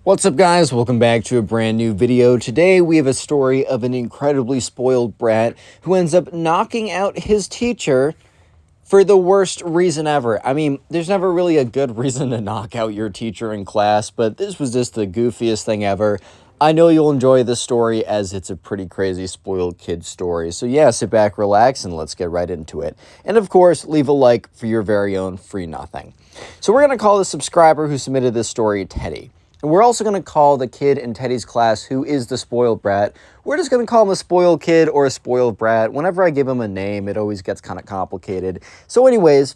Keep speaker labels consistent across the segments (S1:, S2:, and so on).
S1: What's up, guys? Welcome back to a brand new video. Today we have a story of an incredibly spoiled brat who ends up knocking out his teacher for the worst reason ever. I mean, there's never really a good reason to knock out your teacher in class, but this was just the goofiest thing ever. I know you'll enjoy this story as it's a pretty crazy spoiled kid story. So yeah, sit back, relax, and let's get right into it. And of course, leave a like for your very own free nothing. So we're going to call the subscriber who submitted this story Teddy. And we're also going to call the kid in Teddy's class who is the spoiled brat. We're just going to call him a spoiled kid or a spoiled brat. Whenever I give him a name, it always gets kind of complicated. So anyways,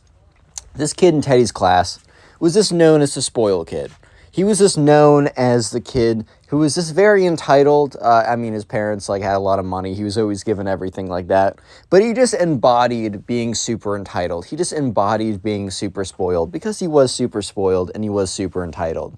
S1: this kid in Teddy's class was just known as the spoiled kid. He was just known as the kid who was just very entitled. I mean, his parents had a lot of money. He was always given everything like that. But he just embodied being super entitled. He just embodied being super spoiled because he was super spoiled and he was super entitled.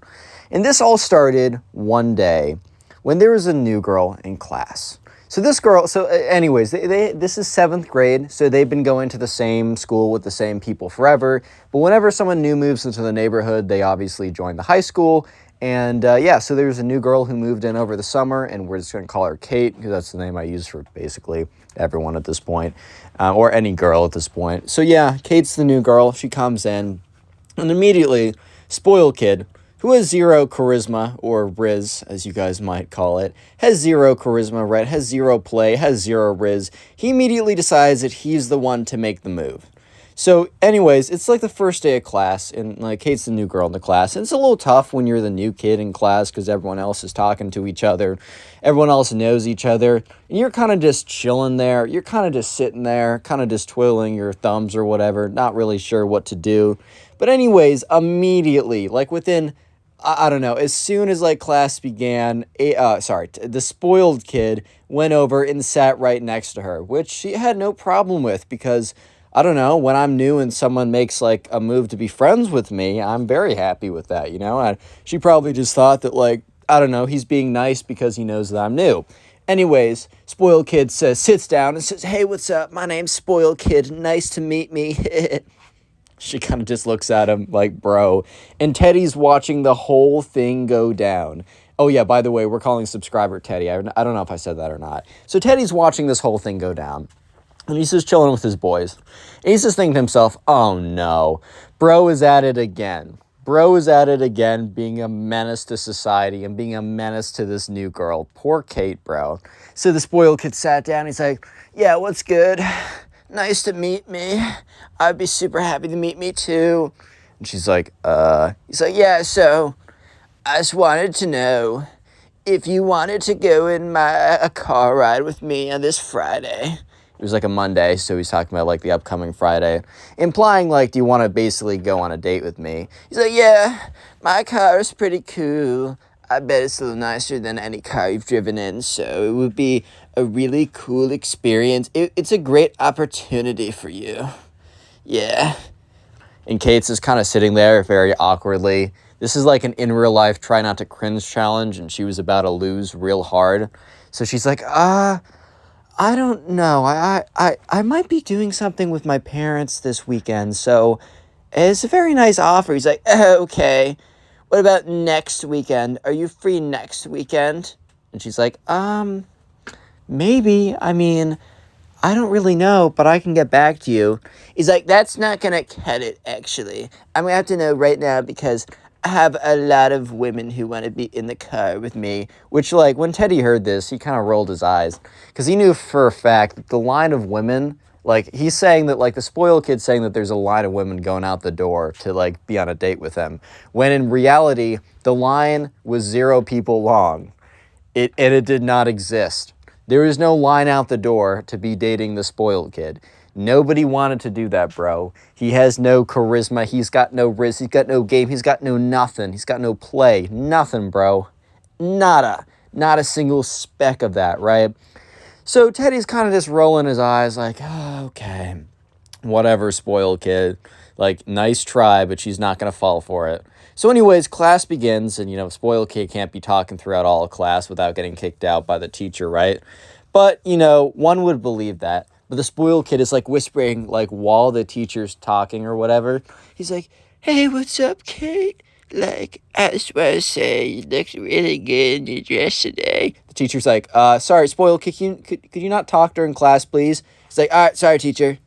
S1: And this all started one day when there was a new girl in class. So this girl, anyways, this is 7th grade, so they've been going to the same school with the same people forever. But whenever someone new moves into the neighborhood, they obviously join the high school. And yeah, so there's a new girl who moved in over the summer, and we're just going to call her Kate, because that's the name I use for basically everyone at this point, or any girl at this point. So yeah, Kate's the new girl. She comes in, and immediately, spoiled kid, who has zero charisma, or riz, as you guys might call it, has zero charisma, right, has zero play, has zero riz. He immediately decides that he's the one to make the move. So anyways, it's like the first day of class, and Kate's the new girl in the class, and it's a little tough when you're the new kid in class because everyone else is talking to each other, everyone else knows each other, and you're kind of just chilling there, you're kind of just sitting there, kind of just twiddling your thumbs or whatever, not really sure what to do. But anyways, immediately, within I don't know, as soon as class began, the spoiled kid went over and sat right next to her, which she had no problem with because, I don't know, when I'm new and someone makes a move to be friends with me, I'm very happy with that, you know? And she probably just thought that I don't know, he's being nice because he knows that I'm new. Anyways, spoiled kid sits down and says, "Hey, what's up? My name's Spoiled Kid. Nice to meet me." She kind of just looks at him like, bro. And Teddy's watching the whole thing go down. Oh, yeah, by the way, we're calling subscriber Teddy. I don't know if I said that or not. So Teddy's watching this whole thing go down. And he's just chilling with his boys. And he's just thinking to himself, oh, no. Bro is at it again. Bro is at it again, being a menace to society and being a menace to this new girl. Poor Kate, bro. So the spoiled kid sat down. He's like, yeah, what's good? Nice to meet me. I'd be super happy to meet me too. And she's like, he's like, yeah, so I just wanted to know if you wanted to go in a car ride with me on this Friday. It was a Monday, so he's talking about the upcoming Friday, implying do you want to basically go on a date with me? He's like, yeah, my car is pretty cool. I bet it's a little nicer than any car you've driven in, so it would be a really cool experience. It's a great opportunity for you. Yeah. And Kate's just kind of sitting there very awkwardly. This is an in real life try not to cringe challenge, and she was about to lose real hard. So she's like, I don't know. I might be doing something with my parents this weekend, so it's a very nice offer. He's like, okay. What about next weekend? Are you free next weekend? And she's like, maybe. I mean, I don't really know, but I can get back to you. He's like, that's not gonna cut it, actually. I'm gonna have to know right now because I have a lot of women who want to be in the car with me. Which, when Teddy heard this, he kind of rolled his eyes. Because he knew for a fact that the line of women, he's saying that, the spoiled kid's saying that there's a line of women going out the door to, be on a date with him. When in reality, the line was 0 people long. And it did not exist. There is no line out the door to be dating the spoiled kid. Nobody wanted to do that, bro. He has no charisma. He's got no risk. He's got no game. He's got no nothing. He's got no play. Nothing, bro. Nada. Not a single speck of that, right? So Teddy's kind of just rolling his eyes oh, okay. Whatever, spoiled kid. Nice try, but she's not going to fall for it. So anyways, class begins, and, spoiled kid can't be talking throughout all of class without getting kicked out by the teacher, right? But, one would believe that. But the spoiled kid is, whispering, while the teacher's talking or whatever. He's like, hey, what's up, Kate?
S2: Like, I just want to say you looked really good in your dress today.
S1: The teacher's like, sorry, spoiled kid, could you not talk during class, please? He's like, all right, sorry, teacher.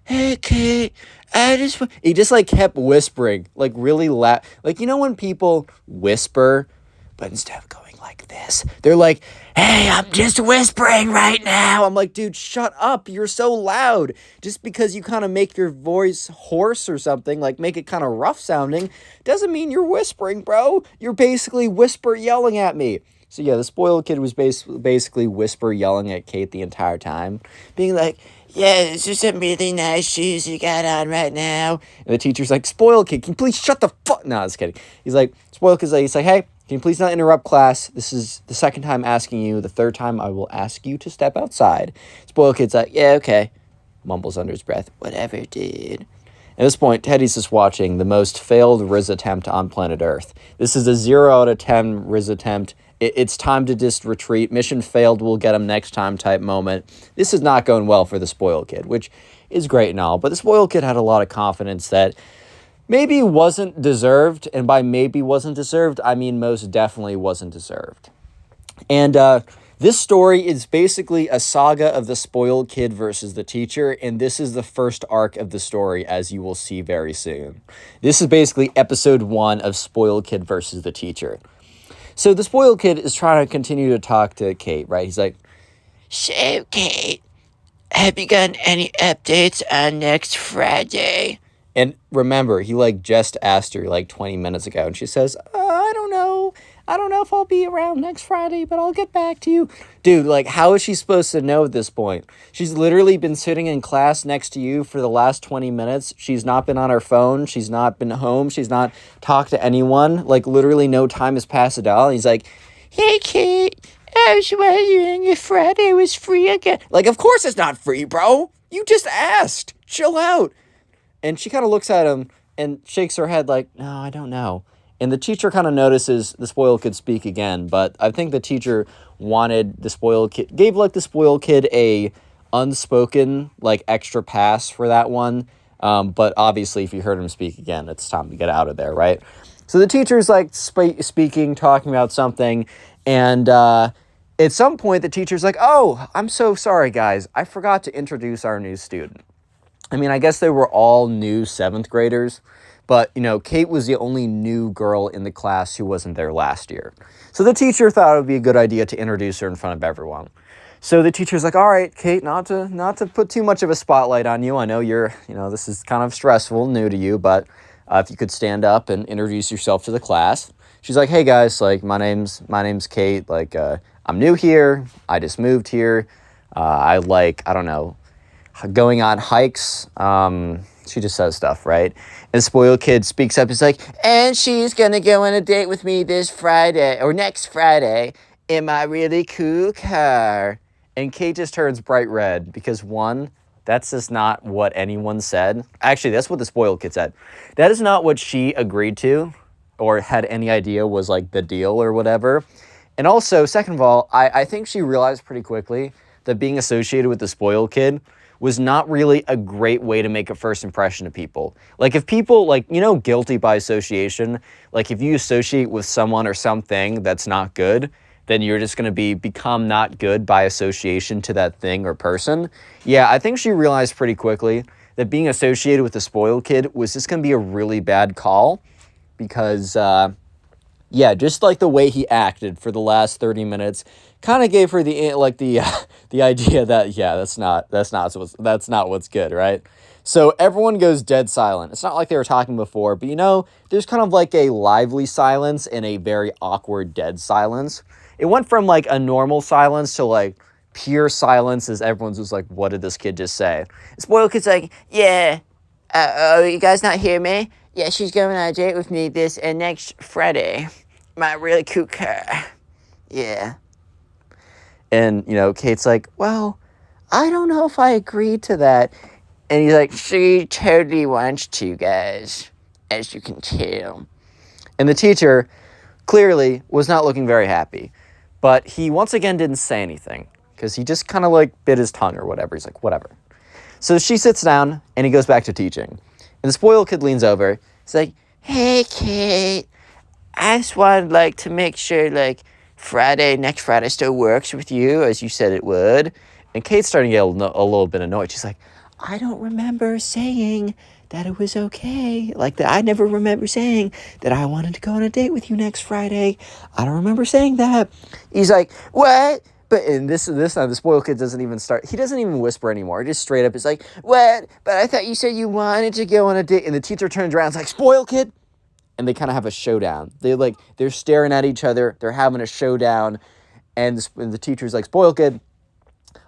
S2: Hey, Kate,
S1: He just, like, kept whispering, like, really loud. Like, you know when people whisper, but instead of going like this, they're like, hey, I'm just whispering right now. I'm like, dude, shut up. You're so loud. Just because you kind of make your voice hoarse or something, like make it kind of rough sounding, doesn't mean you're whispering, bro. You're basically whisper yelling at me. So yeah, the spoiled kid was basically whisper yelling at Kate the entire time, being like,
S2: yeah, this is some really nice shoes you got on right now.
S1: and the teacher's like, spoiled kid, can you please shut the fuck? No, I was kidding. He's like, spoiled kid's like, he's like, hey, can you please not interrupt class? This is the second time asking you. The third time I will ask you to step outside. Spoiled kid's like, yeah, okay. Mumbles under his breath, whatever, dude. At this point, Teddy's just watching the most failed Riz attempt on planet Earth. This is a 0 out of 10 Riz attempt. It's time to just retreat. Mission failed, we'll get him next time type moment. This is not going well for the spoiled kid, which is great and all. But the spoiled kid had a lot of confidence that maybe wasn't deserved. And by maybe wasn't deserved, I mean most definitely wasn't deserved. And this story is basically a saga of the spoiled kid versus the teacher, and this is the first arc of the story, as you will see very soon. This is basically episode 1 of Spoiled Kid versus the teacher. So the spoiled kid is trying to continue to talk to Kate, right? He's like,
S2: so, Kate, have you gotten any updates on next Friday?
S1: and remember, he like just asked her like 20 minutes ago, and she says, I don't know. I don't know if I'll be around next Friday, but I'll get back to you. Dude, like, how is she supposed to know at this point? She's literally been sitting in class next to you for the last 20 minutes. She's not been on her phone. She's not been home. She's not talked to anyone. Like, literally no time has passed at all. And he's like,
S2: hey, Kate, I was wondering if Friday was free again.
S1: like, of course it's not free, bro. You just asked. Chill out. And she kind of looks at him and shakes her head like, no, I don't know. And the teacher kind of notices the spoiled kid speak again, but I think the teacher wanted the spoiled kid, gave like the spoiled kid a unspoken like extra pass for that one. But obviously if you heard him speak again, it's time to get out of there, right? So the teacher's like speaking, talking about something, and at some point the teacher's like, oh, I'm so sorry, guys. I forgot to introduce our new student. I mean, I guess they were all new 7th graders, but, you know, Kate was the only new girl in the class who wasn't there last year. So the teacher thought it would be a good idea to introduce her in front of everyone. So the teacher's like, all right, Kate, not to put too much of a spotlight on you. I know this is kind of stressful, new to you, but if you could stand up and introduce yourself to the class. She's like, hey guys, like, my name's Kate. Like, I'm new here. I just moved here. I don't know, going on hikes. She just says stuff, right? And the spoiled kid speaks up. He's like,
S2: and she's gonna go on a date with me this Friday, or next Friday, in my really cool car.
S1: And Kate just turns bright red because, one, that's just not what anyone said. Actually, that's what the spoiled kid said. That is not what she agreed to or had any idea was like the deal or whatever. And also, second of all, I think she realized pretty quickly that being associated with the spoiled kid was not really a great way to make a first impression of people. Like, if people, like, you know, guilty by association, like if you associate with someone or something that's not good, then you're just going to become not good by association to that thing or person. Yeah, I think she realized pretty quickly that being associated with the spoiled kid was just going to be a really bad call because, yeah, just like the way he acted for the last 30 minutes kind of gave her the idea that, yeah, that's not what's good, right? So everyone goes dead silent. It's not like they were talking before, but, you know, there's kind of like a lively silence and a very awkward dead silence. It went from like a normal silence to like pure silence as everyone's just like, what did this kid just say?
S2: Spoiled kid's like, yeah, you guys not hear me? Yeah, she's going on a date with me this next Friday. My really cool car. Yeah.
S1: And, you know, Kate's like, well, I don't know if I agree to that.
S2: And he's like, she totally wants to, guys, as you can tell.
S1: And the teacher clearly was not looking very happy. But he once again didn't say anything because he just kind of like bit his tongue or whatever. He's like, whatever. So she sits down and he goes back to teaching. And the spoiled kid leans over. He's like,
S2: Hey, Kate. I just wanted, like, to make sure, like, next Friday still works with you, as you said it would.
S1: And Kate's starting to get a little bit annoyed. She's like, I don't remember saying that it was okay. Like, that I never remember saying that I wanted to go on a date with you next Friday. I don't remember saying that.
S2: He's like, what?
S1: But in this time, the spoiled kid doesn't even start. He doesn't even whisper anymore. He just straight up is like,
S2: What? But I thought you said you wanted to go on a date.
S1: and the teacher turns around and is like, spoiled kid. And they kind of have a showdown. They're staring at each other. They're having a showdown. And the teacher's like, spoiled kid,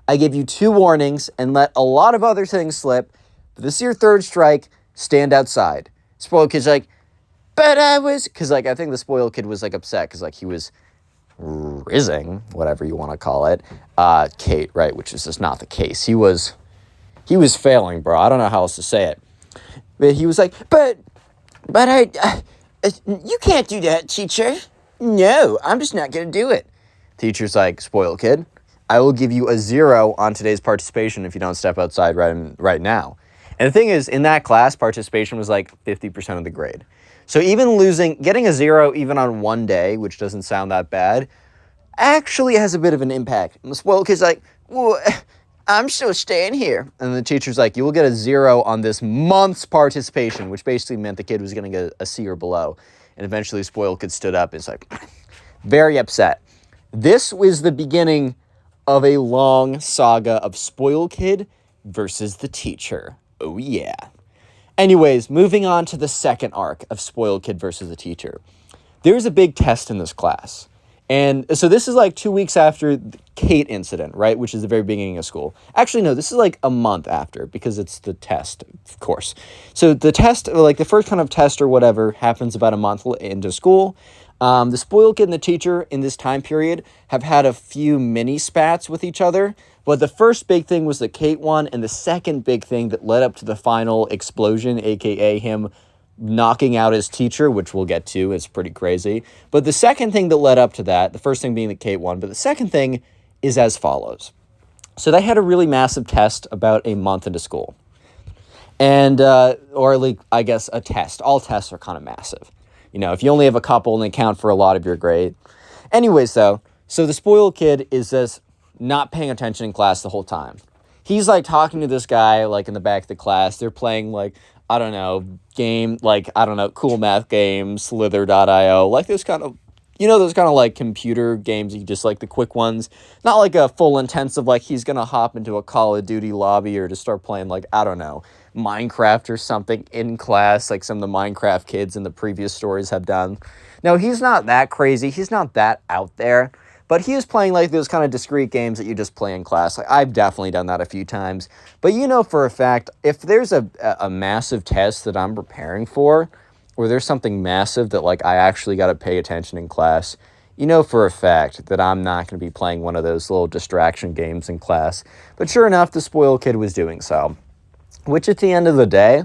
S1: I give you 2 warnings and let a lot of other things slip. But this is your 3rd strike. Stand outside. Spoiled kid's like,
S2: but I was.
S1: because like I think the spoiled kid was like upset because like he was rizzing, whatever you want to call it, Kate, right? Which is just not the case. He was failing, bro. I don't know how else to say it. But he was like,
S2: But you can't do that, teacher. No, I'm just not going to do it.
S1: Teacher's like, spoiled kid, I will give you a 0 on today's participation if you don't step outside right now. And the thing is, in that class, participation was like 50% of the grade. So even getting a 0 even on one day, which doesn't sound that bad, actually has a bit of an impact. And the spoiled kid's like,
S2: well, I'm still staying here.
S1: and the teacher's like, you will get a 0 on this month's participation, which basically meant the kid was going to get a C or below. And eventually spoiled kid stood up and is like, very upset. This was the beginning of a long saga of spoiled kid versus the teacher. Oh yeah. Anyways, moving on to the second arc of spoiled kid versus the teacher. There's a big test in this class. And so this is like 2 weeks after the Kate incident, right? Which is the very beginning of school. Actually, no, this is like a month after because it's the test, of course. So the test, like the first kind of test or whatever, happens about a month into school. The spoiled kid and the teacher in this time period have had a few mini spats with each other. But the first big thing was the Kate one, and the second big thing that led up to the final explosion, aka him knocking out his teacher, which we'll get to, is pretty crazy. But the second thing that led up to that, the first thing being the Kate one, but the second thing is as follows. So they had a really massive test about a month into school. And, or like, I guess a test. All tests are kind of massive. You know, if you only have a couple and they count for a lot of your grade. Anyways, though, so the spoiled kid is just not paying attention in class the whole time. He's like talking to this guy like in the back of the class. They're playing like, I don't know, cool math game, slither.io, like those kind of, those kind of like computer games, you just like the quick ones, not like a full intensive, like he's going to hop into a Call of Duty lobby or to start playing like, I don't know, Minecraft or something in class, like some of the Minecraft kids in the previous stories have done. No, he's not that crazy. He's not that out there. But he is playing like those kind of discrete games that you just play in class. Like, I've definitely done that a few times. But you know for a fact, if there's a massive test that I'm preparing for, or there's something massive that like I actually got to pay attention in class, you know for a fact that I'm not going to be playing one of those little distraction games in class. But sure enough, the spoiled kid was doing so. Which at the end of the day,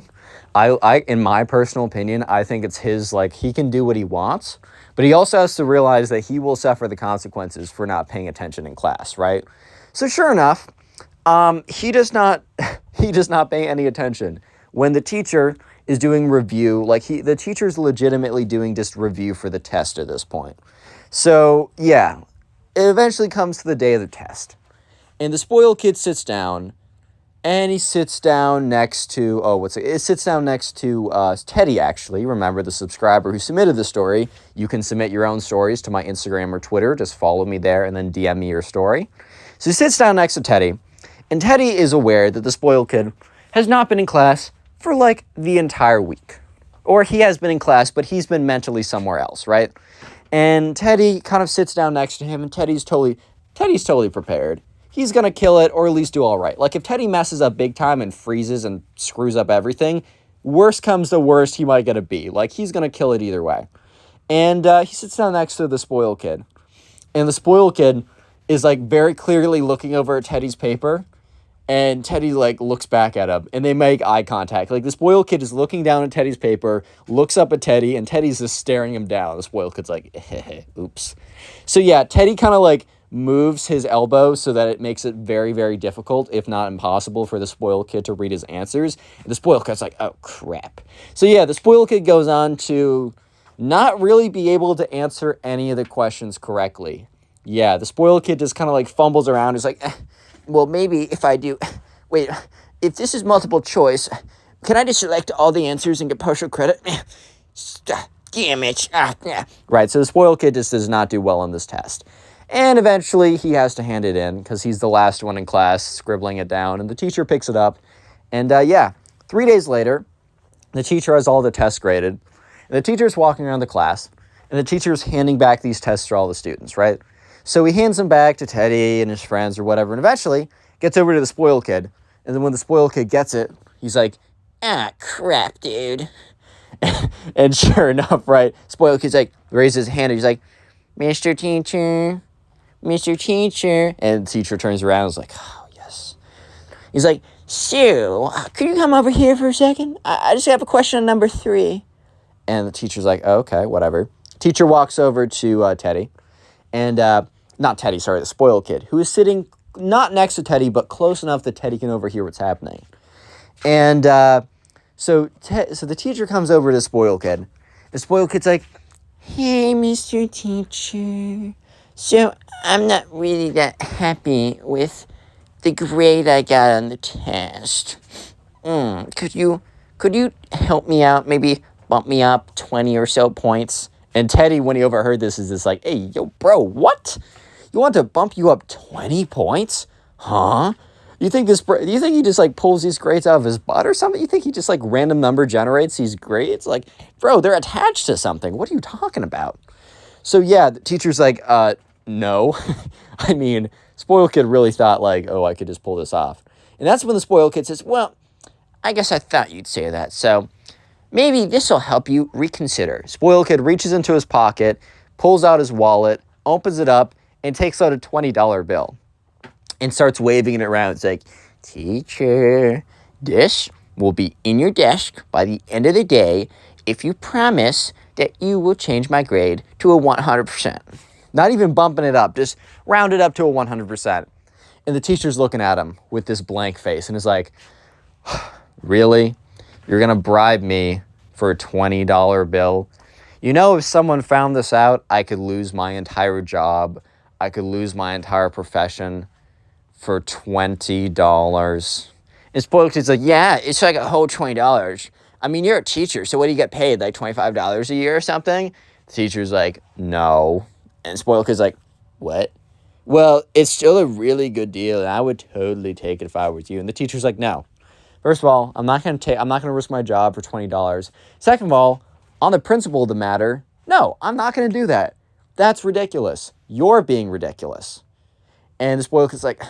S1: I in my personal opinion, I think it's his, like, he can do what he wants, but he also has to realize that he will suffer the consequences for not paying attention in class, right? So sure enough, he does not pay any attention when the teacher is doing review. Like the teacher's legitimately doing just review for the test at this point. So yeah, it eventually comes to the day of the test, and the spoiled kid sits down. And he sits down next to, Teddy, actually. Remember, the subscriber who submitted the story. You can submit your own stories to my Instagram or Twitter. Just follow me there and then DM me your story. So he sits down next to Teddy. And Teddy is aware that the spoiled kid has not been in class for, like, the entire week. Or he has been in class, but he's been mentally somewhere else, right? And Teddy kind of sits down next to him, and Teddy's totally prepared. He's going to kill it or at least do all right. Like, if Teddy messes up big time and freezes and screws up everything, worst comes to worst, he might get a B. Like, he's going to kill it either way. And he sits down next to the spoiled kid. And the spoiled kid is, like, very clearly looking over at Teddy's paper. And Teddy, like, looks back at him. And they make eye contact. Like, the spoiled kid is looking down at Teddy's paper, looks up at Teddy, and Teddy's just staring him down. The spoiled kid's like, oops. So, yeah, Teddy kind of, like, moves his elbow so that it makes it very, very difficult, if not impossible, for the spoiled kid to read his answers. And the spoiled kid's like, oh, crap. So yeah, the spoiled kid goes on to not really be able to answer any of the questions correctly. Yeah, the spoiled kid just kind of like fumbles around. He's like,
S2: Well, maybe if I do... Wait, if this is multiple choice, can I just select all the answers and get partial credit? Damn it. Yeah.
S1: Right, so the spoiled kid just does not do well on this test. And eventually he has to hand it in because he's the last one in class scribbling it down. And the teacher picks it up. And yeah, 3 days later, the teacher has all the tests graded. And the teacher's walking around the class. And the teacher's handing back these tests to all the students, right? So he hands them back to Teddy and his friends or whatever. And eventually gets over to the spoiled kid. And then when the spoiled kid gets it, he's like,
S2: Ah, crap, dude.
S1: and sure enough, right,
S2: Spoiled kid's like, raises his hand and he's like, Mr. Teacher, Mr. Teacher.
S1: and the teacher turns around and is like, oh, yes.
S2: He's like, Sue, could you come over here for a second? I just have a question on number 3.
S1: And the teacher's like, oh, okay, whatever. Teacher walks over to Teddy. And, not Teddy, sorry, the spoiled kid, who is sitting not next to Teddy, but close enough that Teddy can overhear what's happening. And so the teacher comes over to the spoiled kid. The spoiled kid's like,
S2: Hey, Mr. Teacher. So, I'm not really that happy with the grade I got on the test. Could you help me out? Maybe bump me up 20 or so points?
S1: and Teddy, when he overheard this, is just like, hey, yo, bro, what? You want to bump you up 20 points? Huh? You think he just like pulls these grades out of his butt or something? You think he just like random number generates these grades? Like, bro, they're attached to something. What are you talking about? So yeah, the teacher's like, no. I mean, spoiled kid really thought like, oh, I could just pull this off. And that's when the spoiled kid says, well,
S2: I guess I thought you'd say that, so maybe this will help you reconsider.
S1: spoiled kid reaches into his pocket, pulls out his wallet, opens it up, and takes out a $20 bill. And starts waving it around. It's like,
S2: Teacher, this will be in your desk by the end of the day if you promise that you will change my grade to a 100%.
S1: not even bumping it up, just round it up to a 100%. And the teacher's looking at him with this blank face and is like, really? You're going to bribe me for a $20 bill? You know, if someone found this out, I could lose my entire job. I could lose my entire profession for $20.
S2: And spoiled kid's like, yeah, it's like a whole $20. I mean, you're a teacher, so what do you get paid? Like $25 a year or something?
S1: The teacher's like, no.
S2: And spoiled kid's like, what?
S1: Well, it's still a really good deal, and I would totally take it if I was you. And the teacher's like, no. First of all, I'm not going to risk my job for $20. Second of all, on the principle of the matter, no, I'm not going to do that. That's ridiculous. You're being ridiculous. And the spoiled kid's like,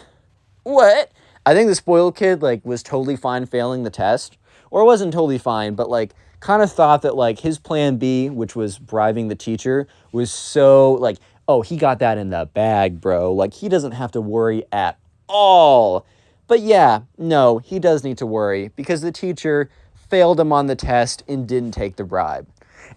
S2: What?
S1: I think the spoiled kid, like, was totally fine failing the test. Or wasn't totally fine, but, like, kind of thought that, like, his plan B, which was bribing the teacher, was so, like, oh, he got that in the bag, bro. Like, he doesn't have to worry at all. But yeah, no, he does need to worry because the teacher failed him on the test and didn't take the bribe.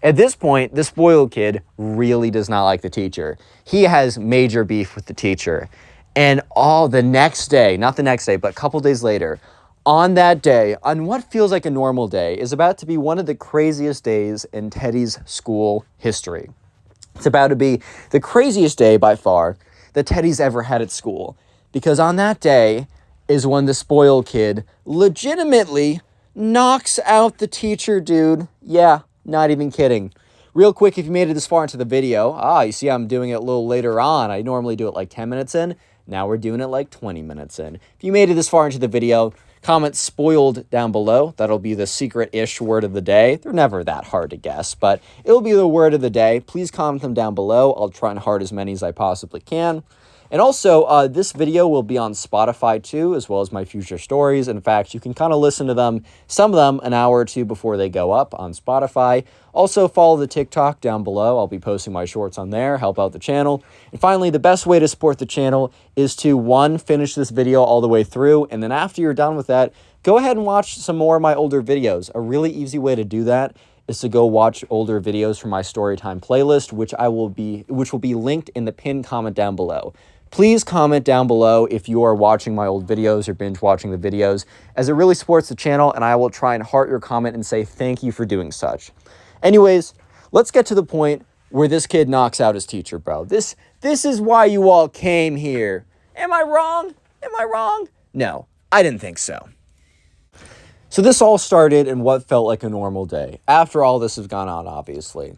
S1: At this point, the spoiled kid really does not like the teacher. He has major beef with the teacher. And all the next day, not the next day, but a couple days later, on that day, on what feels like a normal day, is about to be one of the craziest days in Teddy's school history. It's about to be the craziest day by far that Teddy's ever had at school. Because on that day is when the spoiled kid legitimately knocks out the teacher, dude. Yeah, not even kidding. Real quick, if you made it this far into the video, you see I'm doing it a little later on. I normally do it like 10 minutes in. Now we're doing it like 20 minutes in. If you made it this far into the video, comment spoiled down below. That'll be the secret-ish word of the day. They're never that hard to guess, but it'll be the word of the day. Please comment them down below. I'll try and heart as many as I possibly can. And also, this video will be on Spotify too, as well as my future stories. In fact, you can kind of listen to them, some of them, an hour or two before they go up on Spotify. Also, follow the TikTok down below. I'll be posting my shorts on there, help out the channel. And finally, the best way to support the channel is to, one, finish this video all the way through, and then after you're done with that, go ahead and watch some more of my older videos. A really easy way to do that is to go watch older videos from my Storytime playlist, which will be linked in the pinned comment down below. Please comment down below if you are watching my old videos or binge watching the videos, as it really supports the channel, and I will try and heart your comment and say thank you for doing such. Anyways, let's get to the point where this kid knocks out his teacher, bro. This is why you all came here. Am I wrong? Am I wrong? No, I didn't think so. So this all started in what felt like a normal day. After all this has gone on, obviously.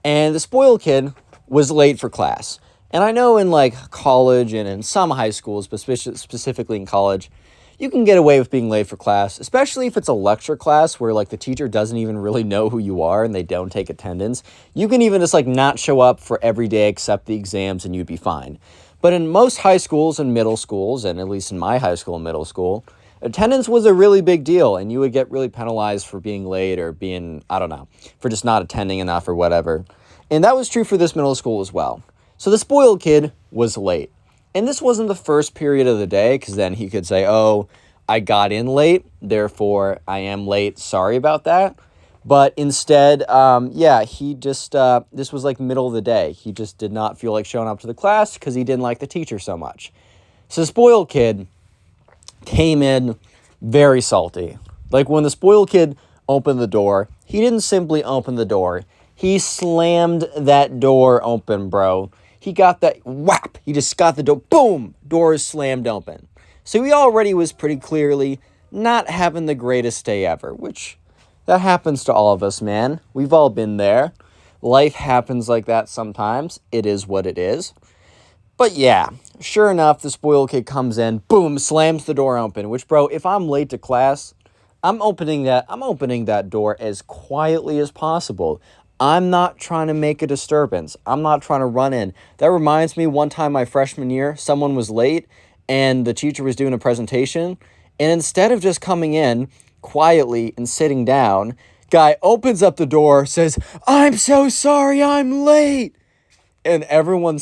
S1: And the spoiled kid was late for class. And I know in like college and in some high schools, but specifically in college, you can get away with being late for class, especially if it's a lecture class where like the teacher doesn't even really know who you are and they don't take attendance. You can even just like not show up for every day except the exams and you'd be fine. But in most high schools and middle schools, and at least in my high school and middle school, attendance was a really big deal, and you would get really penalized for being late or being, I don't know, for just not attending enough or whatever. And that was true for this middle school as well. So the spoiled kid was late. And this wasn't the first period of the day, because then he could say, oh, I got in late, therefore I am late, sorry about that. But instead, he just, this was like middle of the day. He just did not feel like showing up to the class because he didn't like the teacher so much. So the spoiled kid came in very salty. Like when the spoiled kid opened the door, he didn't simply open the door. He slammed that door open, bro. He got that whap. He just got the door. Boom. Door is slammed open. So he already was pretty clearly not having the greatest day ever, which that happens to all of us, man. We've all been there. Life happens like that sometimes. It is what it is. But yeah, sure enough, the spoiled kid comes in, boom, slams the door open, which, bro, if I'm late to class, I'm opening that door as quietly as possible. I'm not trying to make a disturbance. I'm not trying to run in. That reminds me, one time my freshman year, someone was late and the teacher was doing a presentation, and instead of just coming in quietly and sitting down, guy opens up the door, says, "I'm so sorry, I'm late." And everyone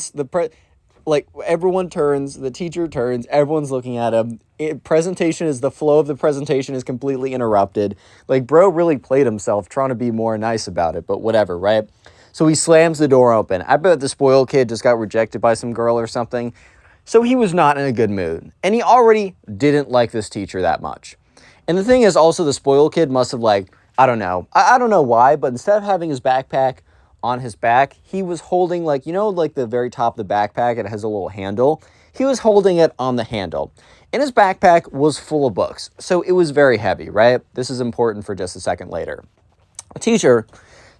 S1: turns, the teacher turns, everyone's looking at him. The flow of the presentation is completely interrupted. Like, bro really played himself trying to be more nice about it, but whatever, right? So he slams the door open. I bet the spoiled kid just got rejected by some girl or something. So he was not in a good mood. And he already didn't like this teacher that much. And the thing is also, the spoiled kid must have I don't know why, but instead of having his backpack on his back, he was holding the very top of the backpack, it has a little handle. He was holding it on the handle. And his backpack was full of books. So it was very heavy, right? This is important for just a second later. A teacher,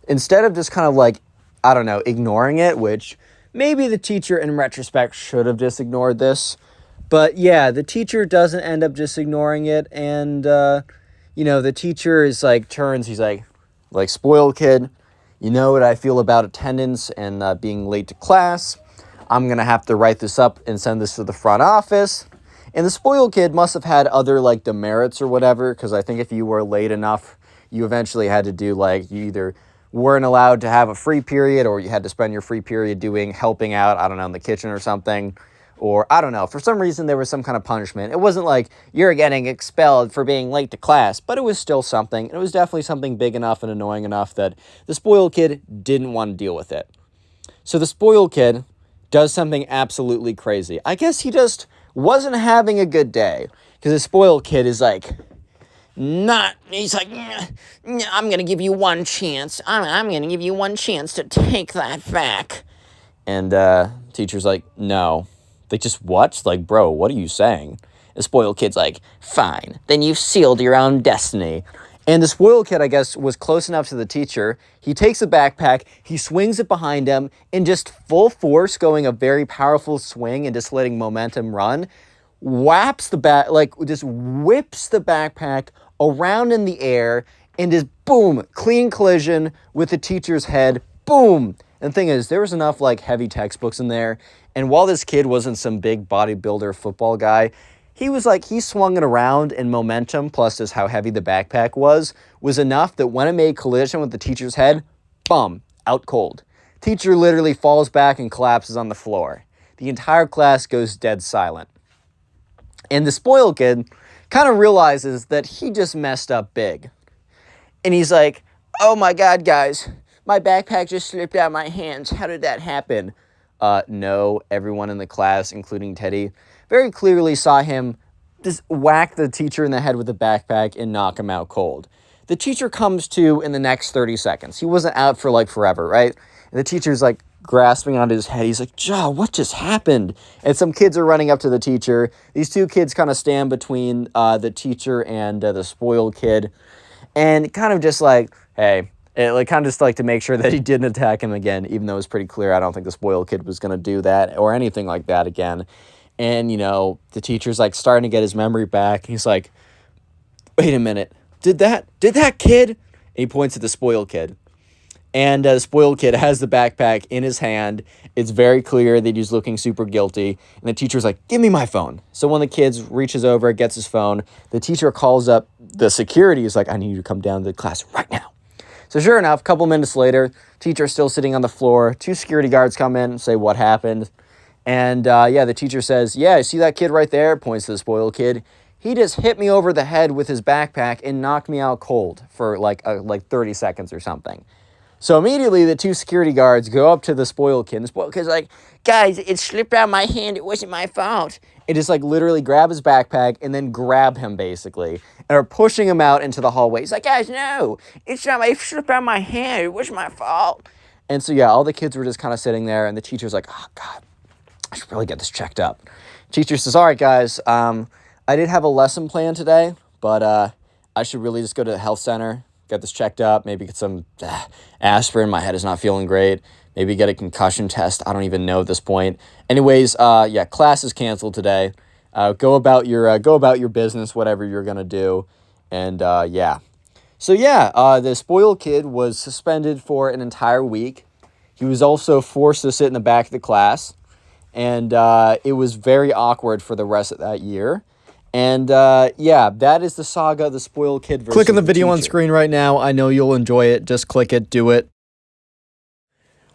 S1: instead of just ignoring it, which maybe the teacher in retrospect should have just ignored this. But yeah, the teacher doesn't end up just ignoring it. And, the teacher is turns, he's like, spoiled kid, you know what I feel about attendance and being late to class. I'm going to have to write this up and send this to the front office. And the spoiled kid must have had other demerits or whatever, because I think if you were late enough, you eventually had to do you either weren't allowed to have a free period or you had to spend your free period helping out, I don't know, in the kitchen or something. Or, I don't know, for some reason there was some kind of punishment. It wasn't like you're getting expelled for being late to class, but it was still something. It was definitely something big enough and annoying enough that the spoiled kid didn't want to deal with it. So the spoiled kid does something absolutely crazy. I guess he just wasn't having a good day, because the spoiled kid is he's like, I'm going to give you one chance. I'm going to give you one chance to take that back. And teacher's like, no. Just what? Bro, what are you saying? The spoiled kid's like, fine, then you've sealed your own destiny. And the spoiled kid, I guess, was close enough to the teacher. He takes the backpack, he swings it behind him, and just full force, going a very powerful swing and just letting momentum run, just whips the backpack around in the air, and just boom, clean collision with the teacher's head, boom. And the thing is, there was enough heavy textbooks in there, and while this kid wasn't some big bodybuilder football guy, he swung it around, and momentum, plus just how heavy the backpack was enough that when it made collision with the teacher's head, bum, out cold. Teacher literally falls back and collapses on the floor. The entire class goes dead silent. And the spoiled kid kind of realizes that he just messed up big. And he's like, oh my God, guys, my backpack just slipped out of my hands. How did that happen? no, everyone in the class, including Teddy, very clearly saw him just whack the teacher in the head with a backpack and knock him out cold. The teacher comes to in the next 30 seconds. He wasn't out for like forever, right? And the teacher's like grasping onto his head. He's like, "Jaw, what just happened?" And some kids are running up to the teacher. These two kids kind of stand between the teacher and the spoiled kid, and kind of just like, hey, like kind of just like to make sure that he didn't attack him again, even though it was pretty clear I don't think the spoiled kid was going to do that or anything like that again. And, the teacher's like starting to get his memory back. He's like, "Wait a minute. Did that kid?" And he points at the spoiled kid. And the spoiled kid has the backpack in his hand. It's very clear that he's looking super guilty. And the teacher's like, "Give me my phone." So one of the kids reaches over, gets his phone. The teacher calls up the security. He's like, "I need you to come down to the class right now." So sure enough, a couple minutes later, teacher's still sitting on the floor. Two security guards come in and say, "What happened?" And the teacher says, "Yeah, see that kid right there?" Points to the spoiled kid. "He just hit me over the head with his backpack and knocked me out cold for like 30 seconds or something." So immediately the two security guards go up to the spoiled kid. And the spoiled kid's like,
S2: Guys, it slipped out of my hand. It wasn't my fault.
S1: and just like literally grab his backpack and then grab him basically and are pushing him out into the hallway. He's like,
S2: Guys, no. It slipped out of my hand. It wasn't my fault.
S1: and so yeah, all the kids were just kind of sitting there, and the teacher's like, "Oh God, I should really get this checked up." Teacher says, "All right, guys, I did have a lesson plan today, but I should really just go to the health center, get this checked up, maybe get some aspirin. My head is not feeling great. Maybe get a concussion test. I don't even know at this point. Anyways, class is canceled today. Go about your business, whatever you're gonna do, and yeah." So yeah, the spoiled kid was suspended for an entire week. He was also forced to sit in the back of the class, and it was very awkward for the rest of that year. And that is the saga of the spoiled kid versus
S3: Click on the video on
S1: teacher.
S3: screen right now. I know you'll enjoy it. Just click it. Do it.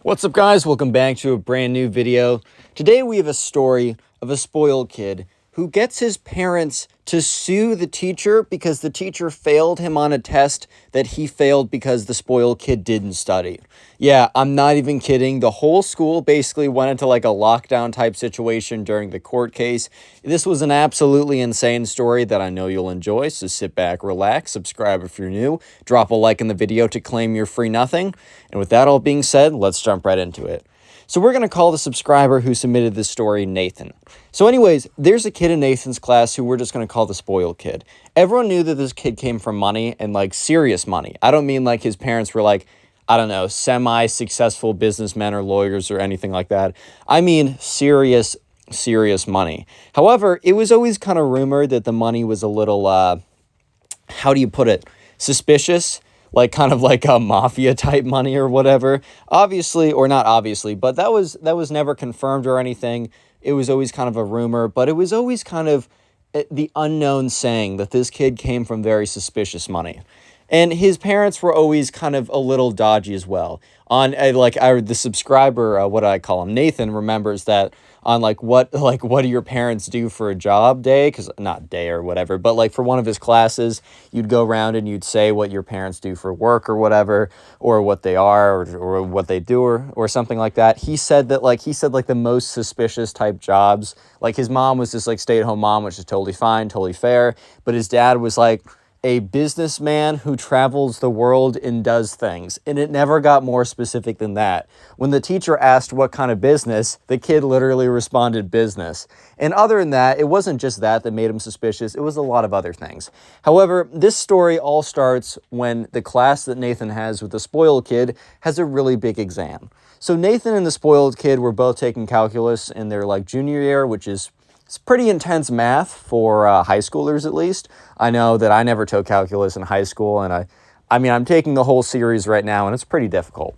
S1: What's up, guys? Welcome back to a brand new video. Today we have a story of a spoiled kid who gets his parents to sue the teacher because the teacher failed him on a test that he failed because the spoiled kid didn't study. Yeah, I'm not even kidding. The whole school basically went into like a lockdown type situation during the court case. This was an absolutely insane story that I know you'll enjoy, so sit back, relax, subscribe if you're new, drop a like in the video to claim your free nothing. And with that all being said, let's jump right into it. So we're going to call the subscriber who submitted this story Nathan. So anyways, there's a kid in Nathan's class who we're just going to call the spoiled kid. Everyone knew that this kid came from money, and like serious money. I don't mean like his parents were like, I don't know, semi-successful businessmen or lawyers or anything like that. I mean serious money. However, it was always kind of rumored that the money was a little, how do you put it, suspicious, like kind of like a mafia type money or whatever. Obviously, or not obviously, but that was never confirmed or anything. It was always kind of a rumor, but it was always kind of the unknown saying that this kid came from very suspicious money. And his parents were always kind of a little dodgy as well. On the subscriber, what do I call him? Nathan remembers that on what do your parents do for a job day? Because not day or whatever, but like for one of his classes, you'd go around and you'd say what your parents do for work or whatever, or what they are or what they do or something like that. He said the most suspicious type jobs. Like his mom was just like stay-at-home mom, which is totally fine, totally fair. But his dad was like a businessman who travels the world and does things. And it never got more specific than that. When the teacher asked what kind of business, the kid literally responded business. And other than that, it wasn't just that made him suspicious. It was a lot of other things. However, this story all starts when the class that Nathan has with the spoiled kid has a really big exam. So Nathan and the spoiled kid were both taking calculus in their junior year, which is it's pretty intense math for high schoolers, at least. I know that I never took calculus in high school, and I'm taking the whole series right now, and it's pretty difficult.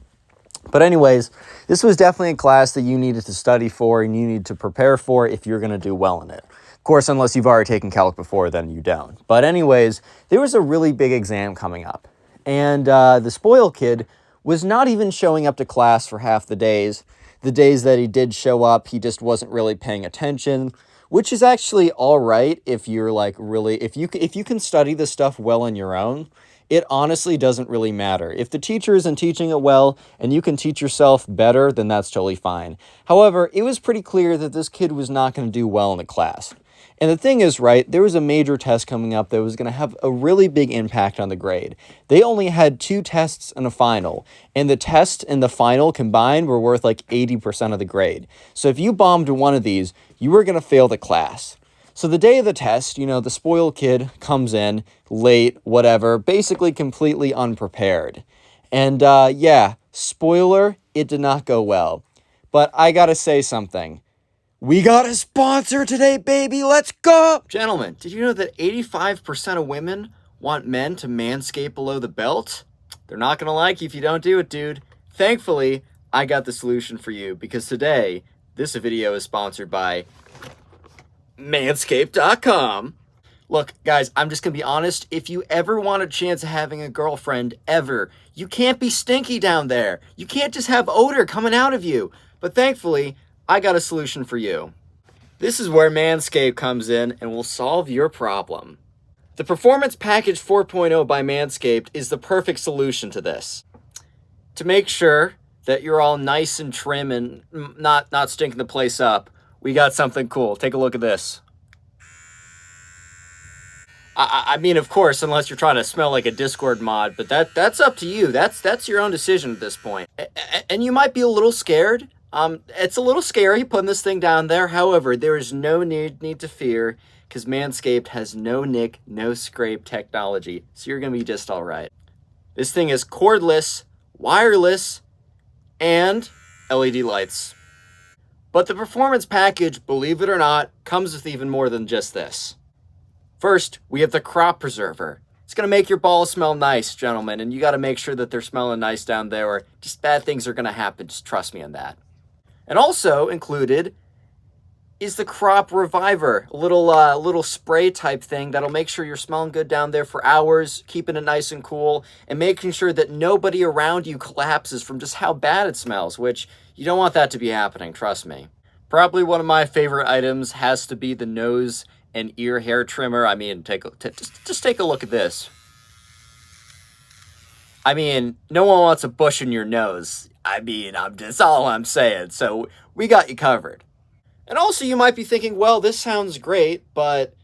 S1: But anyways, this was definitely a class that you needed to study for and you need to prepare for if you're going to do well in it. Of course, unless you've already taken calc before, then you don't. But anyways, there was a really big exam coming up, and the spoiled kid was not even showing up to class for half the days. The days that he did show up, he just wasn't really paying attention, which is actually all right if you're if you can study this stuff well on your own. It honestly doesn't really matter. If the teacher isn't teaching it well and you can teach yourself better, then that's totally fine. However, it was pretty clear that this kid was not going to do well in the class. And the thing is, right, there was a major test coming up that was going to have a really big impact on the grade. They only had 2 tests and a final, and the test and the final combined were worth like 80% of the grade. So if you bombed one of these, you were going to fail the class. So the day of the test, you know, the spoiled kid comes in late, whatever, basically completely unprepared. And yeah, spoiler, it did not go well. But I gotta say something. We got a sponsor today, baby. Let's go. Gentlemen, did you know that 85% of women want men to manscape below the belt? They're not going to like you if you don't do it, dude. Thankfully, I got the solution for you because today, this video is sponsored by Manscaped.com. Look, guys, I'm just going to be honest. If you ever want a chance of having a girlfriend, ever, you can't be stinky down there. You can't just have odor coming out of you. But thankfully, I got a solution for you. This is where Manscaped comes in and will solve your problem. The Performance Package 4.0 by Manscaped is the perfect solution to this. To make sure that you're all nice and trim and not stinking the place up, we got something cool. Take a look at this. I mean, of course, unless you're trying to smell like a Discord mod, but that's up to you. That's your own decision at this point. And you might be a little scared. It's a little scary putting this thing down there. However, there is no need to fear because Manscaped has no nick, no scrape technology. So you're going to be just all right. This thing is cordless, wireless, and LED lights. But the performance package, believe it or not, comes with even more than just this. First, we have the crop preserver. It's going to make your balls smell nice, gentlemen, and you got to make sure that they're smelling nice down there or just bad things are going to happen. Just trust me on that. And also included is the Crop Reviver, a little spray type thing that'll make sure you're smelling good down there for hours, keeping it nice and cool, and making sure that nobody around you collapses from just how bad it smells, which you don't want that to be happening, trust me. Probably one of my favorite items has to be the nose and ear hair trimmer. I mean, just take a look at this. I mean, no one wants a bush in your nose. I mean, that's all I'm saying. So we got you covered. And also you might be thinking, well, this sounds great, but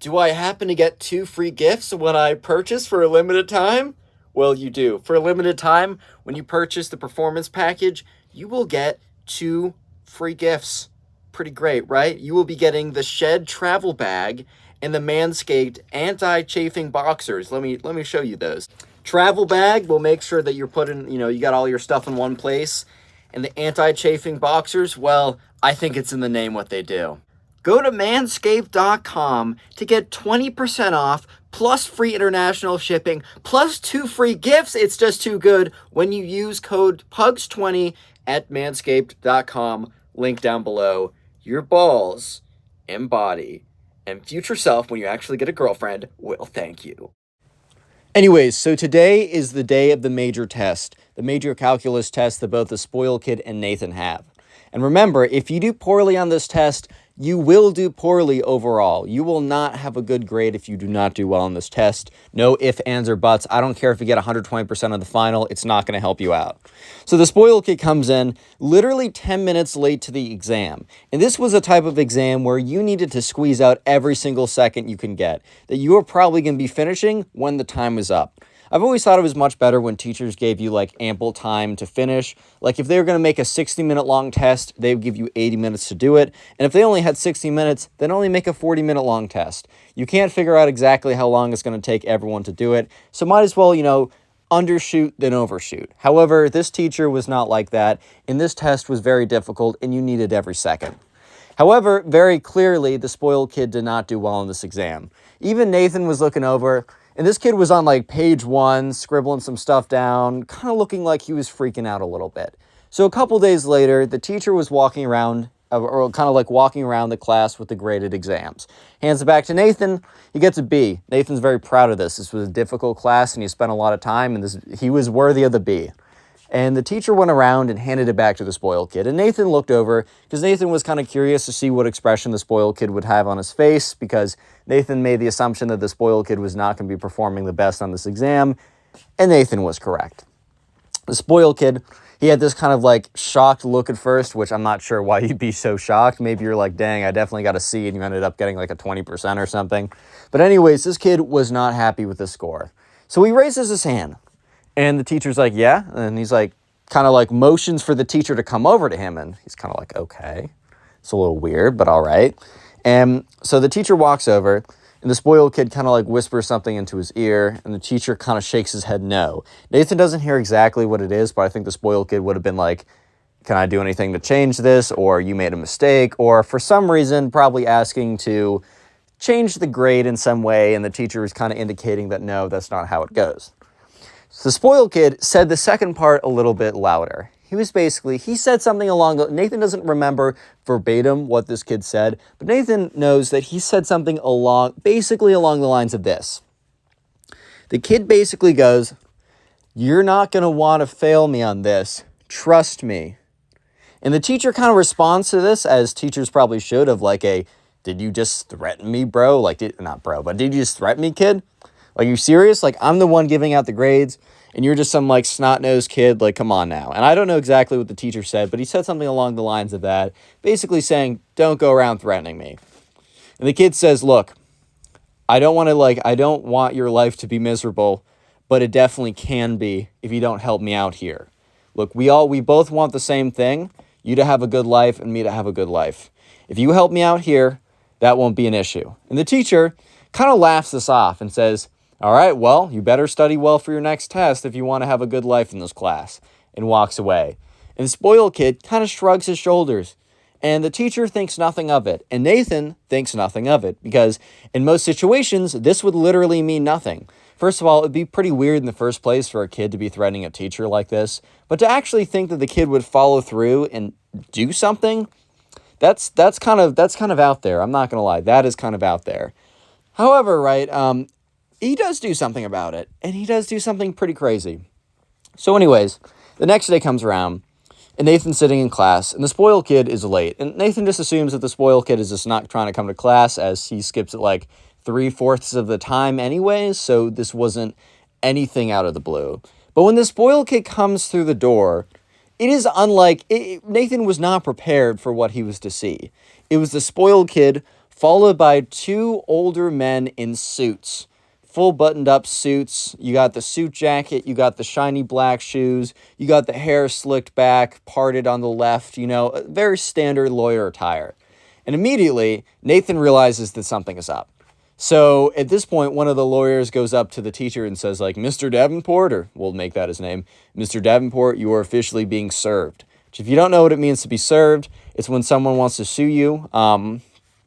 S1: do I happen to get 2 free gifts when I purchase for a limited time? Well, you do. For a limited time, when you purchase the performance package, you will get 2 free gifts. Pretty great, right? You will be getting the Shed travel bag and the Manscaped anti-chafing boxers. Let me show you those. Travel bag will make sure that you're putting, you got all your stuff in one place. And the anti-chafing boxers, well, I think it's in the name what they do. Go to manscaped.com to get 20% off, plus free international shipping, plus 2 free gifts. It's just too good when you use code PUGS20 at manscaped.com. Link down below. Your balls and body and future self, when you actually get a girlfriend, will thank you. Anyways, so today is the day of the major test, the major calculus test that both the spoiled kid and Nathan have. And remember, if you do poorly on this test, you will do poorly overall. You will not have a good grade if you do not do well on this test. No ifs, ands, or buts. I don't care if you get 120% of the final. It's not going to help you out. So the spoiled kid comes in literally 10 minutes late to the exam. And this was a type of exam where you needed to squeeze out every single second you can get, that you are probably going to be finishing when the time is up. I've always thought it was much better when teachers gave you like ample time to finish. Like if they were going to make a 60-minute long test, they would give you 80 minutes to do it. And if they only had 60 minutes, then only make a 40-minute long test. You can't figure out exactly how long it's going to take everyone to do it. So might as well, undershoot than overshoot. However, this teacher was not like that. And this test was very difficult and you needed every second. However, very clearly, the spoiled kid did not do well in this exam. Even Nathan was looking over. And this kid was on like page 1, scribbling some stuff down, kind of looking like he was freaking out a little bit. So a couple days later, the teacher was walking around, or kind of like walking around the class with the graded exams. Hands it back to Nathan, he gets a B. Nathan's very proud of this. This was a difficult class and he spent a lot of time and he was worthy of the B. And the teacher went around and handed it back to the spoiled kid. And Nathan looked over because Nathan was kind of curious to see what expression the spoiled kid would have on his face, because Nathan made the assumption that the spoiled kid was not going to be performing the best on this exam. And Nathan was correct. The spoiled kid, he had this kind of like shocked look at first, which I'm not sure why you'd be so shocked. Maybe you're like, dang, I definitely got a C, and you ended up getting like a 20% or something. But anyways, this kid was not happy with the score. So he raises his hand. And the teacher's like, yeah. And he's like, kind of like motions for the teacher to come over to him. And he's kind of like, okay. It's a little weird, but all right. And so the teacher walks over, and the spoiled kid kind of like whispers something into his ear, and the teacher kind of shakes his head no. Nathan doesn't hear exactly what it is, but I think the spoiled kid would have been like, can I do anything to change this? Or you made a mistake. Or for some reason, probably asking to change the grade in some way. And the teacher is kind of indicating that no, that's not how it goes. So the spoiled kid said the second part a little bit louder. He said something Nathan doesn't remember verbatim what this kid said, but Nathan knows that he said something basically along the lines of this. The kid basically goes, you're not going to want to fail me on this. Trust me. And the teacher kind of responds to this, as teachers probably should, of like did you just threaten me, bro? Not bro, but did you just threaten me, kid? Like, you serious? Like, I'm the one giving out the grades, and you're just some, like, snot-nosed kid. Like, come on now. And I don't know exactly what the teacher said, but he said something along the lines of that, basically saying, don't go around threatening me. And the kid says, look, I don't want your life to be miserable, but it definitely can be if you don't help me out here. Look, we both want the same thing, you to have a good life and me to have a good life. If you help me out here, that won't be an issue. And the teacher kind of laughs this off and says, all right, well, you better study well for your next test if you want to have a good life in this class, and walks away. And the spoiled kid kind of shrugs his shoulders, and the teacher thinks nothing of it, and Nathan thinks nothing of it, because in most situations, this would literally mean nothing. First of all, it'd be pretty weird in the first place for a kid to be threatening a teacher like this, but to actually think that the kid would follow through and do something, that's kind of out there. I'm not going to lie, that is kind of out there. However, right, he does do something about it, and he does do something pretty crazy. So anyways, the next day comes around, and Nathan's sitting in class, and the spoiled kid is late. And Nathan just assumes that the spoiled kid is just not trying to come to class, as he skips it like 3/4 of the time anyways, so this wasn't anything out of the blue. But when the spoiled kid comes through the door, it is Nathan was not prepared for what he was to see. It was the spoiled kid followed by two older men in suits. Full buttoned up suits. You got the suit jacket, you got the shiny black shoes, you got the hair slicked back, parted on the left, a very standard lawyer attire. And immediately, Nathan realizes that something is up. So at this point, one of the lawyers goes up to the teacher and says, like, Mr. Davenport, or we'll make that his name, Mr. Davenport, you are officially being served. Which, if you don't know what it means to be served, it's when someone wants to sue you.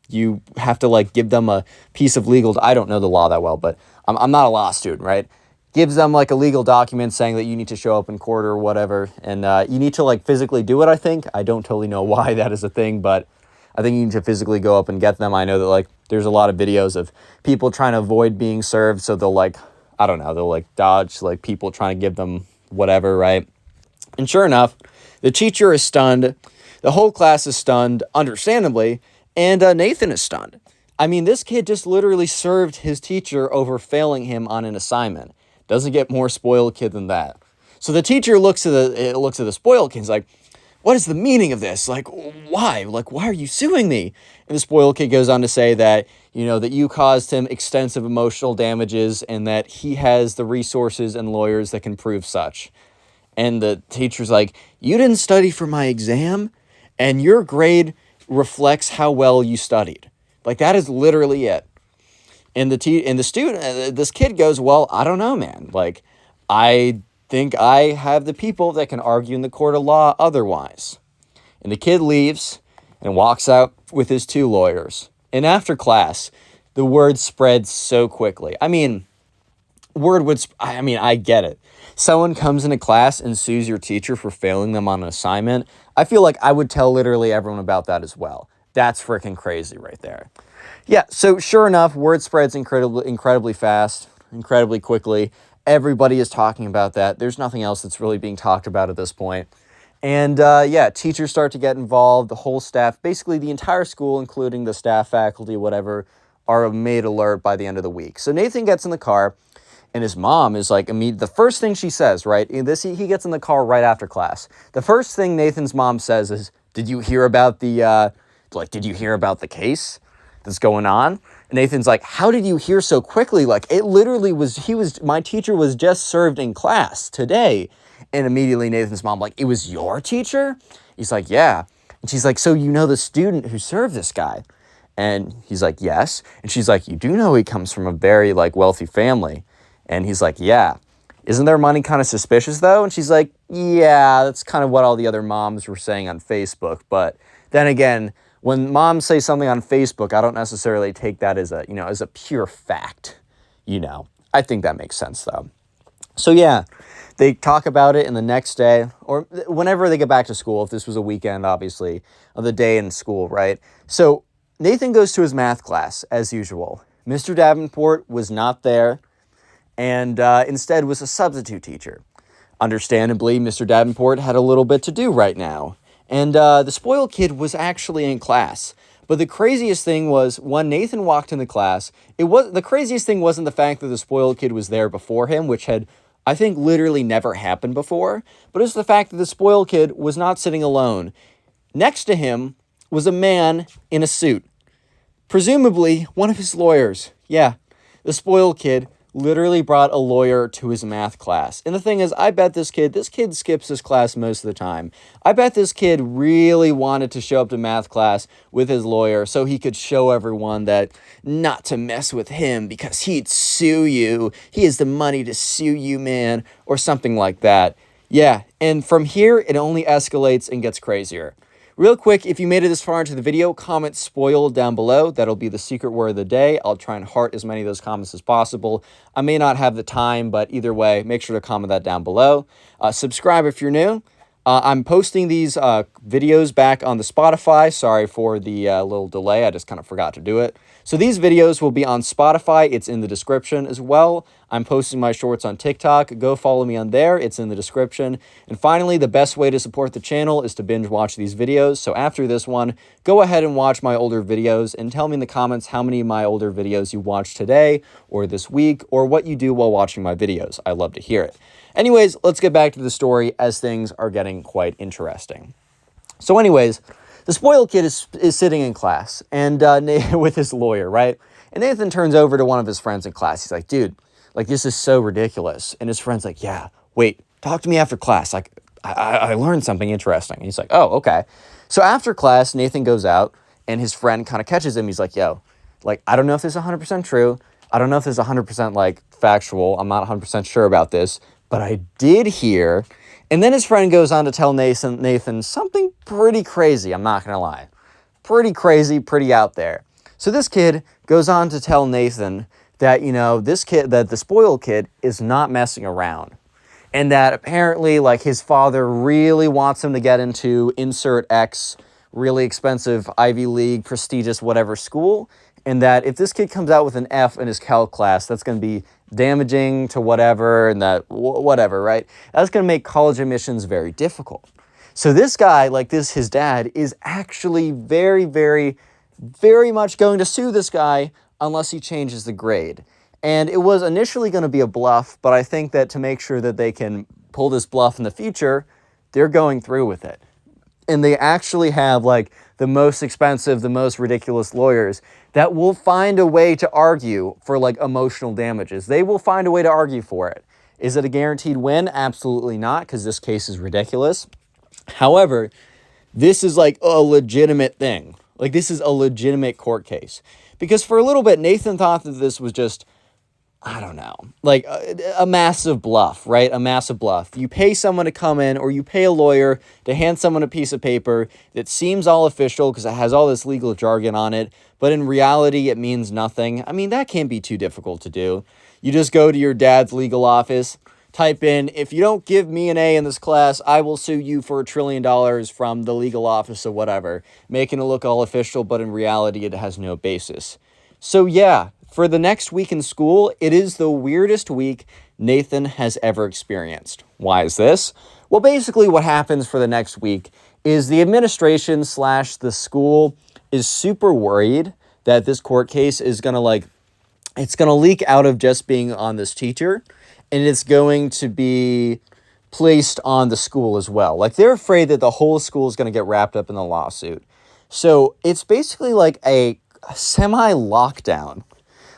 S1: You have to give them a piece of legal, I don't know the law that well, but I'm not a law student, right? Gives them a legal document saying that you need to show up in court or whatever. And you need to physically do it, I think. I don't totally know why that is a thing, but I think you need to physically go up and get them. I know that there's a lot of videos of people trying to avoid being served. So they'll they'll dodge people trying to give them whatever, right? And sure enough, the teacher is stunned. The whole class is stunned, understandably. And Nathan is stunned. I mean, this kid just literally served his teacher over failing him on an assignment. Doesn't get more spoiled kid than that. So the teacher looks at the spoiled kid and is like, what is the meaning of this? Why? Why are you suing me? And the spoiled kid goes on to say that, that you caused him extensive emotional damages and that he has the resources and lawyers that can prove such. And the teacher's like, you didn't study for my exam, and your grade reflects how well you studied. That is literally it. And this kid goes, well, I don't know, man. I think I have the people that can argue in the court of law otherwise. And the kid leaves and walks out with his two lawyers. And after class, the word spread so quickly. I get it. Someone comes into class and sues your teacher for failing them on an assignment. I feel like I would tell literally everyone about that as well. That's freaking crazy right there. Yeah, so sure enough, word spreads incredibly fast, incredibly quickly. Everybody is talking about that. There's nothing else that's really being talked about at this point. And yeah, teachers start to get involved, the whole staff, basically the entire school, including the staff, faculty, whatever, are made alert by the end of the week. So Nathan gets in the car, and his mom is like, the first thing she says, right? He gets in the car right after class. The first thing Nathan's mom says is, did you hear about did you hear about the case that's going on? And Nathan's like, how did you hear so quickly? Like, it literally my teacher was just served in class today. And immediately Nathan's mom, like, it was your teacher? He's like, yeah. And she's like, so you know the student who served this guy? And he's like, yes. And she's like, you do know he comes from a very, like, wealthy family. And he's like, yeah. Isn't their money kind of suspicious, though? And she's like, yeah, that's kind of what all the other moms were saying on Facebook. But then again, when moms say something on Facebook, I don't necessarily take that as a pure fact. I think that makes sense, though. So yeah, they talk about it, and the next day, or whenever they get back to school, if this was a weekend, obviously, of the day in school, right? So Nathan goes to his math class, as usual. Mr. Davenport was not there, and instead was a substitute teacher. Understandably, Mr. Davenport had a little bit to do right now, and the spoiled kid was actually in class. But the craziest thing was when Nathan walked in the class, the craziest thing wasn't the fact that the spoiled kid was there before him, which had, I think, literally never happened before, but it's the fact that the spoiled kid was not sitting alone. Next to him was a man in a suit, presumably one of his lawyers. Yeah, the spoiled kid literally brought a lawyer to his math class. And the thing is, I bet this kid skips this class most of the time. I bet this kid really wanted to show up to math class with his lawyer so he could show everyone that not to mess with him because he'd sue you. He has the money to sue you, man, or something like that. Yeah, and from here, it only escalates and gets crazier. Real quick, if you made it this far into the video, comment spoiled down below. That'll be the secret word of the day. I'll try and heart as many of those comments as possible. I may not have the time, but either way, make sure to comment that down below. Subscribe if you're new. I'm posting these videos back on the Spotify. Sorry for the little delay. I just kind of forgot to do it. So these videos will be on Spotify. It's in the description as well. I'm posting my shorts on TikTok. Go follow me on there. It's in the description. And finally, the best way to support the channel is to binge watch these videos. So after this one, go ahead and watch my older videos and tell me in the comments how many of my older videos you watched today or this week or what you do while watching my videos. I love to hear it. Anyways, let's get back to the story as things are getting quite interesting. So anyways, the spoiled kid is sitting in class and with his lawyer, right? And Nathan turns over to one of his friends in class. He's like, dude, like, this is so ridiculous. And his friend's like, yeah, wait, talk to me after class. Like, I learned something interesting. And he's like, oh, okay. So after class, Nathan goes out and his friend kind of catches him. He's like, yo, like, I don't know if this is 100% true. I don't know if this is 100% like factual. I'm not 100% sure about this, but I did hear. And then his friend goes on to tell Nathan something pretty crazy. I'm not going to lie. Pretty crazy, pretty out there. So this kid goes on to tell Nathan that, that the spoiled kid is not messing around. And that apparently, like, his father really wants him to get into insert X, really expensive Ivy League, prestigious whatever school. And that if this kid comes out with an F in his calc class, that's going to be damaging to whatever, and that whatever, right? That's going to make college admissions very difficult. So this guy, like this, his dad, is actually very, very, very much going to sue this guy unless he changes the grade. And it was initially going to be a bluff, but I think that to make sure that they can pull this bluff in the future, they're going through with it. And they actually have, like, the most expensive, the most ridiculous lawyers that will find a way to argue for, like, emotional damages. They will find a way to argue for it. Is it a guaranteed win? Absolutely not, because this case is ridiculous. However, this is, like, a legitimate thing. Like, this is a legitimate court case. Because for a little bit, Nathan thought that this was just, I don't know, like a massive bluff, right? A massive bluff. You pay someone to come in, or you pay a lawyer to hand someone a piece of paper that seems all official because it has all this legal jargon on it, but in reality, it means nothing. I mean, that can't be too difficult to do. You just go to your dad's legal office, type in, if you don't give me an A in this class, I will sue you for $1 trillion from the legal office or whatever, making it look all official, but in reality, it has no basis. So yeah, for the next week in school, it is the weirdest week Nathan has ever experienced. Why is this? Well, basically what happens for the next week is the administration slash the school is super worried that this court case is going to it's going to leak out of just being on this teacher, and it's going to be placed on the school as well. Like, they're afraid that the whole school is going to get wrapped up in the lawsuit. So it's basically like a semi-lockdown.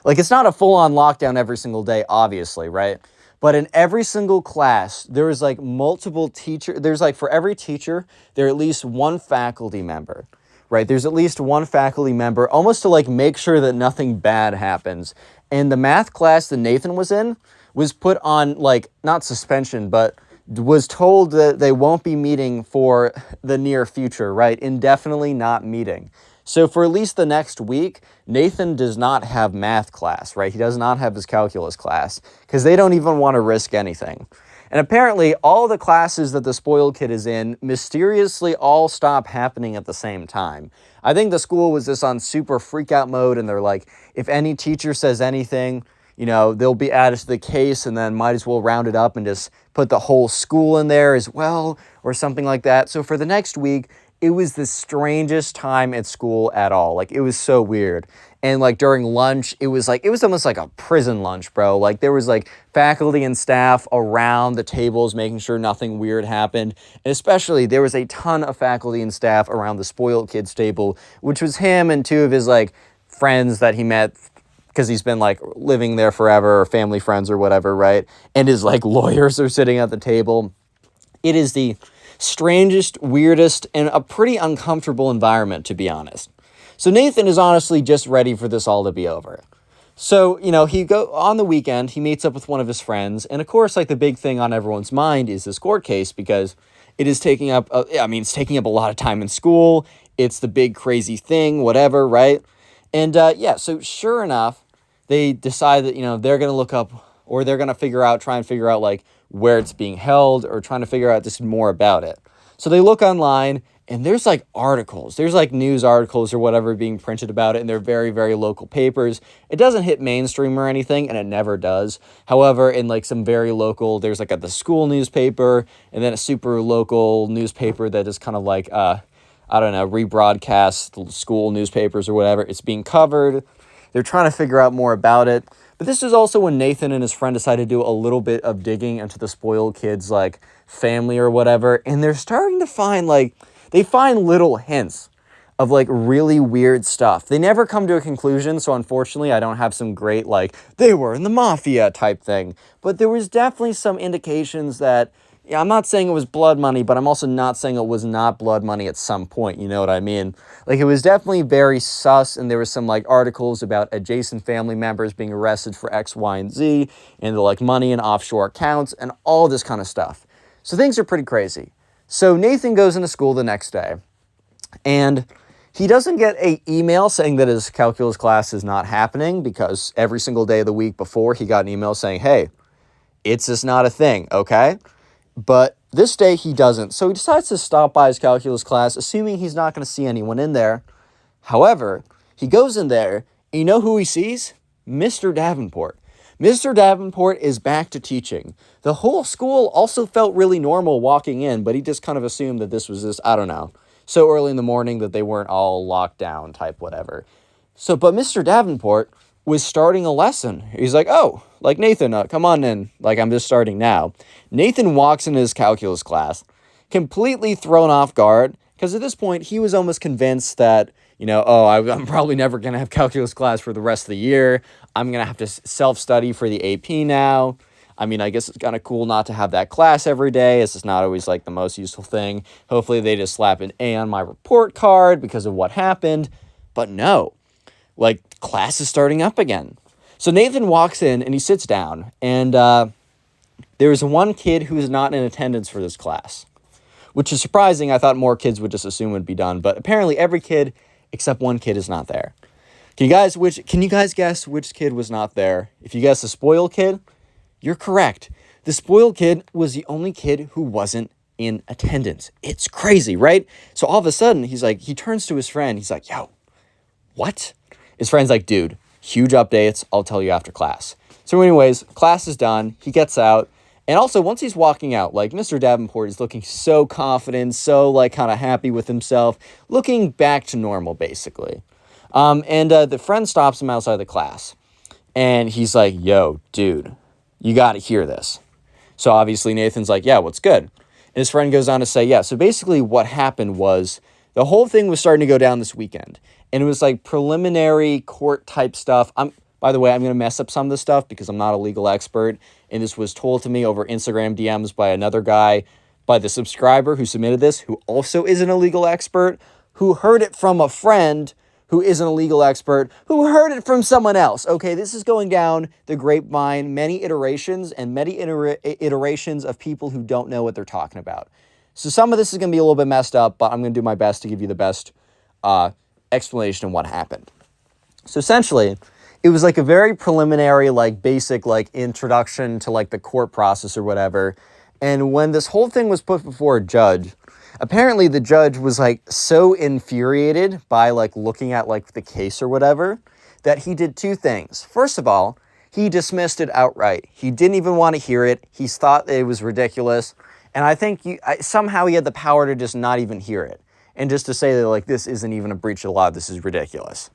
S1: Like, it's not a full-on lockdown every single day, obviously, right? But in every single class, there is like multiple teachers. There's like, for every teacher, there are at least one faculty member, right? There's at least one faculty member, almost to like make sure that nothing bad happens. And the math class that Nathan was in was put on, like, not suspension, but was told that they won't be meeting for the near future, right? Indefinitely not meeting. So for at least the next week, Nathan does not have math class, right? He does not have his calculus class because they don't even want to risk anything. And apparently all the classes that the spoiled kid is in mysteriously all stop happening at the same time. I think the school was just on super freak out mode, and they're like, if any teacher says anything, they'll be added to the case, and then might as well round it up and just put the whole school in there as well, or something like that. So for the next week, it was the strangest time at school at all. Like, it was so weird. And like during lunch, it was almost like a prison lunch, bro. Like, there was like faculty and staff around the tables making sure nothing weird happened. And especially there was a ton of faculty and staff around the spoiled kids table, which was him and two of his like friends that he met because he's been like living there forever, or family friends or whatever, right? And his like lawyers are sitting at the table. It is the strangest, weirdest, and a pretty uncomfortable environment, to be honest. So Nathan is honestly just ready for this all to be over. So, on the weekend, he meets up with one of his friends, and of course, like, the big thing on everyone's mind is this court case, because it is taking up, it's taking up a lot of time in school. It's the big crazy thing, whatever, right? And so sure enough, they decide that, they're going to look up, or they're going to try and figure out like where it's being held, or trying to figure out just more about it. So they look online, and there's like articles, there's like news articles or whatever being printed about it, and they're very, very local papers. It doesn't hit mainstream or anything, and it never does. However, in like some very local, there's like the school newspaper, and then a super local newspaper that is kind of like, rebroadcast school newspapers or whatever. It's being covered. They're trying to figure out more about it. But this is also when Nathan and his friend decided to do a little bit of digging into the spoiled kid's like family or whatever. And they're starting to find they find little hints of like really weird stuff. They never come to a conclusion. So unfortunately, I don't have some great they were in the mafia type thing. But there was definitely some indications that, I'm not saying it was blood money, but I'm also not saying it was not blood money at some point. You know what I mean? Like, it was definitely very sus, and there was some articles about adjacent family members being arrested for X, Y, and Z, and the money in offshore accounts, and all this kind of stuff. So things are pretty crazy. So Nathan goes into school the next day, and he doesn't get an email saying that his calculus class is not happening, because every single day of the week before, he got an email saying, hey, it's just not a thing, okay? But this day he doesn't. So he decides to stop by his calculus class, assuming he's not going to see anyone in there. However, he goes in there, and you know who he sees? Mr. Davenport. Mr. Davenport is back to teaching. The whole school also felt really normal walking in, but he just kind of assumed that this was just, so early in the morning that they weren't all locked down type whatever. But Mr. Davenport was starting a lesson. He's like, oh, Nathan, come on in. I'm just starting now. Nathan walks into his calculus class, completely thrown off guard, because at this point, he was almost convinced that, I'm probably never going to have calculus class for the rest of the year. I'm going to have to self-study for the AP now. I guess it's kind of cool not to have that class every day. It's just not always, the most useful thing. Hopefully, they just slap an A on my report card because of what happened. But no. Class is starting up again. So Nathan walks in and he sits down, and there's one kid who's not in attendance for this class, which is surprising. I thought more kids would just assume it would be done, but apparently every kid except one kid is not there. Can you guys guess which kid was not there? If you guess the spoiled kid, you're correct. The spoiled kid was the only kid who wasn't in attendance. It's crazy, right? So all of a sudden, he turns to his friend. He's like, yo, what? His friend's like, dude, huge updates. I'll tell you after class. So anyways, class is done. He gets out. And also, once he's walking out, like, Mr. Davenport is looking so confident, so, like, kind of happy with himself, looking back to normal, basically. The friend stops him outside the class. And he's like, yo, dude, you got to hear this. So obviously Nathan's like, yeah, what's good? And his friend goes on to say, yeah, so basically what happened was the whole thing was starting to go down this weekend. And it was like preliminary court type stuff. By the way, I'm going to mess up some of this stuff because I'm not a legal expert. And this was told to me over Instagram DMs by another guy, by the subscriber who submitted this, who also isn't a legal expert, who heard it from a friend who isn't a legal expert, who heard it from someone else. Okay, this is going down the grapevine, many iterations and many iterations of people who don't know what they're talking about. So some of this is going to be a little bit messed up, but I'm going to do my best to give you the best explanation of what happened. So essentially, it was like a very preliminary, like basic, like introduction to like the court process or whatever. And when this whole thing was put before a judge, apparently the judge was like so infuriated by like looking at like the case or whatever that he did two things. First of all, he dismissed it outright. He didn't even want to hear it. He thought it was ridiculous. And I think somehow he had the power to just not even hear it. And just to say that like this isn't even a breach of the law, this is ridiculous.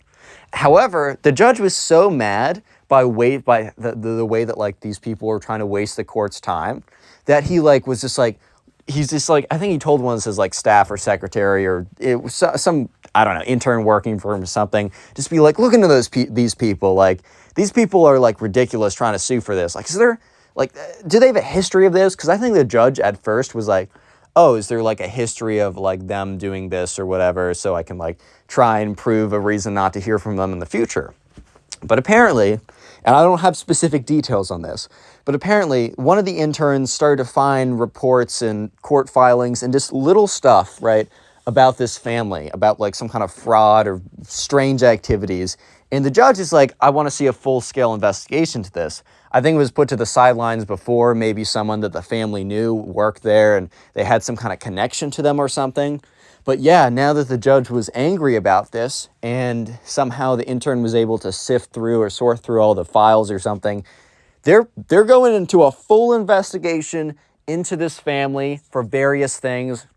S1: However, the judge was so mad by the way that like these people were trying to waste the court's time that he like was just like, he's just like, I think he told one of his like staff or secretary or it was some, I don't know, intern working for him or something, just be like, look into these people. Like, these people are like ridiculous trying to sue for this. Like, is there like, do they have a history of this? Because I think the judge at first was like, oh, is there like a history of like them doing this or whatever, so I can like try and prove a reason not to hear from them in the future. But apparently, and I don't have specific details on this, but apparently one of the interns started to find reports and court filings and just little stuff, right, about this family, about like some kind of fraud or strange activities. And the judge is like, I want to see a full-scale investigation to this. I think it was put to the sidelines before, maybe someone that the family knew worked there and they had some kind of connection to them or something. But yeah, now that the judge was angry about this and somehow the intern was able to sift through or sort through all the files or something, they're going into a full investigation into this family for various things.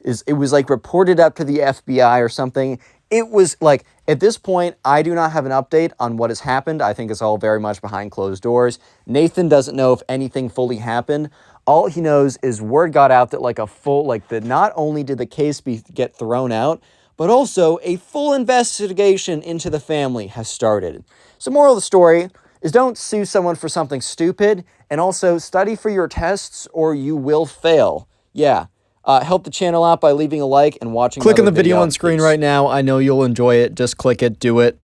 S1: It was like reported up to the FBI or something. It was like, at this point, I do not have an update on what has happened. I think it's all very much behind closed doors. Nathan doesn't know if anything fully happened. All he knows is word got out that like a full, like that not only did the case get thrown out, but also a full investigation into the family has started. So moral of the story is don't sue someone for something stupid, and also study for your tests or you will fail. Yeah. Help the channel out by leaving a like and watching.
S3: Click on the video on screen right now. I know you'll enjoy it. Just click it. Do it.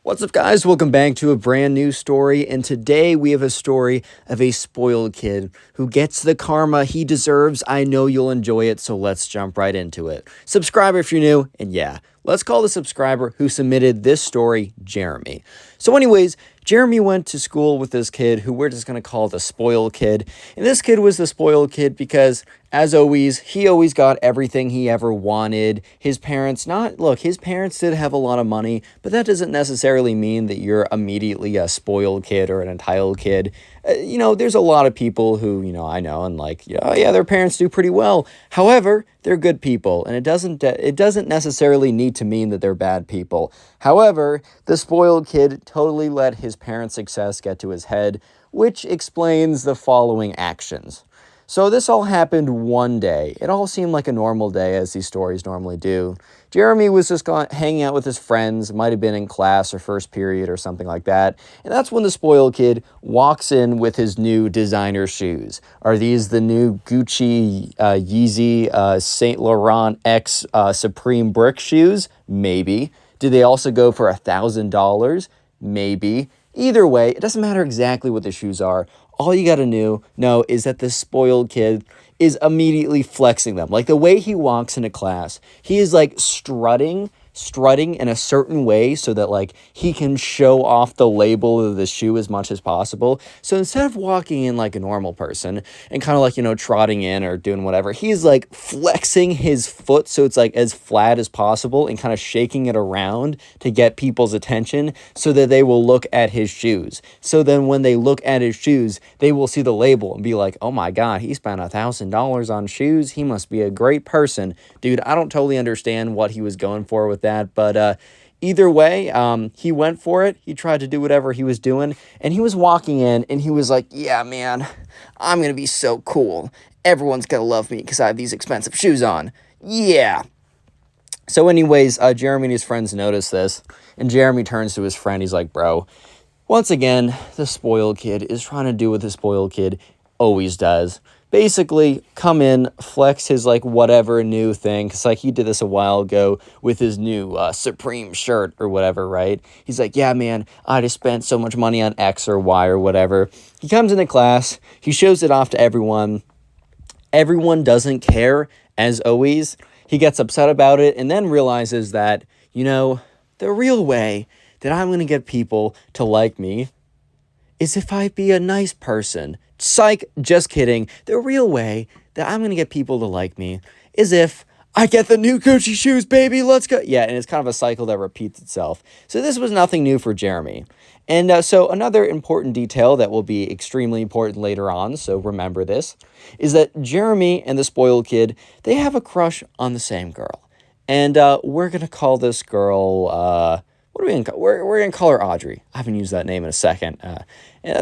S1: What's up, guys? Welcome back to a brand new story. And today we have a story of a spoiled kid who gets the karma he deserves. I know you'll enjoy it, so let's jump right into it. Subscribe if you're new. And yeah, let's call the subscriber who submitted this story Jeremy. So anyways, Jeremy went to school with this kid who we're just going to call the spoiled kid. And this kid was the spoiled kid because, as always, he always got everything he ever wanted. His parents did have a lot of money, but that doesn't necessarily mean that you're immediately a spoiled kid or an entitled kid. There's a lot of people who, I know, and like, oh yeah, their parents do pretty well. However, they're good people, and it doesn't necessarily need to mean that they're bad people. However, the spoiled kid totally let his parents' success get to his head, which explains the following actions. So this all happened one day. It all seemed like a normal day, as these stories normally do. Jeremy was just hanging out with his friends, might have been in class or first period or something like that, and that's when the spoiled kid walks in with his new designer shoes. Are these the new Gucci, Yeezy, Saint Laurent X Supreme Brick shoes? Maybe. Did they also go for $1,000? Maybe. Either way, it doesn't matter exactly what the shoes are. All you gotta know is that this spoiled kid is immediately flexing them. Like the way he walks into class, he is like strutting strutting in a certain way so that like he can show off the label of the shoe as much as possible. So instead of walking in like a normal person and kind of like, trotting in or doing whatever, he's like flexing his foot so it's like as flat as possible and kind of shaking it around to get people's attention so that they will look at his shoes. So then when they look at his shoes, they will see the label and be like, oh my God, he spent $1,000 on shoes. He must be a great person. Dude, I don't totally understand what he was going for with that, but either way, he went for it. He tried to do whatever he was doing, and he was walking in, and he was like, yeah, man, I'm going to be so cool. Everyone's going to love me because I have these expensive shoes on. Yeah. So anyways, Jeremy and his friends notice this, and Jeremy turns to his friend. He's like, bro, once again, the spoiled kid is trying to do what the spoiled kid always does. Basically, come in, flex his, like, whatever new thing, because, like, he did this a while ago with his new Supreme shirt or whatever, right? He's like, yeah, man, I just spent so much money on X or Y or whatever. He comes into class, he shows it off to everyone. Everyone doesn't care, as always. He gets upset about it and then realizes that, the real way that I'm going to get people to like me is if I be a nice person. Psych, just kidding. The real way that I'm going to get people to like me is if I get the new Gucci shoes, baby, let's go. Yeah, and it's kind of a cycle that repeats itself. So this was nothing new for Jeremy. And so another important detail that will be extremely important later on, so remember this, is that Jeremy and the spoiled kid, they have a crush on the same girl. And we're going to call this girl, what are we going to call? We're going to call her Audrey. I haven't used that name in a second.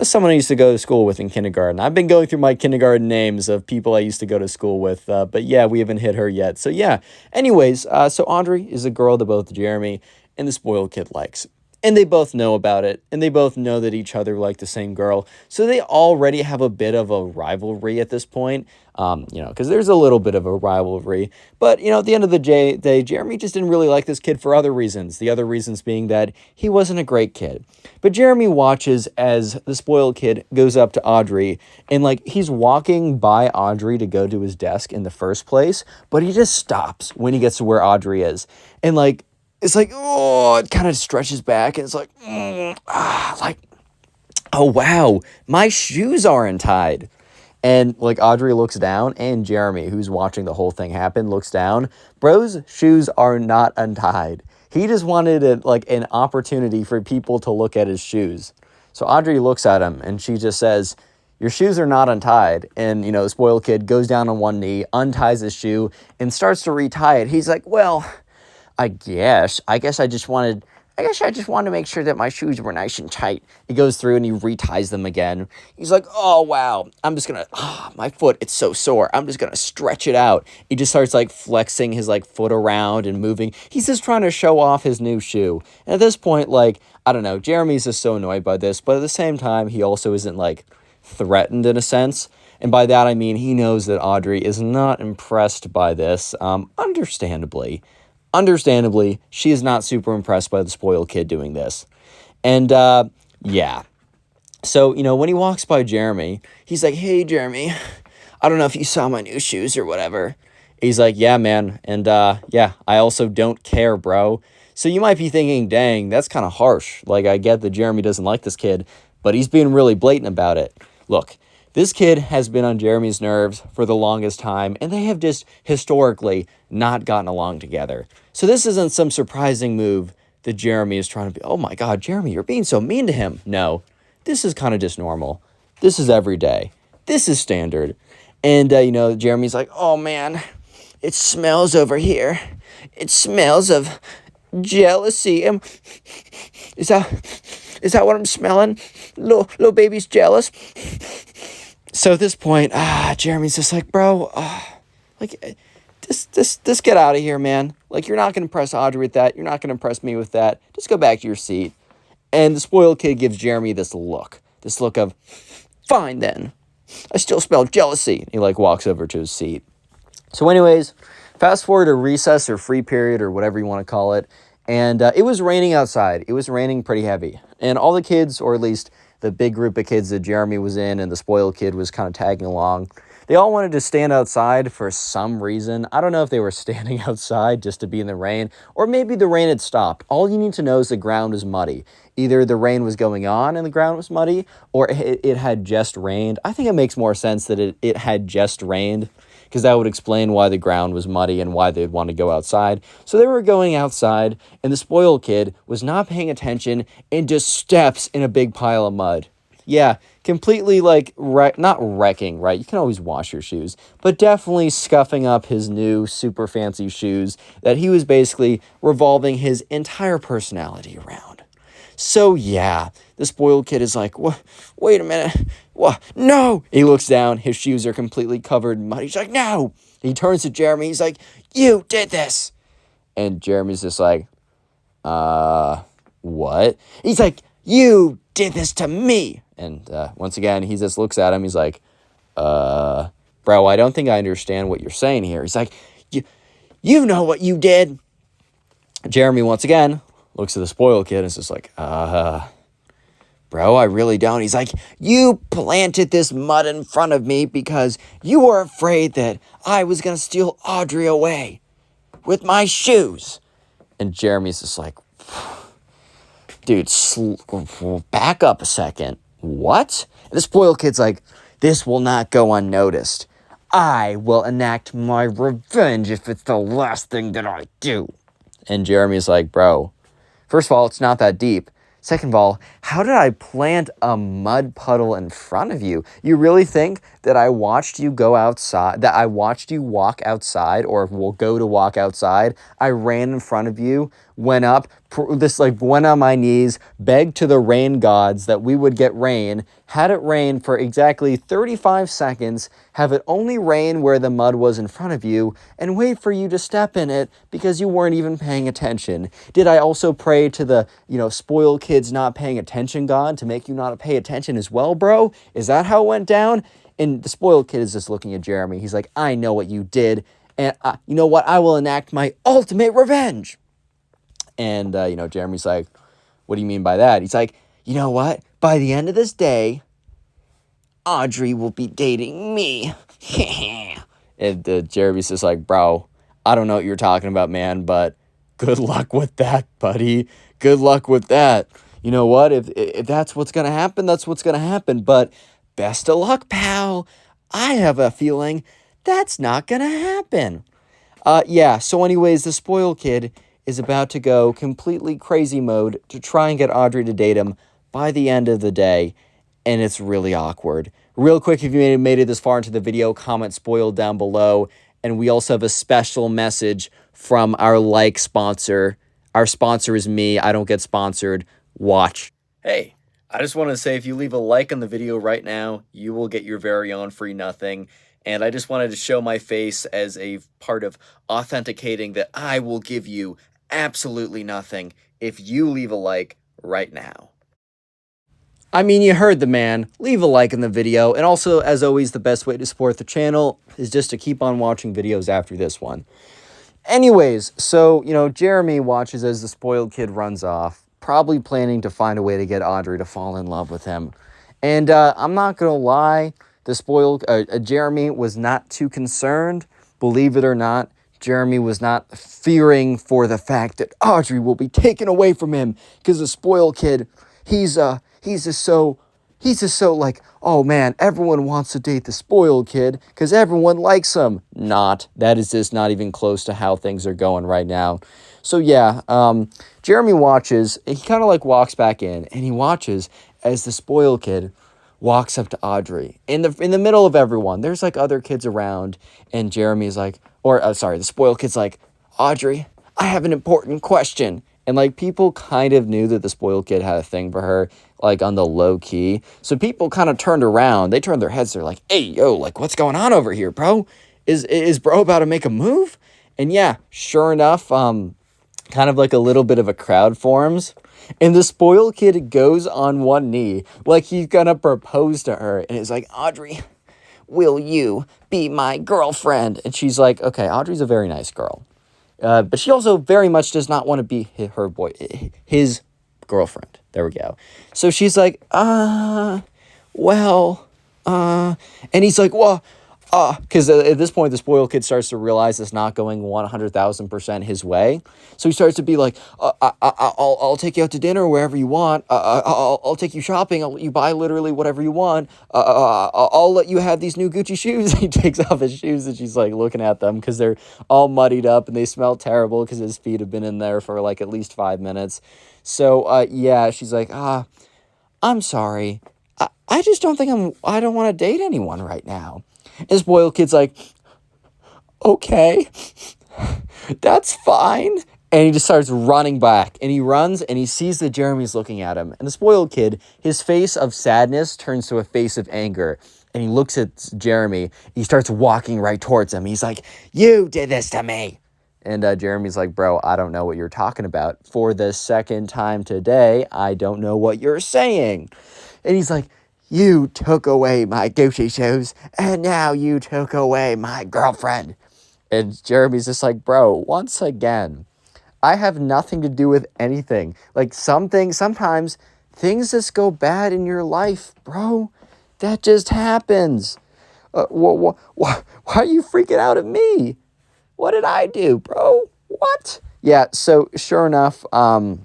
S1: Someone I used to go to school with in kindergarten. I've been going through my kindergarten names of people I used to go to school with, but yeah, we haven't hit her yet. So yeah, anyways, so Audrey is a girl that both Jeremy and the spoiled kid likes. And they both know about it, and they both know that each other like the same girl. So they already have a bit of a rivalry at this point, because there's a little bit of a rivalry. But, at the end of the day, Jeremy just didn't really like this kid for other reasons. The other reasons being that he wasn't a great kid. But Jeremy watches as the spoiled kid goes up to Audrey, and, he's walking by Audrey to go to his desk in the first place, but he just stops when he gets to where Audrey is. And, it's like, oh, it kind of stretches back, and it's like, oh, wow, my shoes are untied. And, Audrey looks down, and Jeremy, who's watching the whole thing happen, looks down. Bro's shoes are not untied. He just wanted, an opportunity for people to look at his shoes. So Audrey looks at him, and she just says, your shoes are not untied. And, the spoiled kid goes down on one knee, unties his shoe, and starts to retie it. He's like, well, I guess I just wanted to make sure that my shoes were nice and tight. He goes through and he reties them again. He's like, oh, wow, I'm just going to, my foot, it's so sore. I'm just going to stretch it out. He just starts flexing his foot around and moving. He's just trying to show off his new shoe. And at this point, I don't know, Jeremy's just so annoyed by this, but at the same time, he also isn't threatened in a sense. And by that, I mean, he knows that Audrey is not impressed by this, Understandably, she is not super impressed by the spoiled kid doing this. And, yeah. So, when he walks by Jeremy, he's like, hey, Jeremy, I don't know if you saw my new shoes or whatever. He's like, yeah, man. And, yeah, I also don't care, bro. So you might be thinking, dang, that's kind of harsh. I get that Jeremy doesn't like this kid, but he's being really blatant about it. Look, this kid has been on Jeremy's nerves for the longest time, and they have just historically not gotten along together. So this isn't some surprising move that Jeremy is trying to be, oh my God, Jeremy, you're being so mean to him. No, this is kind of just normal. This is every day. This is standard. And, Jeremy's like, oh man, it smells over here. It smells of jealousy. Is that what I'm smelling? Little baby's jealous. So at this point, Jeremy's just like, bro, just get out of here, man. You're not going to impress Audrey with that. You're not going to impress me with that. Just go back to your seat. And the spoiled kid gives Jeremy this look of, fine then. I still smell jealousy. He walks over to his seat. So anyways, fast forward to recess or free period or whatever you want to call it. And it was raining outside. It was raining pretty heavy. And all the kids, or at least the big group of kids that Jeremy was in and the spoiled kid was kind of tagging along, They all wanted to stand outside for some reason. I don't know if they were standing outside just to be in the rain, or maybe the rain had stopped. All you need to know is the ground was muddy. Either the rain was going on and the ground was muddy, or it had just rained. I think it makes more sense that it had just rained, because that would explain why the ground was muddy and why they'd want to go outside. So they were going outside, and the spoiled kid was not paying attention and just steps in a big pile of mud. Yeah, completely like, not wrecking, right? You can always wash your shoes, but definitely scuffing up his new super fancy shoes that he was basically revolving his entire personality around. So yeah, the spoiled kid is like, what? Wait a minute. What? No! He looks down. His shoes are completely covered in mud. He's like, no! He turns to Jeremy. He's like, you did this! And Jeremy's just like, what? He's like, you did this to me! And once again, he just looks at him. He's like, bro, I don't think I understand what you're saying here. He's like, you know what you did. Jeremy, once again, looks at the spoiled kid and is just like, bro, I really don't. He's like, you planted this mud in front of me because you were afraid that I was going to steal Audrey away with my shoes. And Jeremy's just like, dude, back up a second. What? And the spoiled kid's like, this will not go unnoticed. I will enact my revenge if it's the last thing that I do. And Jeremy's like, bro, first of all, it's not that deep. Second of all, how did I plant a mud puddle in front of you? You really think that I watched you go outside, that I watched you walk outside, or will go to walk outside? I ran in front of you, went up, went on my knees, begged to the rain gods that we would get rain, had it rain for exactly 35 seconds, have it only rain where the mud was in front of you, and wait for you to step in it because you weren't even paying attention. Did I also pray to the, spoiled kids not paying attention god to make you not pay attention as well, bro? Is that how it went down? And the spoiled kid is just looking at Jeremy. He's like, I know what you did, and you know what? I will enact my ultimate revenge. And, Jeremy's like, what do you mean by that? He's like, you know what? By the end of this day, Audrey will be dating me. And Jeremy's just like, bro, I don't know what you're talking about, man, but good luck with that, buddy. Good luck with that. You know what? If that's what's going to happen, that's what's going to happen. But best of luck, pal. I have a feeling that's not going to happen. So anyways, the spoiled kid is about to go completely crazy mode to try and get Audrey to date him by the end of the day, and it's really awkward. Real quick, if you made it this far into the video, comment spoiled down below, and we also have a special message from our sponsor. Our sponsor is me. I don't get sponsored. Watch. Hey, I just want to say if you leave a like on the video right now, you will get your very own free nothing. And I just wanted to show my face as a part of authenticating that I will give you absolutely nothing if you leave a like right now. I mean, you heard the man. Leave a like in the video. And also, as always, the best way to support the channel is just to keep on watching videos after this one. Anyways, so, Jeremy watches as the spoiled kid runs off, probably planning to find a way to get Audrey to fall in love with him. And I'm not going to lie, Jeremy was not too concerned. Believe it or not, Jeremy was not fearing for the fact that Audrey will be taken away from him because the spoiled kid, he's just so like, oh man, everyone wants to date the spoiled kid because everyone likes him. That is just not even close to how things are going right now. So yeah, Jeremy watches, he kind of walks back in and he watches as the spoiled kid walks up to Audrey in the middle of everyone. There's other kids around, and Jeremy's like, the spoiled kid's like, Audrey, I have an important question. And people kind of knew that the spoiled kid had a thing for her, on the low key. So people kind of turned around. They turned their heads. They're like, hey, yo, what's going on over here, bro? Is bro about to make a move? And yeah, sure enough, kind of a little bit of a crowd forms. And the spoiled kid goes on one knee like he's gonna propose to her. And it's like, Audrey, will you be my girlfriend? And she's like, okay, Audrey's a very nice girl. But she also very much does not want to be his girlfriend. There we go. So she's like, and he's like, well, Because at this point, the spoiled kid starts to realize it's not going 100,000% his way. So he starts to be like, I'll take you out to dinner wherever you want. I'll take you shopping. I'll let you buy literally whatever you want. I'll let you have these new Gucci shoes. He takes off his shoes and she's like looking at them because they're all muddied up and they smell terrible because his feet have been in there for like at least 5 minutes. So, yeah, she's like, I'm sorry. I just don't think I don't want to date anyone right now. And the spoiled kid's like, okay, that's fine. And he just starts running back. And he runs and he sees that Jeremy's looking at him. And the spoiled kid, his face of sadness turns to a face of anger. And he looks at Jeremy. He starts walking right towards him. He's like, you did this to me. And Jeremy's like, bro, I don't know what you're talking about. For the second time today, I don't know what you're saying. And he's like, you took away my Gucci shoes, and now you took away my girlfriend. And Jeremy's just like, bro, once again, I have nothing to do with anything. Like sometimes things just go bad in your life, bro. That just happens. Why are you freaking out at me? What did I do, bro? What? Yeah, so sure enough, the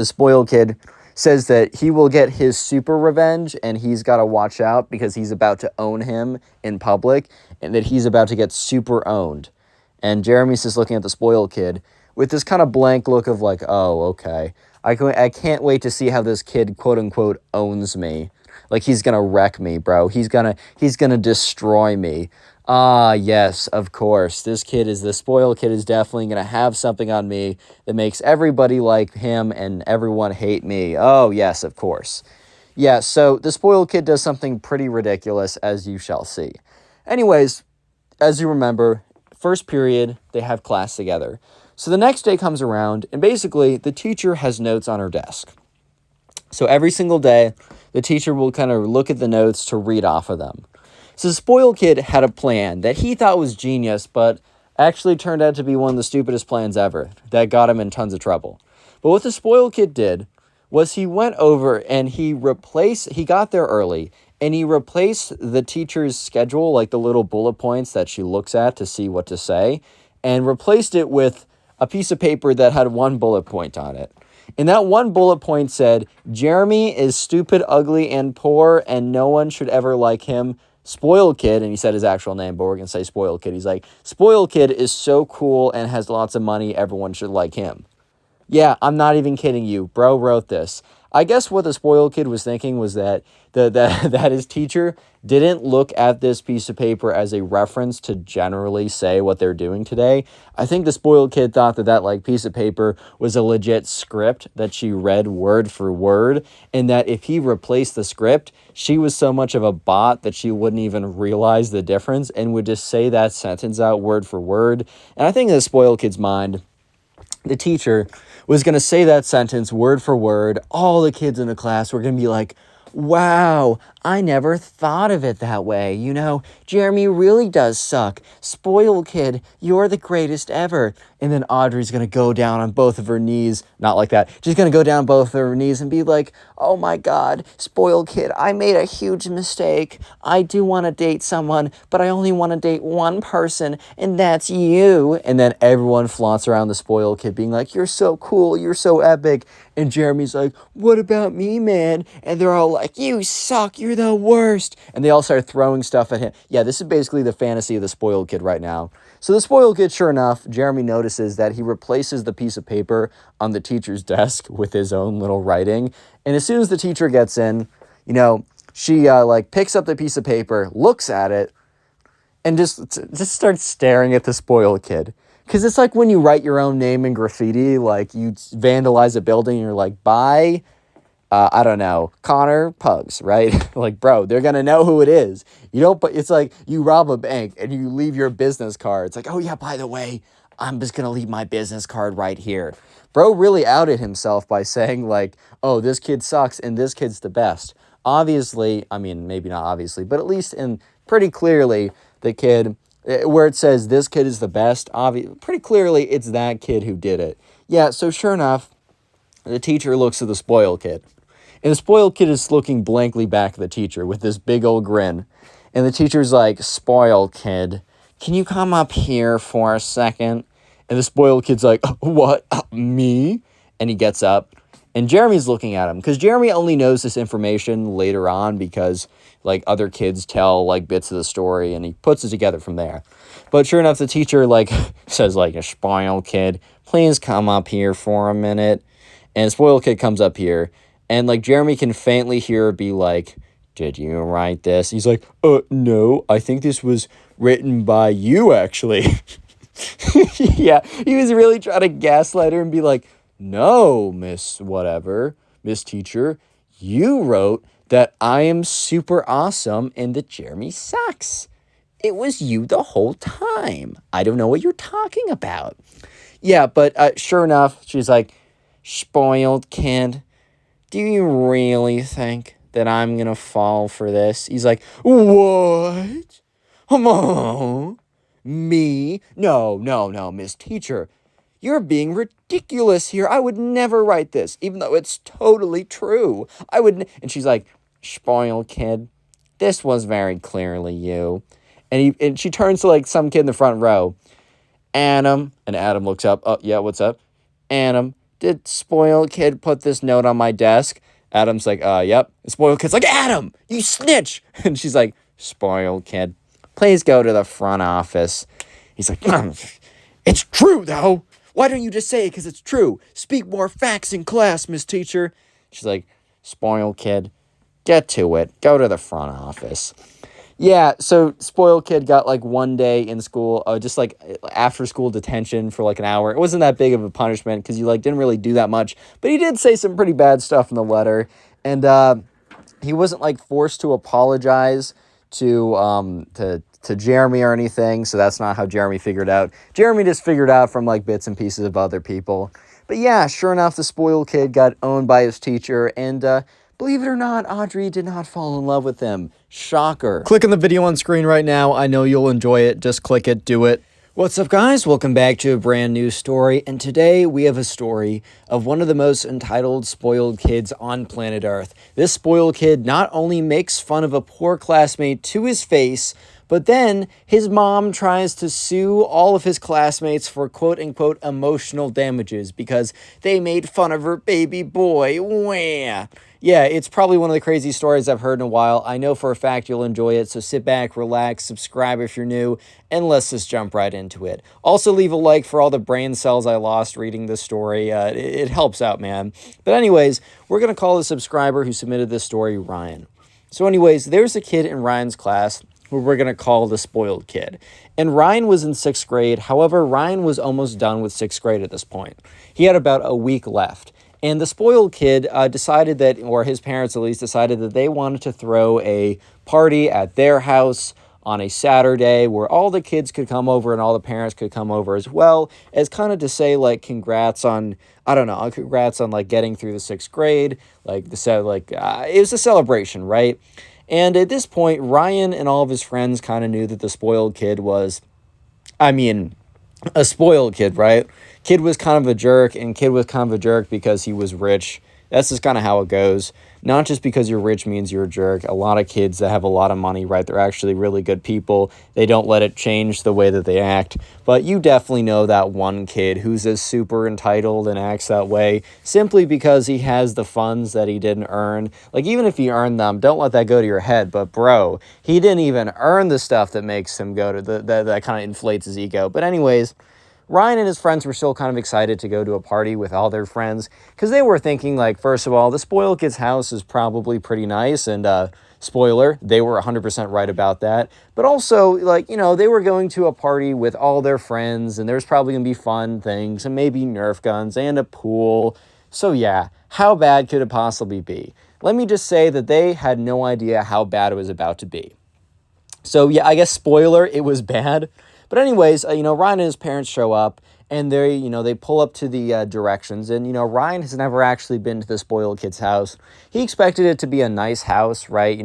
S1: spoiled kid says that he will get his super revenge and he's got to watch out because he's about to own him in public and that he's about to get super owned. And Jeremy's just looking at the spoiled kid with this kind of blank look of like, oh, okay. I can't wait to see how this kid, quote unquote, owns me. Like he's going to wreck me, bro. He's going to destroy me. Ah, yes, of course. The spoiled kid is definitely going to have something on me that makes everybody like him and everyone hate me. Oh, yes, of course. Yeah, so the spoiled kid does something pretty ridiculous, as you shall see. Anyways, as you remember, first period, they have class together. So the next day comes around, and basically, the teacher has notes on her desk. So every single day, the teacher will kind of look at the notes to read off of them. So the spoiled kid had a plan that he thought was genius, but actually turned out to be one of the stupidest plans ever that got him in tons of trouble. But what the spoiled kid did was he went over and he got there early, and he replaced the teacher's schedule, like the little bullet points that she looks at to see what to say, and replaced it with a piece of paper that had one bullet point on it. And that one bullet point said, Jeremy is stupid, ugly, and poor, and no one should ever like him. Spoiled kid, and he said his actual name, but we're going to say spoiled kid. He's like, spoiled kid is so cool and has lots of money. Everyone should like him. Yeah, I'm not even kidding you. Bro wrote this. I guess what the spoiled kid was thinking was that that his teacher didn't look at this piece of paper as a reference to generally say what they're doing today. I think the spoiled kid thought that like piece of paper was a legit script that she read word for word, and that if he replaced the script, she was so much of a bot that she wouldn't even realize the difference and would just say that sentence out word for word. And I think in the spoiled kid's mind, the teacher was going to say that sentence word for word. All the kids in the class were going to be like, wow, I never thought of it that way. You know, Jeremy really does suck. Spoiled kid, you're the greatest ever. And then Audrey's going to go down on both of her knees. Not like that. She's going to go down both of her knees and be like, oh my God, spoiled kid, I made a huge mistake. I do want to date someone, but I only want to date one person, and that's you. And then everyone flaunts around the spoiled kid being like, you're so cool, you're so epic. And Jeremy's like, what about me, man? And they're all like, you suck, you're the worst. And they all start throwing stuff at him. Yeah, this is basically the fantasy of the spoiled kid right now. So the spoiled kid, sure enough, Jeremy notices that he replaces the piece of paper on the teacher's desk with his own little writing. And as soon as the teacher gets in, you know, she picks up the piece of paper, looks at it, and just starts staring at the spoiled kid. Because it's like when you write your own name in graffiti, like you vandalize a building and you're like, bye, I don't know, Connor Pugs, right? Like, bro, they're going to know who it is. You don't, but it's like you rob a bank and you leave your business card. It's like, oh yeah, by the way, I'm just going to leave my business card right here. Bro really outed himself by saying like, oh, this kid sucks and this kid's the best. Obviously, I mean, maybe not obviously, but at least in pretty clearly the kid, where it says this kid is the best, pretty clearly it's that kid who did it. Yeah, so sure enough, the teacher looks at the spoiled kid. And the spoiled kid is looking blankly back at the teacher with this big old grin. And the teacher's like, spoiled kid, can you come up here for a second? And the spoiled kid's like, what, me? And he gets up. And Jeremy's looking at him because Jeremy only knows this information later on because like other kids tell like bits of the story and he puts it together from there. But sure enough, the teacher like says like, a spoiled kid, please come up here for a minute. And the spoiled kid comes up here and like Jeremy can faintly hear her be like, did you write this? He's like, no, I think this was written by you actually. Yeah, he was really trying to gaslight her and be like, no, Miss whatever, Miss Teacher, you wrote that I am super awesome and that Jeremy sucks. It was you the whole time. I don't know what you're talking about. Yeah, but sure enough, she's like, spoiled kid, do you really think that I'm going to fall for this? He's like, what? Oh, me? No, Miss Teacher. You're being ridiculous here. I would never write this, even though it's totally true. I would. And she's like, spoiled kid, this was very clearly you. And she turns to like some kid in the front row. Adam. And Adam looks up. Oh, yeah, what's up? Adam, did spoiled kid put this note on my desk? Adam's like, yep. The spoiled kid's like, Adam, you snitch. And she's like, spoiled kid, please go to the front office. He's like, it's true, though. Why don't you just say it because it's true? Speak more facts in class, Miss Teacher. She's like, spoiled kid, get to it. Go to the front office. Yeah, so spoiled kid got like one day in school, just like after school detention for like an hour. It wasn't that big of a punishment because he like didn't really do that much, but he did say some pretty bad stuff in the letter, and he wasn't like forced to apologize to Jeremy or anything, so that's not how Jeremy figured out. Jeremy just figured out from like bits and pieces of other people. But yeah, sure enough, the spoiled kid got owned by his teacher, and believe it or not, Audrey did not fall in love with him. Shocker.
S3: Click on the video on screen right now. I know you'll enjoy it. Just click it. Do it.
S1: What's up, guys? Welcome back to a brand new story, and today we have a story of one of the most entitled spoiled kids on planet Earth. This spoiled kid not only makes fun of a poor classmate to his face, but then his mom tries to sue all of his classmates for quote-unquote emotional damages because they made fun of her baby boy. Wah. Yeah, it's probably one of the craziest stories I've heard in a while. I know for a fact you'll enjoy it, so sit back, relax, subscribe if you're new, and let's just jump right into it. Also, leave a like for all the brain cells I lost reading this story. It helps out, man. But anyways, we're going to call the subscriber who submitted this story Ryan. So anyways, there's a kid in Ryan's class who we're going to call the spoiled kid. And Ryan was in 6th grade. However, Ryan was almost done with 6th grade at this point. He had about a week left. And the spoiled kid decided that, or his parents at least decided that they wanted to throw a party at their house on a Saturday where all the kids could come over and all the parents could come over as well, as kind of to say like congrats on, I don't know, congrats on like getting through the 6th grade. Like it was a celebration, right? And at this point, Ryan and all of his friends kind of knew that the spoiled kid was, a spoiled kid, right? Kid was kind of a jerk, and kid was kind of a jerk because he was rich. That's just kind of how it goes. Not just because you're rich means you're a jerk. A lot of kids that have a lot of money, right, they're actually really good people. They don't let it change the way that they act. But you definitely know that one kid who's just super entitled and acts that way simply because he has the funds that he didn't earn. Like, even if he earned them, don't let that go to your head. But, bro, he didn't even earn the stuff that makes him go to that kind of inflates his ego. But anyways, Ryan and his friends were still kind of excited to go to a party with all their friends because they were thinking, like, first of all, the spoiled kid's house is probably pretty nice. And spoiler, they were 100% right about that. But also, like, you know, they were going to a party with all their friends and there's probably going to be fun things and maybe Nerf guns and a pool. So, yeah, how bad could it possibly be? Let me just say that they had no idea how bad it was about to be. So, yeah, I guess spoiler, it was bad. But anyways, Ryan and his parents show up, and they pull up to the directions, and, Ryan has never actually been to the spoiled kid's house. He expected it to be a nice house, right?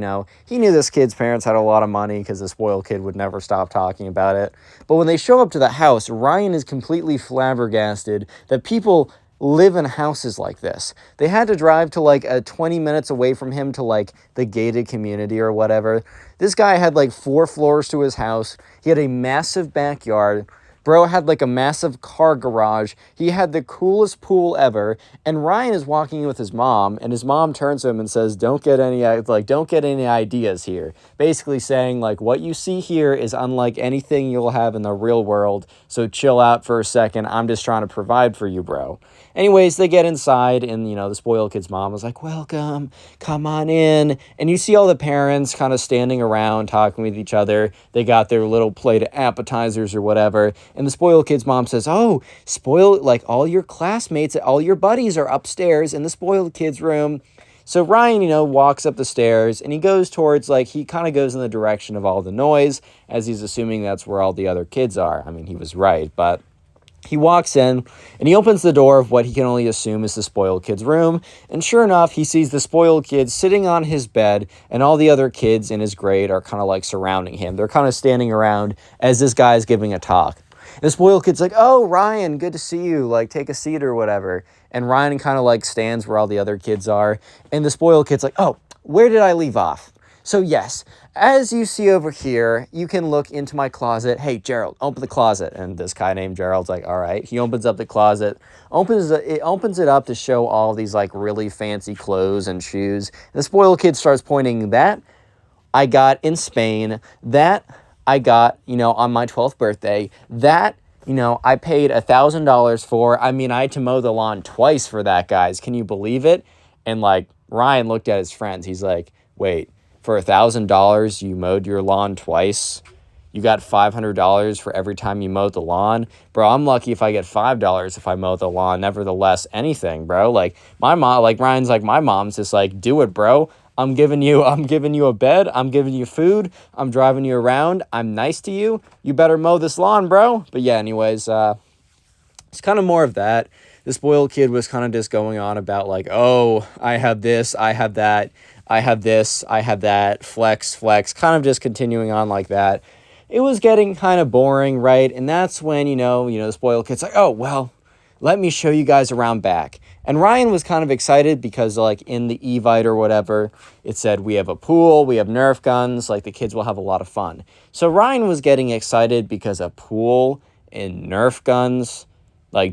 S1: He knew this kid's parents had a lot of money because the spoiled kid would never stop talking about it. But when they show up to the house, Ryan is completely flabbergasted that people live in houses like this. They had to drive to like 20 minutes away from him to like the gated community or whatever. This guy had like 4 floors to his house. He had a massive backyard. Bro had like a massive car garage. He had the coolest pool ever. And Ryan is walking in with his mom, and his mom turns to him and says, don't get any ideas here. Basically saying like, what you see here is unlike anything you'll have in the real world. So chill out for a second. I'm just trying to provide for you, bro. Anyways, they get inside, and, the spoiled kid's mom was like, welcome, come on in. And you see all the parents kind of standing around talking with each other. They got their little plate of appetizers or whatever. And the spoiled kid's mom says, oh, like all your classmates, all your buddies are upstairs in the spoiled kid's room. So Ryan, walks up the stairs, and he goes towards, he kind of goes in the direction of all the noise, as he's assuming that's where all the other kids are. I mean, he was right, but he walks in, and he opens the door of what he can only assume is the spoiled kid's room, and sure enough, he sees the spoiled kid sitting on his bed, and all the other kids in his grade are kind of surrounding him. They're kind of standing around as this guy is giving a talk. And the spoiled kid's like, oh, Ryan, good to see you, take a seat or whatever. And Ryan kind of stands where all the other kids are, and the spoiled kid's like, oh, where did I leave off? So yes, as you see over here, you can look into my closet. Hey, Gerald, open the closet. And this guy named Gerald's like, all right. He opens up the closet, opens it up to show all these really fancy clothes and shoes. And the spoiled kid starts pointing, that I got in Spain, that I got, on my 12th birthday, that, I paid $1,000 for. I mean, I had to mow the lawn twice for that, guys. Can you believe it? And Ryan looked at his friends. He's like, wait. For $1,000, you mowed your lawn twice. You got $500 for every time you mowed the lawn. Bro, I'm lucky if I get $5 if I mow the lawn. Nevertheless, anything, bro. My mom, Ryan's my mom's just do it, bro. I'm giving you a bed. I'm giving you food. I'm driving you around. I'm nice to you. You better mow this lawn, bro. But yeah, anyways, it's kind of more of that. The spoiled kid was kind of just going on about oh, I have this, I have that. I have this, I have that, flex, kind of just continuing on like that. It was getting kind of boring, right? And that's when, the spoiled kid's like, oh, well, let me show you guys around back. And Ryan was kind of excited because, in the Evite or whatever, it said we have a pool, we have Nerf guns, the kids will have a lot of fun. So Ryan was getting excited because a pool and Nerf guns,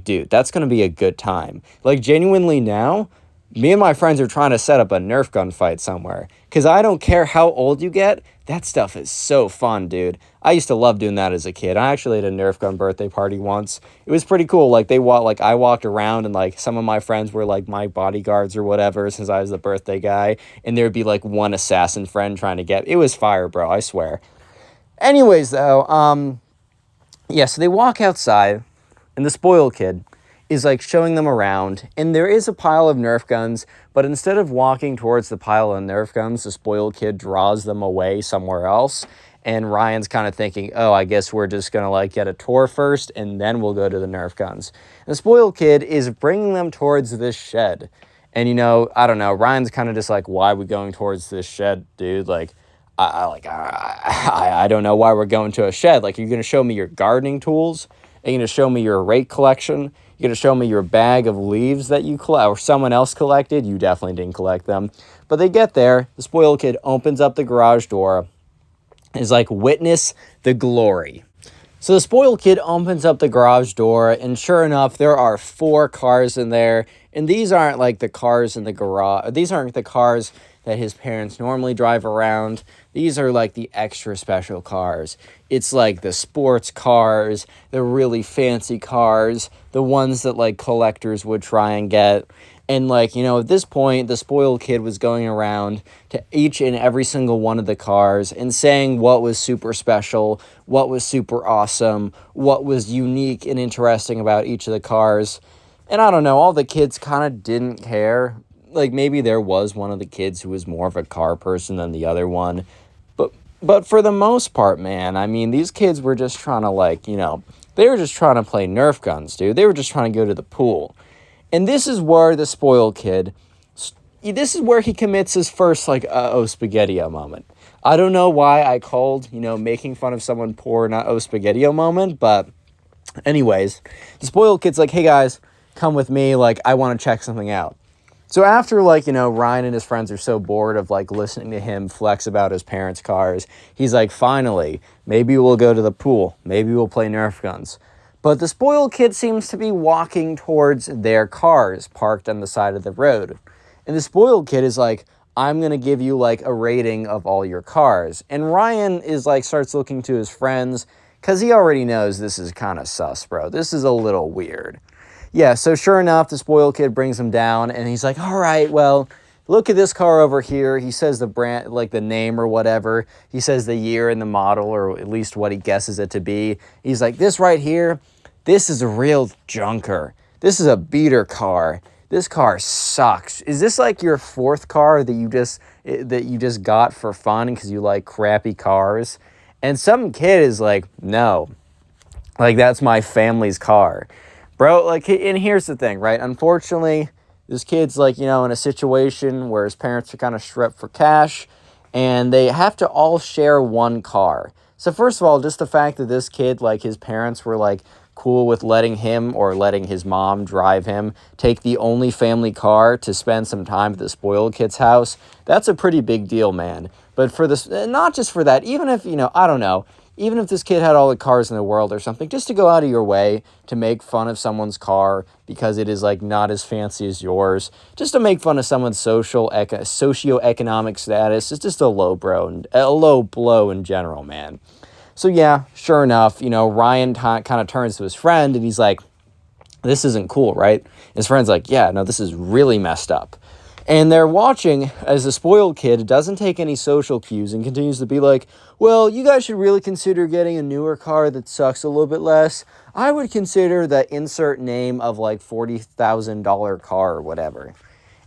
S1: dude, that's going to be a good time. Genuinely now, me and my friends are trying to set up a Nerf gun fight somewhere. Because I don't care how old you get, that stuff is so fun, dude. I used to love doing that as a kid. I actually had a Nerf gun birthday party once. It was pretty cool. I walked around, and some of my friends were my bodyguards or whatever, since I was the birthday guy. And there'd be one assassin friend trying to get. It was fire, bro, I swear. Anyways, though, yeah, so they walk outside, and the spoiled kid is showing them around, and there is a pile of Nerf guns, but instead of walking towards the pile of Nerf guns, the spoiled kid draws them away somewhere else, and Ryan's kind of thinking, oh, I guess we're just gonna get a tour first, and then we'll go to the Nerf guns. And the spoiled kid is bringing them towards this shed, and I don't know, Ryan's kind of just why are we going towards this shed, dude? I don't know why we're going to a shed. You're gonna show me your gardening tools? Are you gonna show me your rake collection? You're going to show me your bag of leaves that you collect, or someone else collected. You definitely didn't collect them. But they get there. The spoiled kid opens up the garage door. And is witness the glory. So the spoiled kid opens up the garage door, and sure enough, there are 4 cars in there. And these aren't the cars in the garage. These aren't the cars that his parents normally drive around. These are the extra special cars. It's the sports cars, the really fancy cars, the ones that collectors would try and get. And at this point, the spoiled kid was going around to each and every single one of the cars and saying what was super special, what was super awesome, what was unique and interesting about each of the cars. And I don't know, all the kids kind of didn't care. Maybe there was one of the kids who was more of a car person than the other one. But for the most part, man, I mean, these kids were just trying to, they were just trying to play Nerf guns, dude. They were just trying to go to the pool. And this is where the spoiled kid, this is where he commits his first, oh, spaghetti-o moment. I don't know why I called, making fun of someone poor, not oh, spaghetti-o moment, but anyways, the spoiled kid's hey, guys, come with me, like, I want to check something out. So after, like, Ryan and his friends are so bored of, like, listening to him flex about his parents' cars, he's like, finally, maybe we'll go to the pool. Maybe we'll play Nerf guns. But the spoiled kid seems to be walking towards their cars parked on the side of the road. And the spoiled kid is like, I'm going to give you, like, a rating of all your cars. And Ryan is, like, starts looking to his friends because he already knows this is kind of sus, bro. This is a little weird. Yeah, so sure enough, the spoiled kid brings him down, and he's like, all right, well, look at this car over here. He says the brand, like the name or whatever. He says the year and the model, or at least what he guesses it to be. He's like, this right here, this is a real junker. This is a beater car. This car sucks. Is this like your fourth car that you just got for fun because you like crappy cars? And some kid is like, no, like that's my family's car. Bro, like, and here's the thing, right? Unfortunately, this kid's, like, in a situation where his parents are kind of strapped for cash, and they have to all share one car. So first of all, just the fact that this kid, like, his parents were, like, cool with letting him or letting his mom drive him take the only family car to spend some time at the spoiled kid's house, that's a pretty big deal, man. But for this, not just for that, even if, I don't know, even if this kid had all the cars in the world or something, just to go out of your way to make fun of someone's car because it is, like, not as fancy as yours, just to make fun of someone's socioeconomic status, is just a low blow in general, man. So yeah, sure enough, Ryan kind of turns to his friend and he's like, this isn't cool, right? His friend's like, yeah, no, this is really messed up. And they're watching as the spoiled kid doesn't take any social cues and continues to be like, well, you guys should really consider getting a newer car that sucks a little bit less. I would consider the insert name of like $40,000 car or whatever.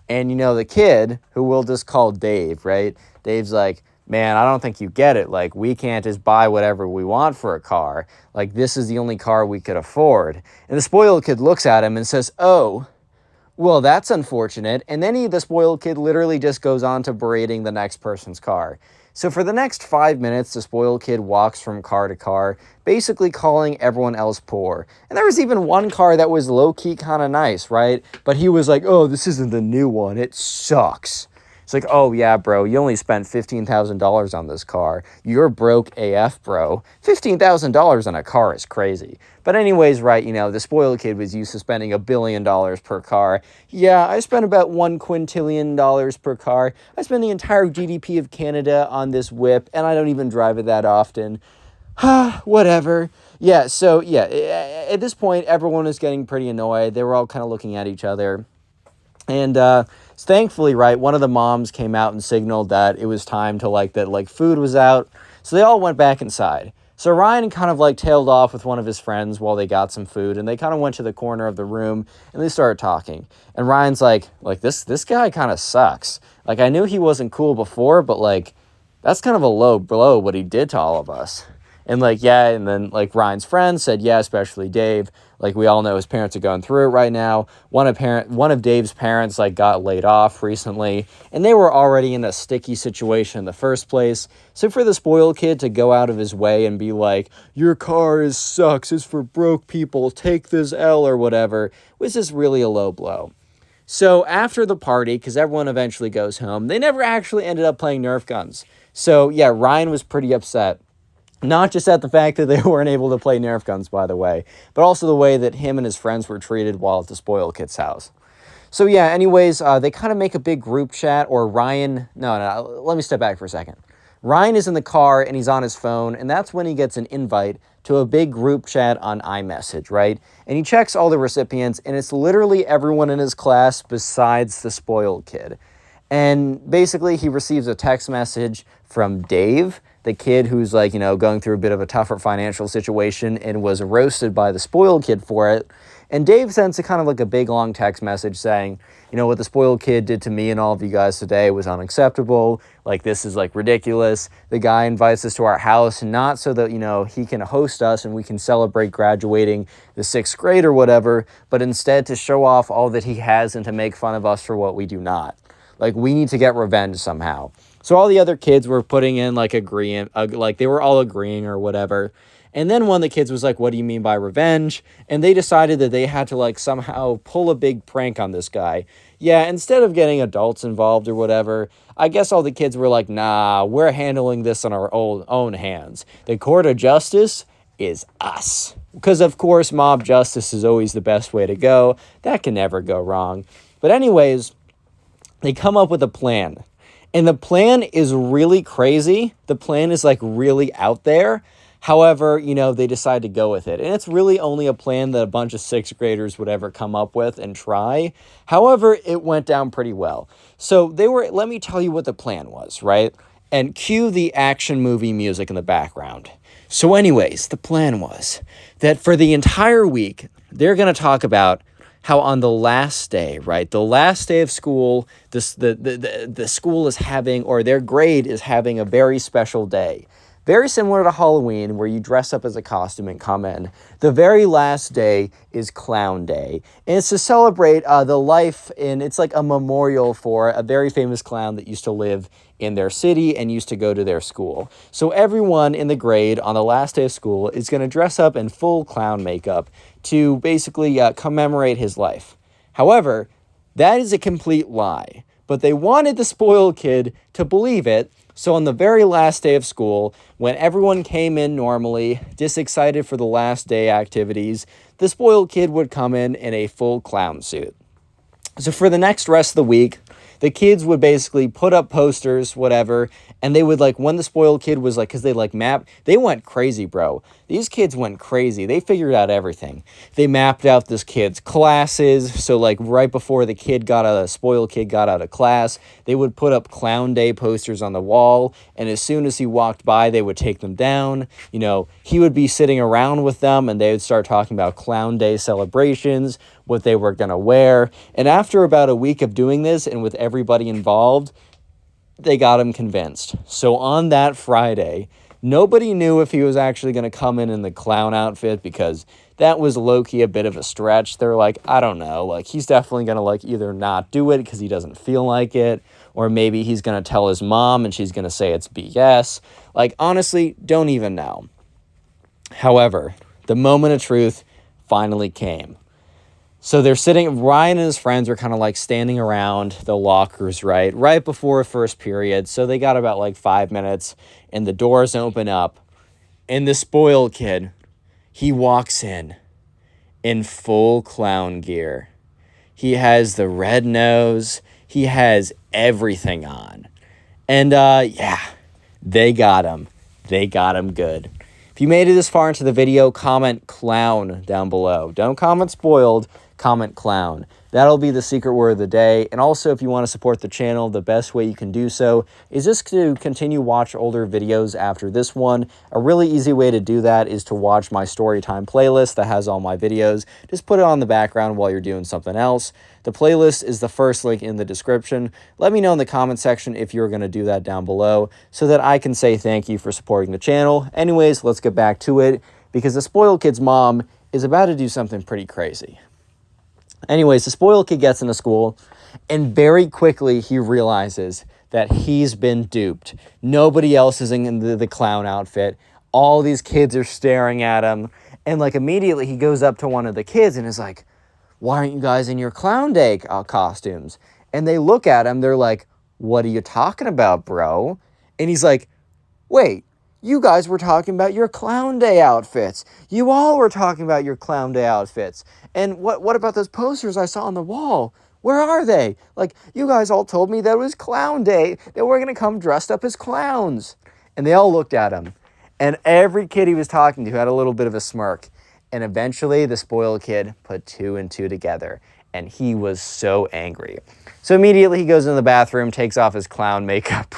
S1: And the kid, who we'll just call Dave, right? Dave's like, man, I don't think you get it. Like, we can't just buy whatever we want for a car. Like, this is the only car we could afford. And the spoiled kid looks at him and says, oh, well, that's unfortunate. And then the spoiled kid literally just goes on to berating the next person's car. So for the next 5 minutes, the spoiled kid walks from car to car, basically calling everyone else poor. And there was even one car that was low-key kind of nice, right? But he was like, oh, this isn't the new one. It sucks. It's like, oh, yeah, bro, you only spent $15,000 on this car. You're broke AF, bro. $15,000 on a car is crazy. But anyways, right, the spoiled kid was used to spending $1 billion per car. Yeah, I spent about $1 quintillion per car. I spend the entire GDP of Canada on this whip, and I don't even drive it that often. Whatever. Yeah, so, yeah, at this point, everyone is getting pretty annoyed. They were all kind of looking at each other. And thankfully, right, one of the moms came out and signaled that it was time to, food was out. So they all went back inside. So Ryan kind of, tailed off with one of his friends while they got some food. And they kind of went to the corner of the room and they started talking. And Ryan's like this guy kind of sucks. Like, I knew he wasn't cool before, but, that's kind of a low blow what he did to all of us. And, yeah, and then, Ryan's friends said, yeah, especially Dave. We all know his parents are going through it right now. One of Dave's parents, got laid off recently. And they were already in a sticky situation in the first place. So for the spoiled kid to go out of his way and be like, your car sucks, it's for broke people, take this L or whatever, was just really a low blow. So after the party, because everyone eventually goes home, they never actually ended up playing Nerf guns. So, yeah, Ryan was pretty upset. Not just at the fact that they weren't able to play Nerf guns, by the way, but also the way that him and his friends were treated while at the spoiled kid's house. So yeah, anyways, they kind of make a big group chat, or Ryan... No, let me step back for a second. Ryan is in the car, and he's on his phone, and that's when he gets an invite to a big group chat on iMessage, right? And he checks all the recipients, and it's literally everyone in his class besides the spoiled kid. And basically, he receives a text message from Dave, the kid who's going through a bit of a tougher financial situation and was roasted by the spoiled kid for it. And Dave sends a kind of a big long text message saying, what the spoiled kid did to me and all of you guys today was unacceptable. This is ridiculous. The guy invites us to our house, not so that, he can host us and we can celebrate graduating the 6th grade or whatever, but instead to show off all that he has and to make fun of us for what we do not. We need to get revenge somehow. So all the other kids were putting in agreeing, they were all agreeing or whatever. And then one of the kids was like, what do you mean by revenge? And they decided that they had to like somehow pull a big prank on this guy. Yeah, instead of getting adults involved or whatever, I guess all the kids were like, nah, we're handling this on our own hands. The court of justice is us. Because, of course, mob justice is always the best way to go. That can never go wrong. But anyways, they come up with a plan. And the plan is really crazy. The plan is like really out there. However, they decide to go with it. And it's really only a plan that a bunch of sixth graders would ever come up with and try. However, it went down pretty well. So let me tell you what the plan was, right? And cue the action movie music in the background. So anyways, the plan was that for the entire week, they're going to talk about how on the last day, right, the last day of school, the school is having, or their grade is having a very special day. Very similar to Halloween, where you dress up as a costume and come in. The very last day is Clown Day. And it's to celebrate the life, and it's like a memorial for a very famous clown that used to live in their city and used to go to their school. So everyone in the grade on the last day of school is going to dress up in full clown makeup to basically commemorate his life. However, that is a complete lie. But they wanted the spoiled kid to believe it. So on the very last day of school, when everyone came in normally, just excited for the last day activities, the spoiled kid would come in a full clown suit. So for the rest of the week, the kids would basically put up posters, whatever, and they would when the spoiled kid was because they they went crazy, bro. These kids went crazy. They figured out everything. They mapped out this kid's classes. So right before the spoiled kid got out of class, they would put up Clown Day posters on the wall. And as soon as he walked by, they would take them down. He would be sitting around with them and they would start talking about Clown Day celebrations, what they were going to wear. And after about a week of doing this and with everybody involved, they got him convinced. So on that Friday, nobody knew if he was actually going to come in the clown outfit because that was low-key a bit of a stretch. They're like, I don't know, he's definitely going to either not do it because he doesn't feel like it, or maybe he's going to tell his mom and she's going to say it's BS. Honestly, don't even know. However, the moment of truth finally came. So they're Ryan and his friends are kind of standing around the lockers, right before first period. So they got about 5 minutes and the doors open up and the spoiled kid, he walks in full clown gear. He has the red nose. He has everything on. And they got him. They got him good. If you made it this far into the video, comment clown down below. Don't comment spoiled. Comment clown. That'll be the secret word of the day. And also, if you want to support the channel, the best way you can do so is just to continue watch older videos after this one. A really easy way to do that is to watch my storytime playlist that has all my videos. Just put it on the background while you're doing something else. The playlist is the first link in the description. Let me know in the comment section if you're going to do that down below so that I can say thank you for supporting the channel. Anyways, let's get back to it because the spoiled kid's mom is about to do something pretty crazy. Anyways, the spoiled kid gets into school, and very quickly he realizes that he's been duped. Nobody else is in the clown outfit. All these kids are staring at him, and immediately he goes up to one of the kids and is like, why aren't you guys in your Clown Day costumes? And they look at him, they're like, what are you talking about, bro? And he's like, wait. You guys were talking about your Clown Day outfits. You all were talking about your Clown Day outfits. And what about those posters I saw on the wall? Where are they? You guys all told me that it was Clown Day, that we're going to come dressed up as clowns. And they all looked at him. And every kid he was talking to had a little bit of a smirk. And eventually the spoiled kid put 2 and 2 together. And he was so angry. So immediately he goes in the bathroom, takes off his clown makeup.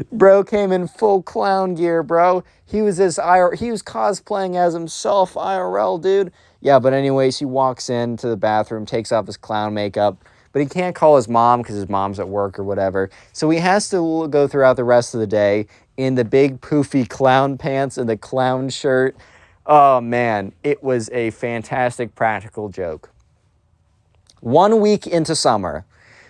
S1: Bro came in full clown gear, bro. He was cosplaying as himself, IRL, dude. Yeah, but anyways, he walks into the bathroom, takes off his clown makeup, but he can't call his mom because his mom's at work or whatever. So he has to go throughout the rest of the day in the big poofy clown pants and the clown shirt. Oh, man, it was a fantastic practical joke. 1 week into summer.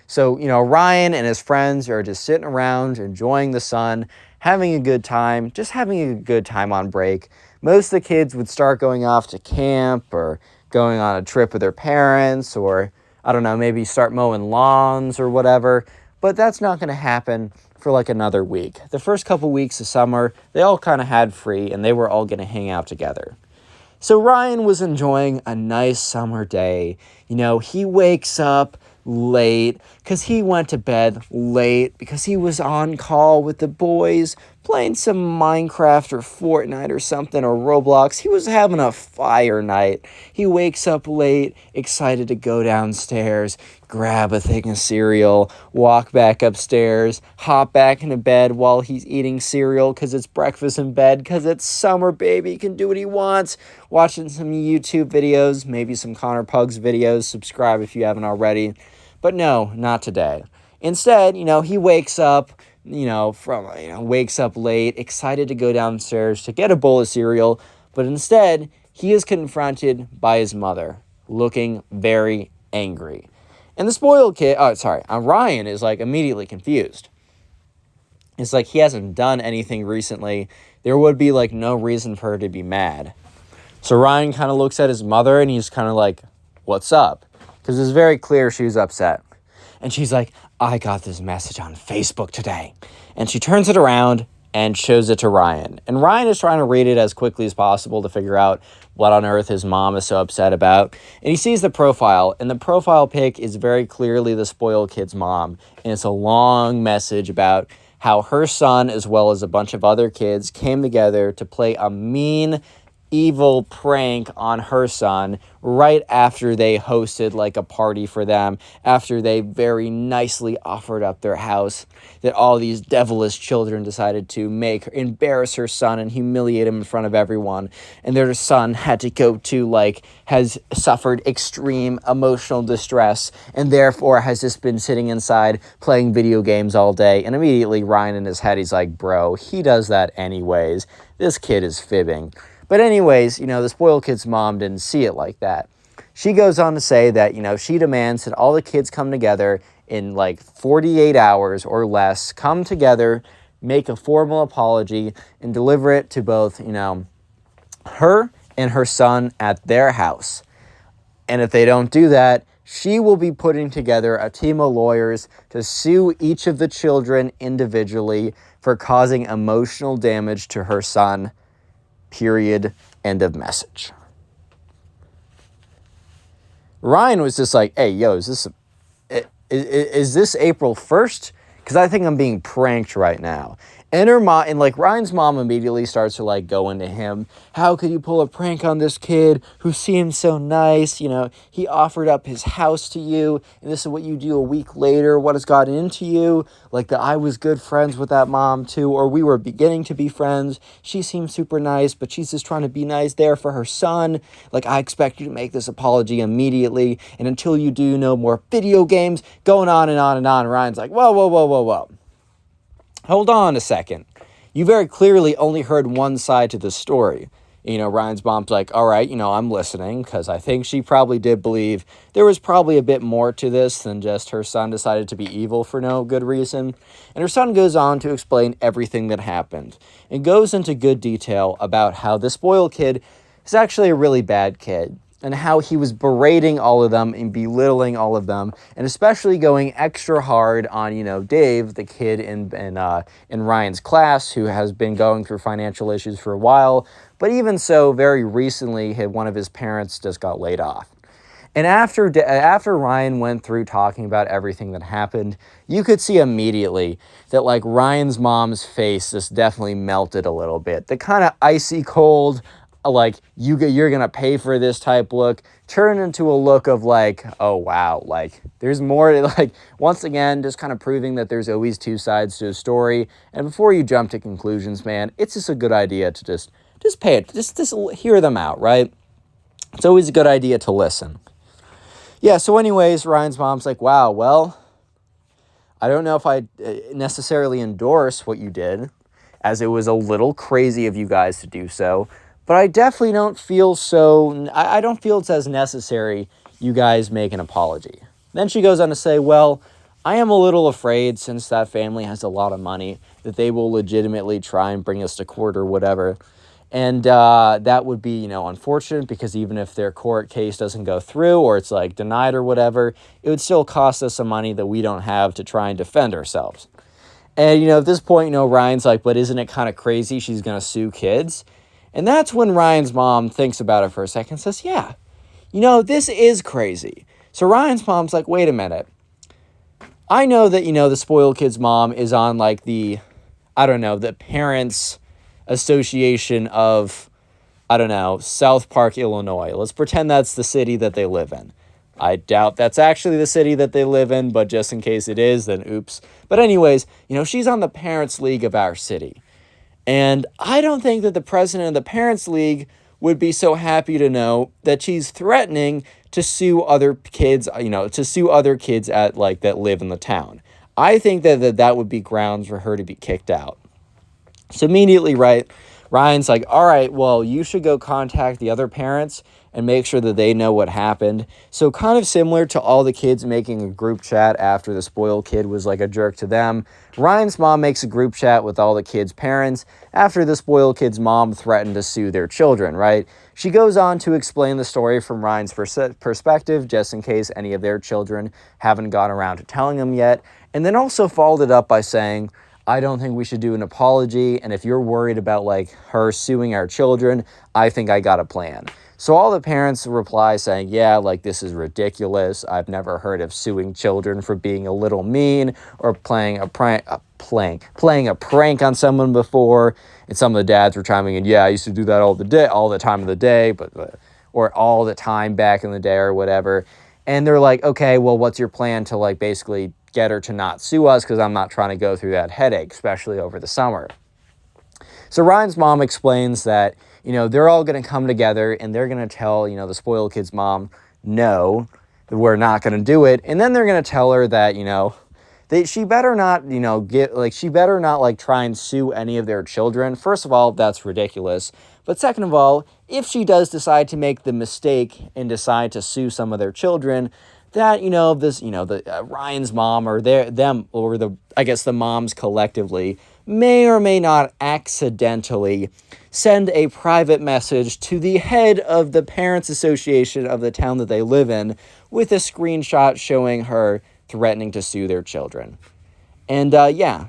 S1: So, Ryan and his friends are just sitting around, enjoying the sun, having a good time, just having a good time on break. most of the kids would start going off to camp or going on a trip with their parents, or I don't know, maybe start mowing lawns or whatever. But that's not going to happen for like another week. The first couple weeks of summer, they all kind of had free and they were all going to hang out together. So Ryan was enjoying a nice summer day. You know, he wakes up late because he went to bed late because he was on call with the boys playing some Minecraft or Fortnite or something or Roblox. He was having a fire night. He wakes up late, excited to go downstairs, grab a thing of cereal, walk back upstairs, hop back into bed while he's eating cereal because it's breakfast in bed because it's summer, baby. He can do what he wants. Watching some YouTube videos, maybe some Connor Pugs videos. Subscribe if you haven't already. But no, not today. Instead, you know, he wakes up, wakes up late, excited to go downstairs to get a bowl of cereal, but instead, he is confronted by his mother, looking very angry. And the spoiled kid, Ryan is like immediately confused. It's like he hasn't done anything recently. There would be like no reason for her to be mad. So Ryan kind of looks at his mother and he's kind of like, what's up? Because it's very clear she was upset. And she's like, I got this message on Facebook today. And she turns it around and shows it to Ryan. And Ryan is trying to read it as quickly as possible to figure out what on earth his mom is so upset about. And he sees the profile, and the profile pic is very clearly the spoiled kid's mom. And it's a long message about how her son, as well as a bunch of other kids, came together to play a mean, evil prank on her son right after they hosted like a party for them, after they very nicely offered up their house, that all these devilish children decided to embarrass her son and humiliate him in front of everyone. And their son had to go to has suffered extreme emotional distress and therefore has just been sitting inside playing video games all day. And immediately Ryan in his head, he's like, bro, he does that anyways. This kid is fibbing. But anyways, the spoiled kid's mom didn't see it like that. She goes on to say that, she demands that all the kids come together in 48 hours or less, come together, make a formal apology, and deliver it to both, her and her son at their house. And if they don't do that, she will be putting together a team of lawyers to sue each of the children individually for causing emotional damage to her son. Period. End of message. Ryan was just like, hey, yo, is this April 1st? Because I think I'm being pranked right now. And her mom, and Ryan's mom immediately starts to go into him. How could you pull a prank on this kid who seems so nice? He offered up his house to you, and this is what you do a week later. What has gotten into you? That I was good friends with that mom too, or we were beginning to be friends. She seems super nice, but she's just trying to be nice there for her son. I expect you to make this apology immediately, and until you do, no more video games. Going on and on and on. Ryan's like, whoa, whoa, whoa, whoa, whoa. Hold on a second. You very clearly only heard one side to the story. Ryan's mom's like, all right, I'm listening, because I think she probably did believe there was probably a bit more to this than just her son decided to be evil for no good reason. And her son goes on to explain everything that happened and goes into good detail about how the spoiled kid is actually a really bad kid, and how he was berating all of them and belittling all of them, and especially going extra hard on, Dave, the kid in Ryan's class who has been going through financial issues for a while. But even so, very recently, one of his parents just got laid off. And after Ryan went through talking about everything that happened, you could see immediately that Ryan's mom's face just definitely melted a little bit. The kind of icy cold, you're gonna pay for this type look turned into a look of oh wow, there's more to, once again, just kind of proving that there's always two sides to a story. And before you jump to conclusions, man, it's just a good idea to just pay it, just hear them out, right? It's always a good idea to listen. Yeah, so anyways, Ryan's mom's like, wow, well, I don't know if I necessarily endorse what you did, as it was a little crazy of you guys to do so. But I definitely don't feel I don't feel it's as necessary you guys make an apology. Then she goes on to say, well, I am a little afraid, since that family has a lot of money, that they will legitimately try and bring us to court or whatever. And that would be, unfortunate, because even if their court case doesn't go through, or it's like denied or whatever, it would still cost us some money that we don't have to try and defend ourselves. And, at this point, Ryan's like, but isn't it kind of crazy she's going to sue kids? And that's when Ryan's mom thinks about it for a second and says, yeah, this is crazy. So Ryan's mom's like, wait a minute. I know that, the spoiled kid's mom is on like the Parents Association of, South Park, Illinois. Let's pretend that's the city that they live in. I doubt that's actually the city that they live in, but just in case it is, then oops. But anyways, she's on the Parents League of our city. And I don't think that the president of the Parents League would be so happy to know that she's threatening to sue other kids, to sue other kids that live in the town. I think that would be grounds for her to be kicked out. So immediately, right, Ryan's like, all right, well, you should go contact the other parents and make sure that they know what happened. So kind of similar to all the kids making a group chat after the spoiled kid was like a jerk to them, Ryan's mom makes a group chat with all the kids' parents after the spoiled kid's mom threatened to sue their children, right? She goes on to explain the story from Ryan's perspective, just in case any of their children haven't gone around to telling them yet, and then also followed it up by saying, I don't think we should do an apology, and if you're worried about her suing our children, I think I got a plan. So all the parents reply saying, yeah, this is ridiculous. I've never heard of suing children for being a little mean or playing a prank on someone before. And some of the dads were chiming in, yeah, I used to do that all the time of the day, or all the time back in the day or whatever. And they're like, okay, well, what's your plan to basically get her to not sue us, because I'm not trying to go through that headache, especially over the summer. So Ryan's mom explains that, they're all going to come together and they're going to tell, the spoiled kid's mom, no, we're not going to do it. And then they're going to tell her that, she better not, she better not try and sue any of their children. First of all, that's ridiculous. But second of all, if she does decide to make the mistake and decide to sue some of their children, that, Ryan's mom or the moms collectively may or may not accidentally send a private message to the head of the Parents Association of the town that they live in with a screenshot showing her threatening to sue their children. And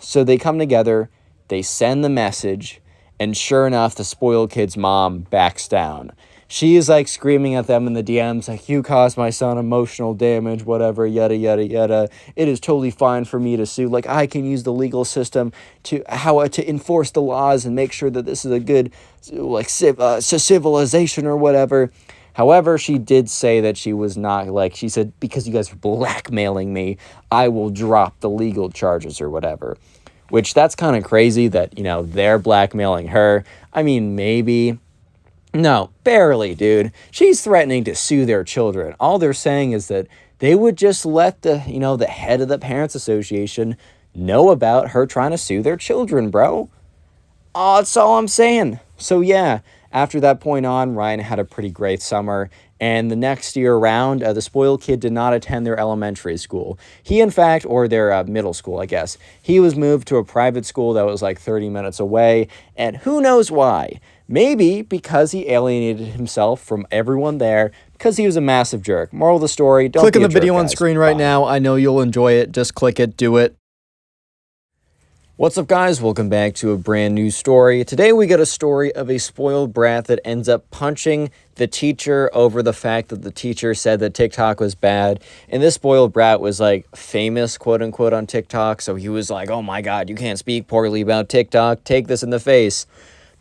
S1: so they come together, they send the message, and sure enough, the spoiled kid's mom backs down. She is screaming at them in the DMs, you caused my son emotional damage, whatever, yada, yada, yada. It is totally fine for me to sue. I can use the legal system to enforce the laws and make sure that this is a good, civilization or whatever. However, she did say that she was not, she said, because you guys are blackmailing me, I will drop the legal charges or whatever. Which, that's kind of crazy that, they're blackmailing her. I mean, maybe. No, barely, dude. She's threatening to sue their children. All they're saying is that they would just let the head of the Parents Association know about her trying to sue their children, bro. Oh, that's all I'm saying. So yeah, after that point on, Ryan had a pretty great summer. And the next year around, the spoiled kid did not attend their elementary school. He, in fact, or their middle school, I guess. He was moved to a private school that was 30 minutes away. And who knows why? Maybe because he alienated himself from everyone there because he was a massive jerk. Moral of the story, don't
S3: click
S1: be
S3: on the
S1: a
S3: video
S1: jerk,
S3: on
S1: guys.
S3: screen right
S1: Bye.
S3: now. I know you'll enjoy it. Just click it. Do it.
S1: What's up, guys? Welcome back to a brand new story. Today we got a story of a spoiled brat that ends up punching the teacher over the fact that the teacher said that TikTok was bad. And this spoiled brat was famous, quote unquote, on TikTok. So he was like, oh my God, you can't speak poorly about TikTok. Take this in the face.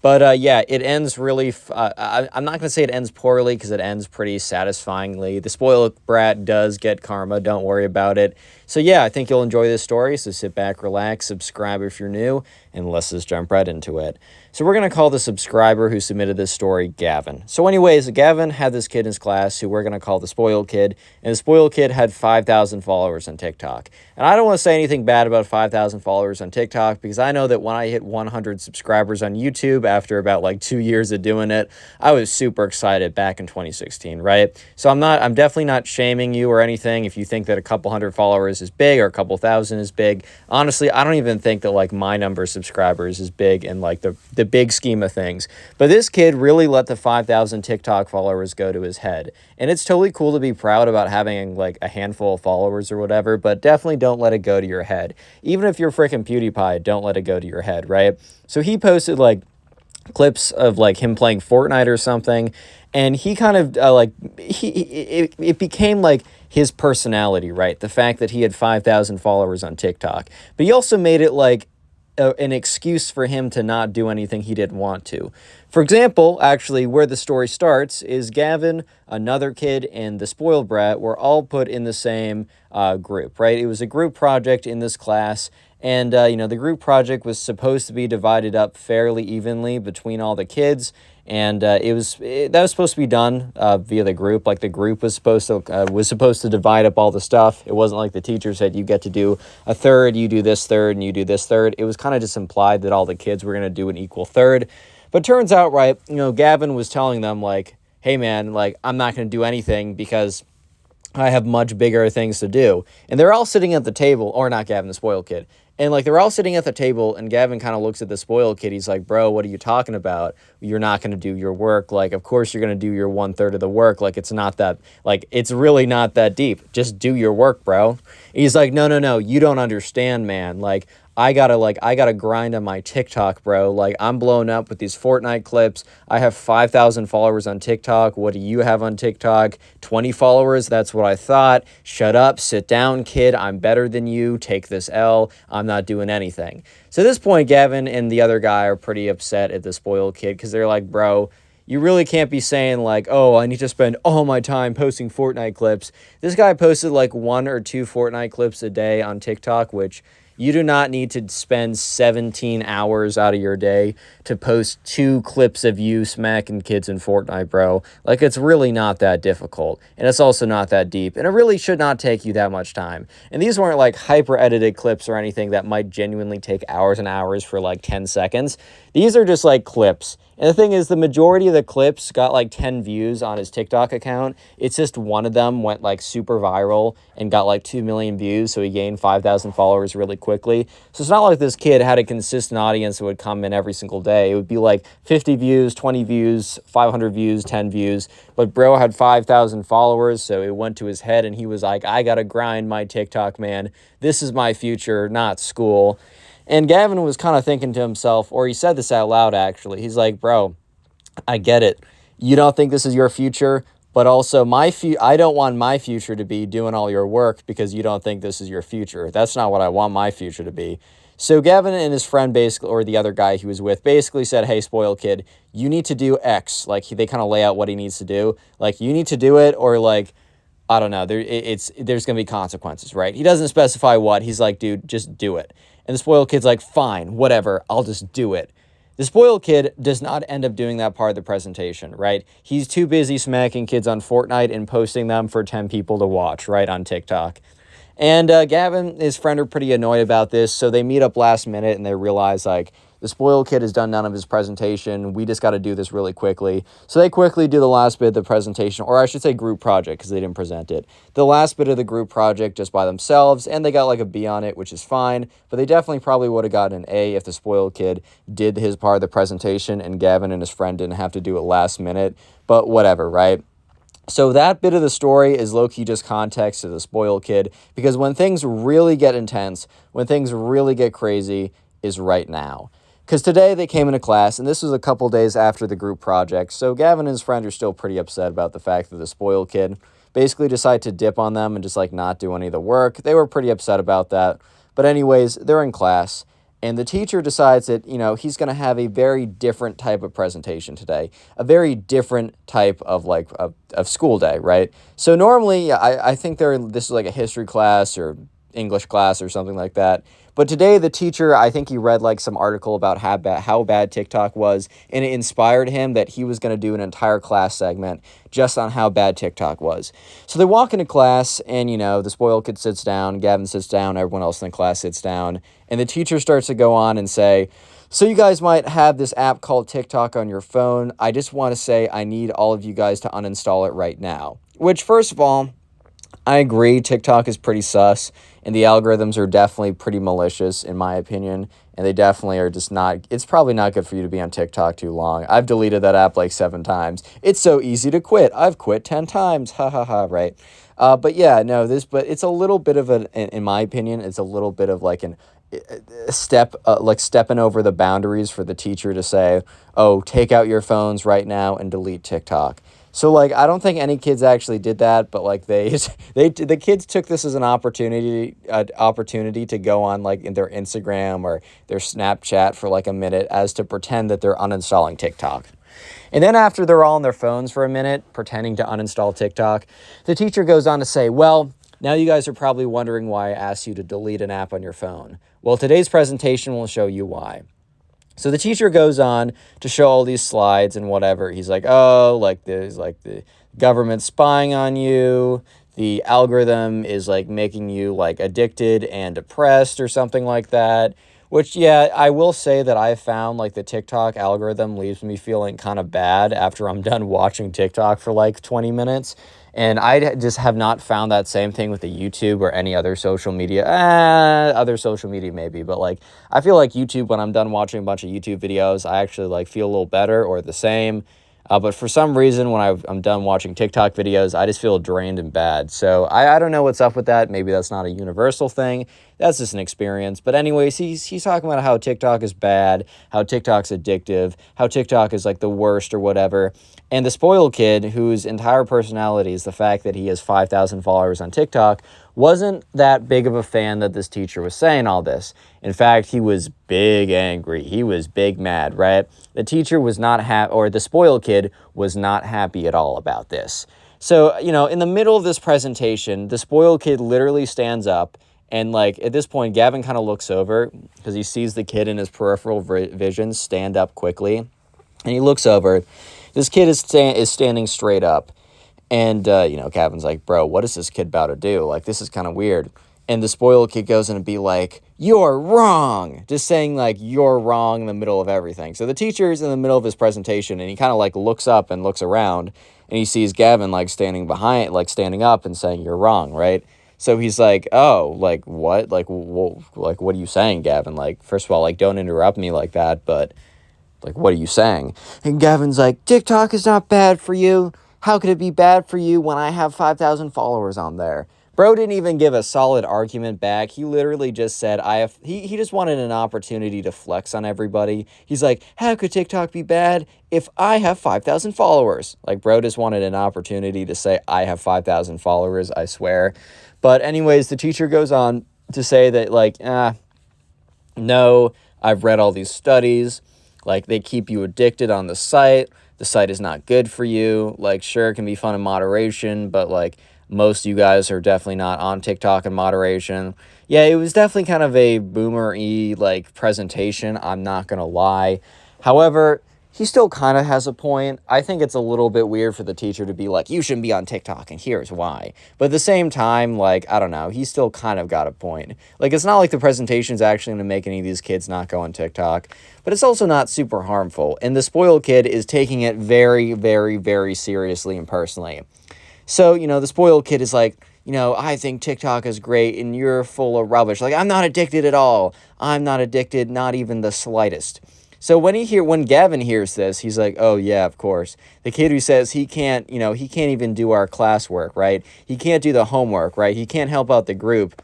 S1: But yeah, it ends really, I'm not going to say it ends poorly because it ends pretty satisfyingly. The spoiled brat does get karma, don't worry about it. So yeah, I think you'll enjoy this story, so sit back, relax, subscribe if you're new, and let's just jump right into it. So we're going to call the subscriber who submitted this story Gavin. So anyways, Gavin had this kid in his class who we're going to call the spoiled kid, and the spoiled kid had 5,000 followers on TikTok. And I don't want to say anything bad about 5,000 followers on TikTok because I know that when I hit 100 subscribers on YouTube after about like 2 years of doing it. I was super excited back in 2016, right? So I'm definitely not shaming you or anything if you think that a couple hundred followers is big or a couple thousand is big. Honestly, I don't even think that like my number of subscribers is big in like the big scheme of things. But this kid really let the 5,000 TikTok followers go to his head. And it's totally cool to be proud about having like a handful of followers or whatever, but definitely don't let it go to your head. Even if you're freaking PewDiePie, don't let it go to your head, right? So he posted like clips of like him playing Fortnite or something, and he kind of it became like his personality, right? The fact that he had 5,000 followers on TikTok, but he also made it like an excuse for him to not do anything he didn't want to. For example, actually, where the story starts is Gavin, another kid, and the spoiled brat were all put in the same group, right? It was a group project in this class, and the group project was supposed to be divided up fairly evenly between all the kids. And that was supposed to be done via the group. Like the group was supposed to divide up all the stuff. It wasn't like the teacher said you get to do a third, you do this third, and you do this third. It was kind of just implied that all the kids were going to do an equal third. But turns out, right, Gavin was telling them like, hey man, like I'm not going to do anything because I have much bigger things to do. And they're all sitting at the table, or not Gavin, the spoiled kid. And like they're all sitting at the table, and Gavin kind of looks at the spoiled kid. He's like, bro, what are you talking about? You're not going to do your work. Like, of course you're going to do your 1/3 of the work. Like, it's really not that deep. Just do your work, bro. And he's like, no, you don't understand, man. Like, I gotta grind on my TikTok, bro. Like, I'm blowing up with these Fortnite clips. I have 5,000 followers on TikTok. What do you have on TikTok? 20 followers? That's what I thought. Shut up. Sit down, kid. I'm better than you. Take this L. I'm not doing anything. So at this point, Gavin and the other guy are pretty upset at the spoiled kid because they're like, bro, you really can't be saying like, oh, I need to spend all my time posting Fortnite clips. This guy posted like 1 or 2 Fortnite clips a day on TikTok, which you do not need to spend 17 hours out of your day to post 2 clips of you smacking kids in Fortnite, bro. Like, it's really not that difficult, and it's also not that deep, and it really should not take you that much time. And these weren't like hyper-edited clips or anything that might genuinely take hours and hours for like 10 seconds. These are just like clips. And the thing is, the majority of the clips got like 10 views on his TikTok account. It's just one of them went like super viral and got like 2 million views, so he gained 5,000 followers really quickly. So it's not like this kid had a consistent audience that would come in every single day. It would be like 50 views, 20 views, 500 views, 10 views. But bro had 5,000 followers, so it went to his head, and he was like, I gotta grind my TikTok, man. This is my future, not school. And Gavin was kind of thinking to himself, or he said this out loud, actually. He's like, bro, I get it. You don't think this is your future, but also I don't want my future to be doing all your work because you don't think this is your future. That's not what I want my future to be. So Gavin and his friend, basically, or the other guy he was with, basically said, hey, spoiled kid, you need to do X. Like, they kind of lay out what he needs to do. Like, you need to do it, or like, I don't know, there's going to be consequences, right? He doesn't specify what. He's like, dude, just do it. And the spoiled kid's like, fine, whatever, I'll just do it. The spoiled kid does not end up doing that part of the presentation, right? He's too busy smacking kids on Fortnite and posting them for 10 people to watch, right, on TikTok. And Gavin and his friend are pretty annoyed about this, so they meet up last minute and they realize, like, the spoiled kid has done none of his presentation. We just got to do this really quickly. So they quickly do the last bit of the presentation, or I should say group project, because they didn't present it. The last bit of the group project just by themselves, and they got like a B on it, which is fine. But they definitely probably would have gotten an A if the spoiled kid did his part of the presentation and Gavin and his friend didn't have to do it last minute. But whatever, right? So that bit of the story is low-key just context to the spoiled kid, because when things really get intense, when things really get crazy, is right now. Because today they came into class, and this was a couple days after the group project, so Gavin and his friend are still pretty upset about the fact that the spoiled kid basically decided to dip on them and just like not do any of the work. They were pretty upset about that. But anyways, they're in class, and the teacher decides that, he's going to have a very different type of presentation today, a very different type of of school day, right? So normally, I think this is like a history class or English class or something like that. But today, the teacher, I think he read like some article about how bad TikTok was, and it inspired him that he was going to do an entire class segment just on how bad TikTok was. So they walk into class, and, the spoiled kid sits down, Gavin sits down, everyone else in the class sits down, and the teacher starts to go on and say, so you guys might have this app called TikTok on your phone. I just want to say I need all of you guys to uninstall it right now. Which, first of all, I agree, TikTok is pretty sus, and the algorithms are definitely pretty malicious, in my opinion, and they definitely are just not, it's probably not good for you to be on TikTok too long. I've deleted that app like 7 times. It's so easy to quit. I've quit 10 times, ha ha ha, right? But yeah, no, but it's a little bit of in my opinion, it's a little bit of like a step, like stepping over the boundaries for the teacher to say, oh, take out your phones right now and delete TikTok. So, like, I don't think any kids actually did that, but, like, the kids took this as an opportunity to go on, like, in their Instagram or their Snapchat for, like, a minute as to pretend that they're uninstalling TikTok. And then after they're all on their phones for a minute, pretending to uninstall TikTok, the teacher goes on to say, well, now you guys are probably wondering why I asked you to delete an app on your phone. Well, today's presentation will show you why. So the teacher goes on to show all these slides and whatever. He's like, oh, like there's like the government spying on you. The algorithm is like making you like addicted and depressed or something like that. Which, yeah, I will say that I found like the TikTok algorithm leaves me feeling kind of bad after I'm done watching TikTok for like 20 minutes. And I just have not found that same thing with the YouTube or any other social media. Other social media maybe, but like I feel like YouTube, when I'm done watching a bunch of YouTube videos, I actually like feel a little better or the same. But for some reason, when I'm done watching TikTok videos, I just feel drained and bad. So I don't know what's up with that. Maybe that's not a universal thing. That's just an experience. But anyways, he's talking about how TikTok is bad, how TikTok's addictive, how TikTok is like the worst or whatever. And the spoiled kid, whose entire personality is the fact that he has 5,000 followers on TikTok, wasn't that big of a fan that this teacher was saying all this. In fact, he was big angry. He was big mad, right? The teacher was not happy, or the spoiled kid was not happy at all about this. So, in the middle of this presentation, the spoiled kid literally stands up, and like at this point, Gavin kind of looks over because he sees the kid in his peripheral vision stand up quickly, and he looks over. This kid is standing straight up. And, Gavin's like, bro, what is this kid about to do? Like, this is kind of weird. And the spoiled kid goes in and be like, you're wrong. Just saying, like, you're wrong in the middle of everything. So the teacher's in the middle of his presentation, and he kind of, like, looks up and looks around, and he sees Gavin, like, standing up and saying, you're wrong, right? So he's like, oh, like, what? Like, what are you saying, Gavin? Like, first of all, like, don't interrupt me like that, but, like, what are you saying? And Gavin's like, TikTok is not bad for you. How could it be bad for you when I have 5,000 followers on there? Bro didn't even give a solid argument back. He literally just said, he just wanted an opportunity to flex on everybody. He's like, how could TikTok be bad if I have 5,000 followers? Like, bro just wanted an opportunity to say, I have 5,000 followers, I swear. But anyways, the teacher goes on to say that, like, no, I've read all these studies. Like, they keep you addicted on the site. The site is not good for you. Like, sure, it can be fun in moderation, but, like, most of you guys are definitely not on TikTok in moderation. Yeah, it was definitely kind of a boomer-y, like, presentation. I'm not going to lie. However, he still kind of has a point. I think it's a little bit weird for the teacher to be like, you shouldn't be on TikTok, and here's why. But at the same time, like, I don't know, he still kind of got a point. Like, it's not like the presentation's actually going to make any of these kids not go on TikTok, but it's also not super harmful. And the spoiled kid is taking it very, very, very seriously and personally. So, the spoiled kid is like, I think TikTok is great, and you're full of rubbish. Like, I'm not addicted at all. I'm not addicted, not even the slightest. So when Gavin hears this, he's like, oh yeah, of course. The kid who says he can't even do our classwork, right? He can't do the homework, right? He can't help out the group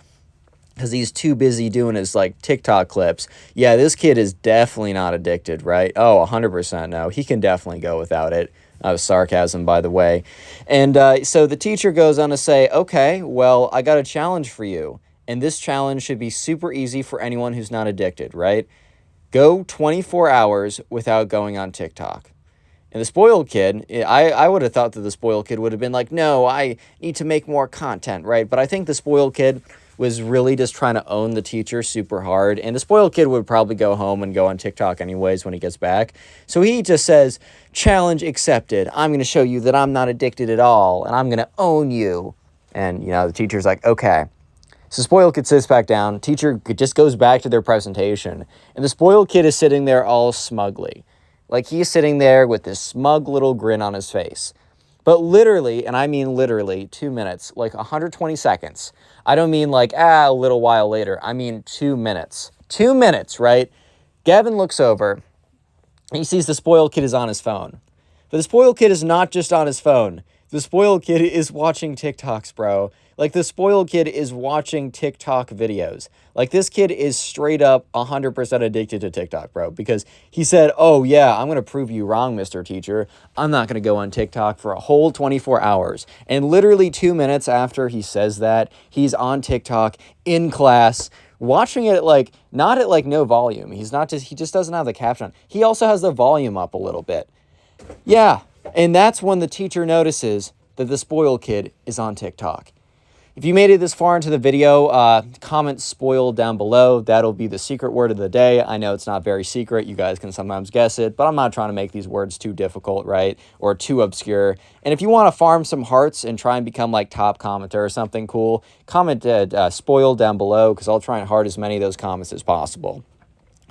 S1: because he's too busy doing his like TikTok clips. Yeah, this kid is definitely not addicted, right? Oh, 100% no. He can definitely go without it. That was sarcasm, by the way. And so the teacher goes on to say, okay, well, I got a challenge for you. And this challenge should be super easy for anyone who's not addicted, right? Go 24 hours without going on TikTok. And the spoiled kid, I would have thought that the spoiled kid would have been like, no, I need to make more content, right? But I think the spoiled kid was really just trying to own the teacher super hard. And the spoiled kid would probably go home and go on TikTok anyways when he gets back. So he just says, challenge accepted. I'm going to show you that I'm not addicted at all, and I'm going to own you. And, the teacher's like, okay. So spoiled kid sits back down. Teacher just goes back to their presentation. And the spoiled kid is sitting there all smugly. Like he's sitting there with this smug little grin on his face. But literally, and I mean literally, 2 minutes, like 120 seconds. I don't mean like, a little while later. I mean 2 minutes. 2 minutes, right? Gavin looks over, and he sees the spoiled kid is on his phone. But the spoiled kid is not just on his phone. The spoiled kid is watching TikToks, bro. Like, the spoiled kid is watching TikTok videos. Like, this kid is straight up 100% addicted to TikTok, bro. Because he said, oh, yeah, I'm going to prove you wrong, Mr. Teacher. I'm not going to go on TikTok for a whole 24 hours. And literally 2 minutes after he says that, he's on TikTok in class, watching it like, not at like no volume. He just doesn't have the caption on. He also has the volume up a little bit. Yeah, and that's when the teacher notices that the spoiled kid is on TikTok. If you made it this far into the video, comment spoiled down below. That'll be the secret word of the day. I know it's not very secret. You guys can sometimes guess it, but I'm not trying to make these words too difficult, right? Or too obscure. And if you want to farm some hearts and try and become like top commenter or something cool, comment spoiled down below, because I'll try and heart as many of those comments as possible.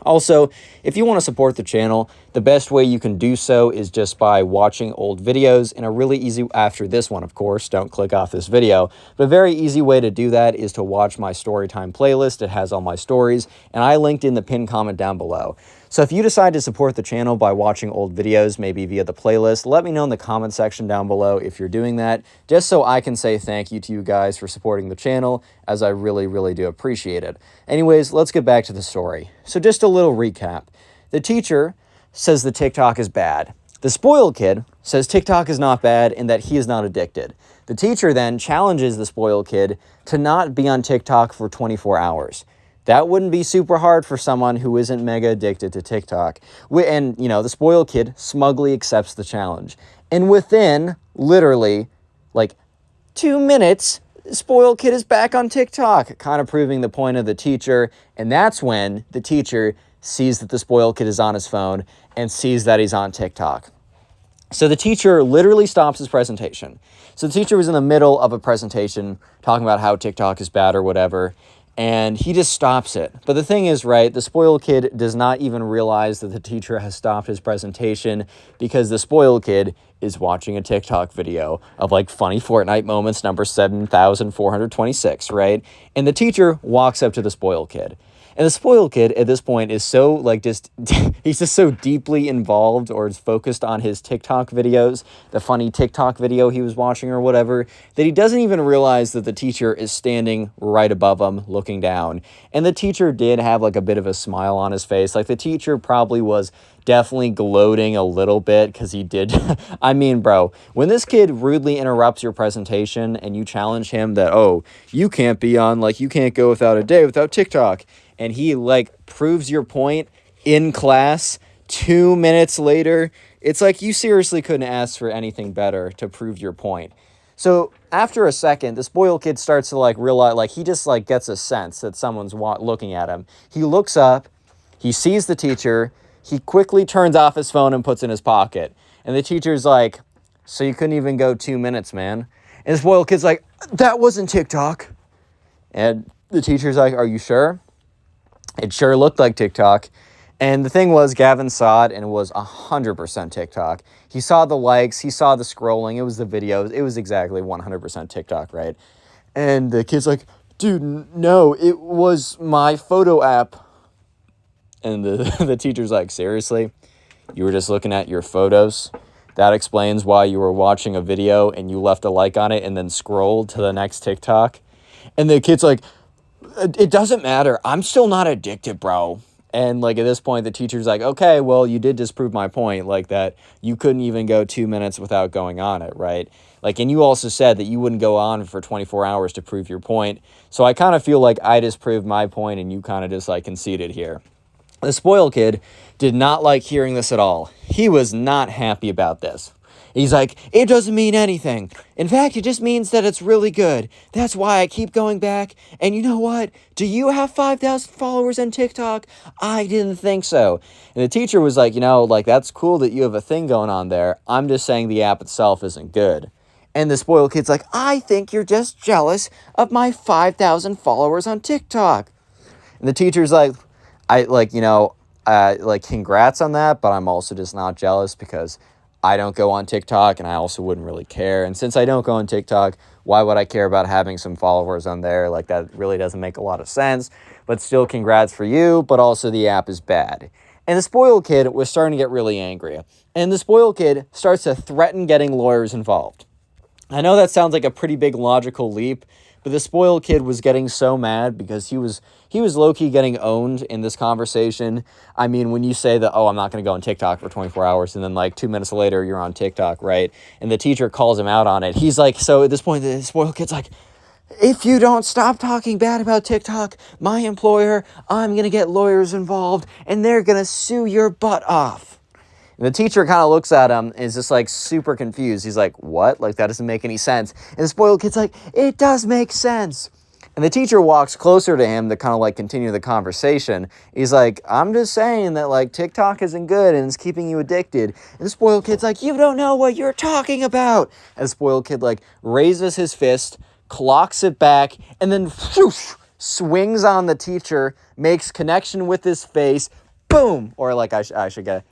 S1: Also, if you want to support the channel, the best way you can do so is just by watching old videos. And a really easy, after this one, of course, don't click off this video, but a very easy way to do that is to watch my storytime playlist. It has all my stories, and I linked in the pinned comment down below. So if you decide to support the channel by watching old videos, maybe via the playlist, let me know in the comment section down below if you're doing that, just so I can say thank you to you guys for supporting the channel, as I really, really do appreciate it. Anyways, let's get back to the story. So just a little recap. The teacher says the TikTok is bad. The spoiled kid says TikTok is not bad and that he is not addicted. The teacher then challenges the spoiled kid to not be on TikTok for 24 hours. That wouldn't be super hard for someone who isn't mega addicted to TikTok. And, the spoiled kid smugly accepts the challenge. And within, literally, like 2 minutes, the spoiled kid is back on TikTok, kind of proving the point of the teacher. And that's when the teacher sees that the spoiled kid is on his phone and sees that he's on TikTok. So the teacher literally stops his presentation. So the teacher was in the middle of a presentation talking about how TikTok is bad or whatever, and he just stops it. But the thing is, right, the spoiled kid does not even realize that the teacher has stopped his presentation, because the spoiled kid is watching a TikTok video of like funny Fortnite moments number 7,426, right? And the teacher walks up to the spoiled kid. And the spoiled kid at this point is so like he's just so deeply involved or is focused on his TikTok videos, the funny TikTok video he was watching or whatever, that he doesn't even realize that the teacher is standing right above him looking down. And the teacher did have like a bit of a smile on his face. Like the teacher probably was definitely gloating a little bit, because he did. I mean, bro, when this kid rudely interrupts your presentation and you challenge him that, oh, you can't be on, like, you can't go without a day without TikTok, and he like proves your point in class 2 minutes later, it's like you seriously couldn't ask for anything better to prove your point. So after a second, the spoiled kid starts to like realize, like he just like gets a sense that someone's looking at him. He looks up, he sees the teacher, he quickly turns off his phone and puts it in his pocket. And the teacher's like, so you couldn't even go 2 minutes, man? And the spoiled kid's like, that wasn't TikTok. And the teacher's like, are you sure? It sure looked like TikTok. And the thing was, Gavin saw it, and it was 100% TikTok. He saw the likes, he saw the scrolling, it was the videos, it was exactly 100% TikTok, right? And the kid's like, dude, no, it was my photo app. And the teacher's like, seriously? You were just looking at your photos? That explains why you were watching a video and you left a like on it and then scrolled to the next TikTok? And the kid's like, it doesn't matter. I'm still not addicted, bro. And like at this point, the teacher's like, okay, well, you did disprove my point, like that you couldn't even go 2 minutes without going on it, right? Like, and you also said that you wouldn't go on for 24 hours to prove your point. So I kind of feel like I disproved my point and you kind of just like conceded here. The spoiled kid did not like hearing this at all. He was not happy about this. He's like, it doesn't mean anything. In fact, it just means that it's really good. That's why I keep going back. And you know what? Do you have 5,000 followers on TikTok? I didn't think so. And the teacher was like, like, that's cool that you have a thing going on there. I'm just saying the app itself isn't good. And the spoiled kid's like, I think you're just jealous of my 5,000 followers on TikTok. And the teacher's like, congrats on that, but I'm also just not jealous because I don't go on TikTok and I also wouldn't really care. And since I don't go on TikTok, why would I care about having some followers on there? Like, that really doesn't make a lot of sense. But still, congrats for you, but also the app is bad. And the spoiled kid was starting to get really angry. And the spoiled kid starts to threaten getting lawyers involved. I know that sounds like a pretty big logical leap, but the spoiled kid was getting so mad because he was low-key getting owned in this conversation. I mean, when you say that, oh, I'm not going to go on TikTok for 24 hours, and then like 2 minutes later, you're on TikTok, right? And the teacher calls him out on it. He's like, so at this point, the spoiled kid's like, if you don't stop talking bad about TikTok, my employer, I'm going to get lawyers involved, and they're going to sue your butt off. And the teacher kind of looks at him and is just like super confused. He's like, what? Like, that doesn't make any sense. And the spoiled kid's like, it does make sense. And the teacher walks closer to him to kind of like continue the conversation. He's like, I'm just saying that like TikTok isn't good and it's keeping you addicted. And the spoiled kid's like, you don't know what you're talking about. And the spoiled kid like raises his fist, clocks it back, and then whoosh, swings on the teacher, makes connection with his face, boom. Or like I should get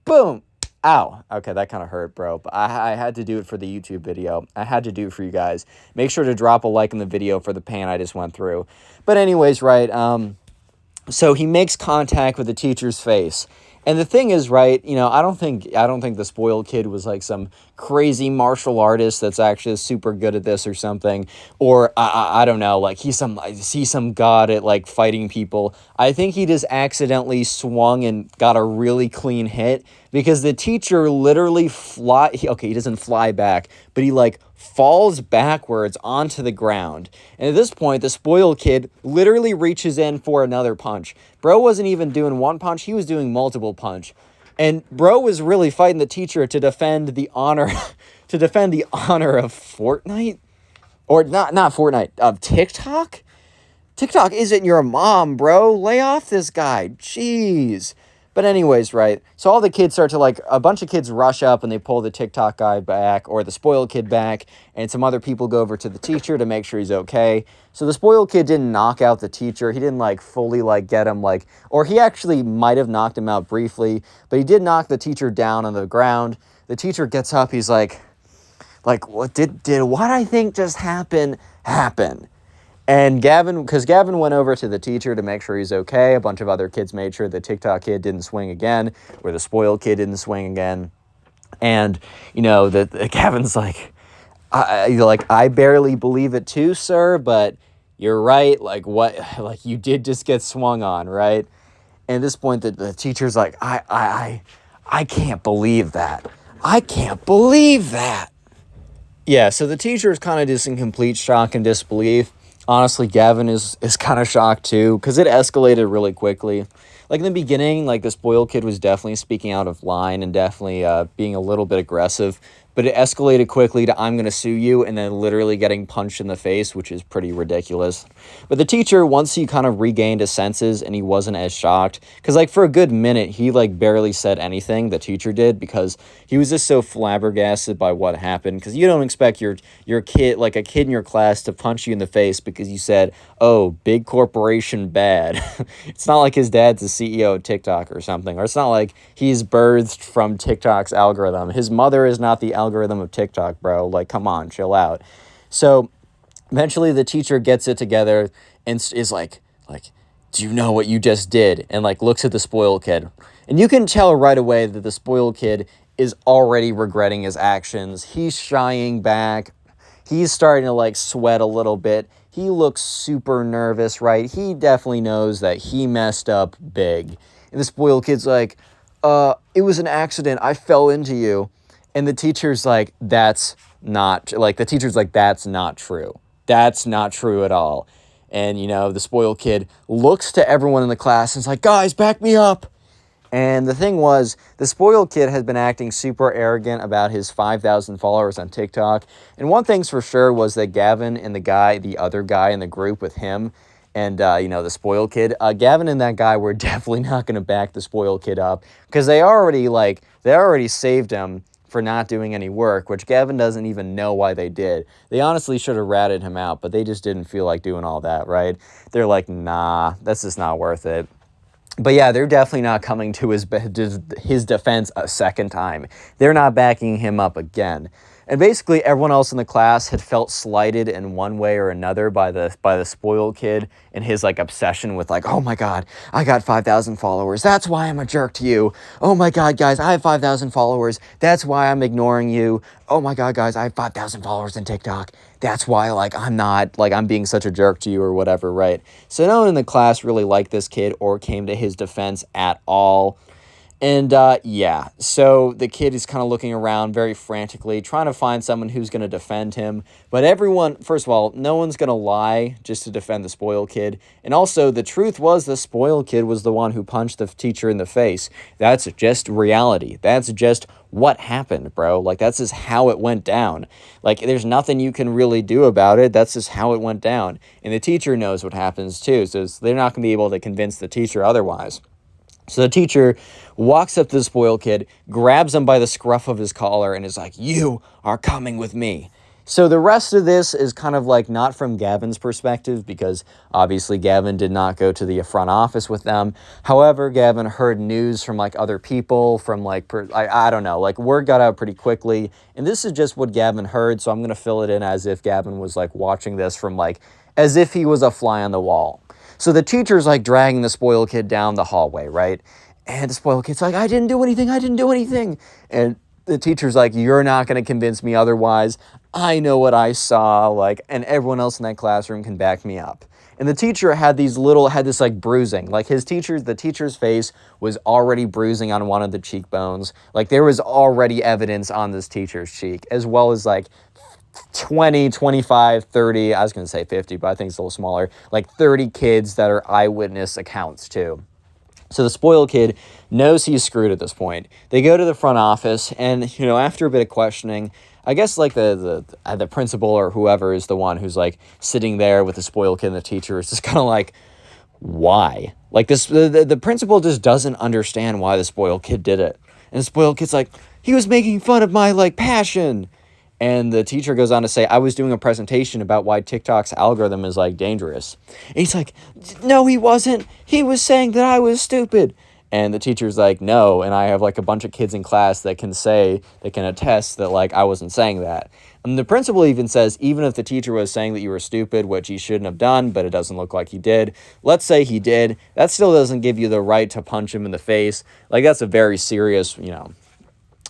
S1: boom. Ow. Okay, that kind of hurt, bro. But I had to do it for the YouTube video. I had to do it for you guys. Make sure to drop a like in the video for the pain I just went through. But anyways, right, so he makes contact with the teacher's face. And the thing is, right, I don't think the spoiled kid was like some crazy martial artist that's actually super good at this or something, or I don't know, like he's some god at like fighting people. I think he just accidentally swung and got a really clean hit because the teacher literally he doesn't fly back, but he like falls backwards onto the ground. And at this point, the spoiled kid literally reaches in for another punch. Bro wasn't even doing one punch, he was doing multiple punch. And bro was really fighting the teacher to defend the honor of Fortnite? Or not Fortnite, of TikTok? TikTok isn't your mom, bro. Lay off this guy. Jeez. But anyways, right, so all the kids start to a bunch of kids rush up and they pull the TikTok guy back or the spoiled kid back, and some other people go over to the teacher to make sure he's okay. So the spoiled kid didn't knock out the teacher. He didn't fully get him or he actually might have knocked him out briefly, but he did knock the teacher down on the ground. The teacher gets up, he's like, what did what I think just happen? And Gavin went over to the teacher to make sure he's okay. A bunch of other kids made sure the TikTok kid didn't swing again, or the spoiled kid didn't swing again. And, Gavin's like, I barely believe it too, sir, but you're right. You did just get swung on, right? And at this point, the teacher's like, I can't believe that. I can't believe that. Yeah, so the teacher is kind of just in complete shock and disbelief. Honestly, Gavin is kind of shocked too, because it escalated really quickly. In the beginning, the spoiled kid was definitely speaking out of line and definitely being a little bit aggressive. But it escalated quickly to I'm going to sue you, and then literally getting punched in the face, which is pretty ridiculous. But the teacher, once he kind of regained his senses and he wasn't as shocked, because for a good minute, he barely said anything, the teacher did, because he was just so flabbergasted by what happened. Because you don't expect your kid, a kid in your class, to punch you in the face because you said, oh, big corporation bad. It's not like his dad's the CEO of TikTok or something, or it's not like he's birthed from TikTok's algorithm. His mother is not the algorithm of TikTok, bro. Come on, chill out. So eventually the teacher gets it together and is like, do you know what you just did? And looks at the spoiled kid. And you can tell right away that the spoiled kid is already regretting his actions. He's shying back. He's starting to sweat a little bit. He looks super nervous, right? He definitely knows that he messed up big. And the spoiled kid's like, it was an accident. I fell into you. And the teacher's like, that's not true. That's not true. That's not true at all. And, the spoiled kid looks to everyone in the class and is like, guys, back me up. And the thing was, the spoiled kid had been acting super arrogant about his 5,000 followers on TikTok. And one thing's for sure was that Gavin and the other guy in the group with him and, the spoiled kid, Gavin and that guy were definitely not going to back the spoiled kid up because they already saved him for not doing any work, which Gavin doesn't even know why they did. They honestly should have ratted him out, but they just didn't feel like doing all that, right? They're like, nah, that's just not worth it. But yeah, they're definitely not coming to his defense a second time. They're not backing him up again. And basically, everyone else in the class had felt slighted in one way or another by the spoiled kid and his obsession with oh my God, I got 5,000 followers. That's why I'm a jerk to you. Oh my God, guys, I have 5,000 followers. That's why I'm ignoring you. Oh my God, guys, I have 5,000 followers on TikTok. That's why I'm being such a jerk to you or whatever, right? So no one in the class really liked this kid or came to his defense at all. And yeah, so the kid is kind of looking around very frantically, trying to find someone who's going to defend him. But everyone, first of all, no one's going to lie just to defend the spoiled kid. And also, the truth was the spoiled kid was the one who punched the teacher in the face. That's just reality. That's just what happened, bro. That's just how it went down. There's nothing you can really do about it. That's just how it went down. And the teacher knows what happens too, so they're not going to be able to convince the teacher otherwise. So the teacher walks up to the spoiled kid, grabs him by the scruff of his collar, and is like, "You are coming with me." So the rest of this is kind of not from Gavin's perspective, because obviously Gavin did not go to the front office with them. However, Gavin heard news from other people, from I don't know, word got out pretty quickly. And this is just what Gavin heard, so I'm going to fill it in as if Gavin was watching this from as if he was a fly on the wall. So the teacher's dragging the spoiled kid down the hallway, right? And the spoiled kid's like, I didn't do anything. And the teacher's like, you're not going to convince me otherwise. I know what I saw, and everyone else in that classroom can back me up. And the teacher had this bruising. The teacher's face was already bruising on one of the cheekbones. There was already evidence on this teacher's cheek, as well as 20, 25, 30, I was going to say 50, but I think it's a little smaller, 30 kids that are eyewitness accounts too. So the spoiled kid knows he's screwed at this point. They go to the front office, and, after a bit of questioning, I guess, the principal or whoever is the one who's, sitting there with the spoiled kid and the teacher is just kind of why? The principal just doesn't understand why the spoiled kid did it. And the spoiled kid's like, he was making fun of my, passion. And the teacher goes on to say, I was doing a presentation about why TikTok's algorithm is, dangerous. And he's like, no, he wasn't. He was saying that I was stupid. And the teacher's like, no. And I have, a bunch of kids in class that can attest that, I wasn't saying that. And the principal even says, even if the teacher was saying that you were stupid, which he shouldn't have done, but it doesn't look like he did, let's say he did, that still doesn't give you the right to punch him in the face. That's a very serious,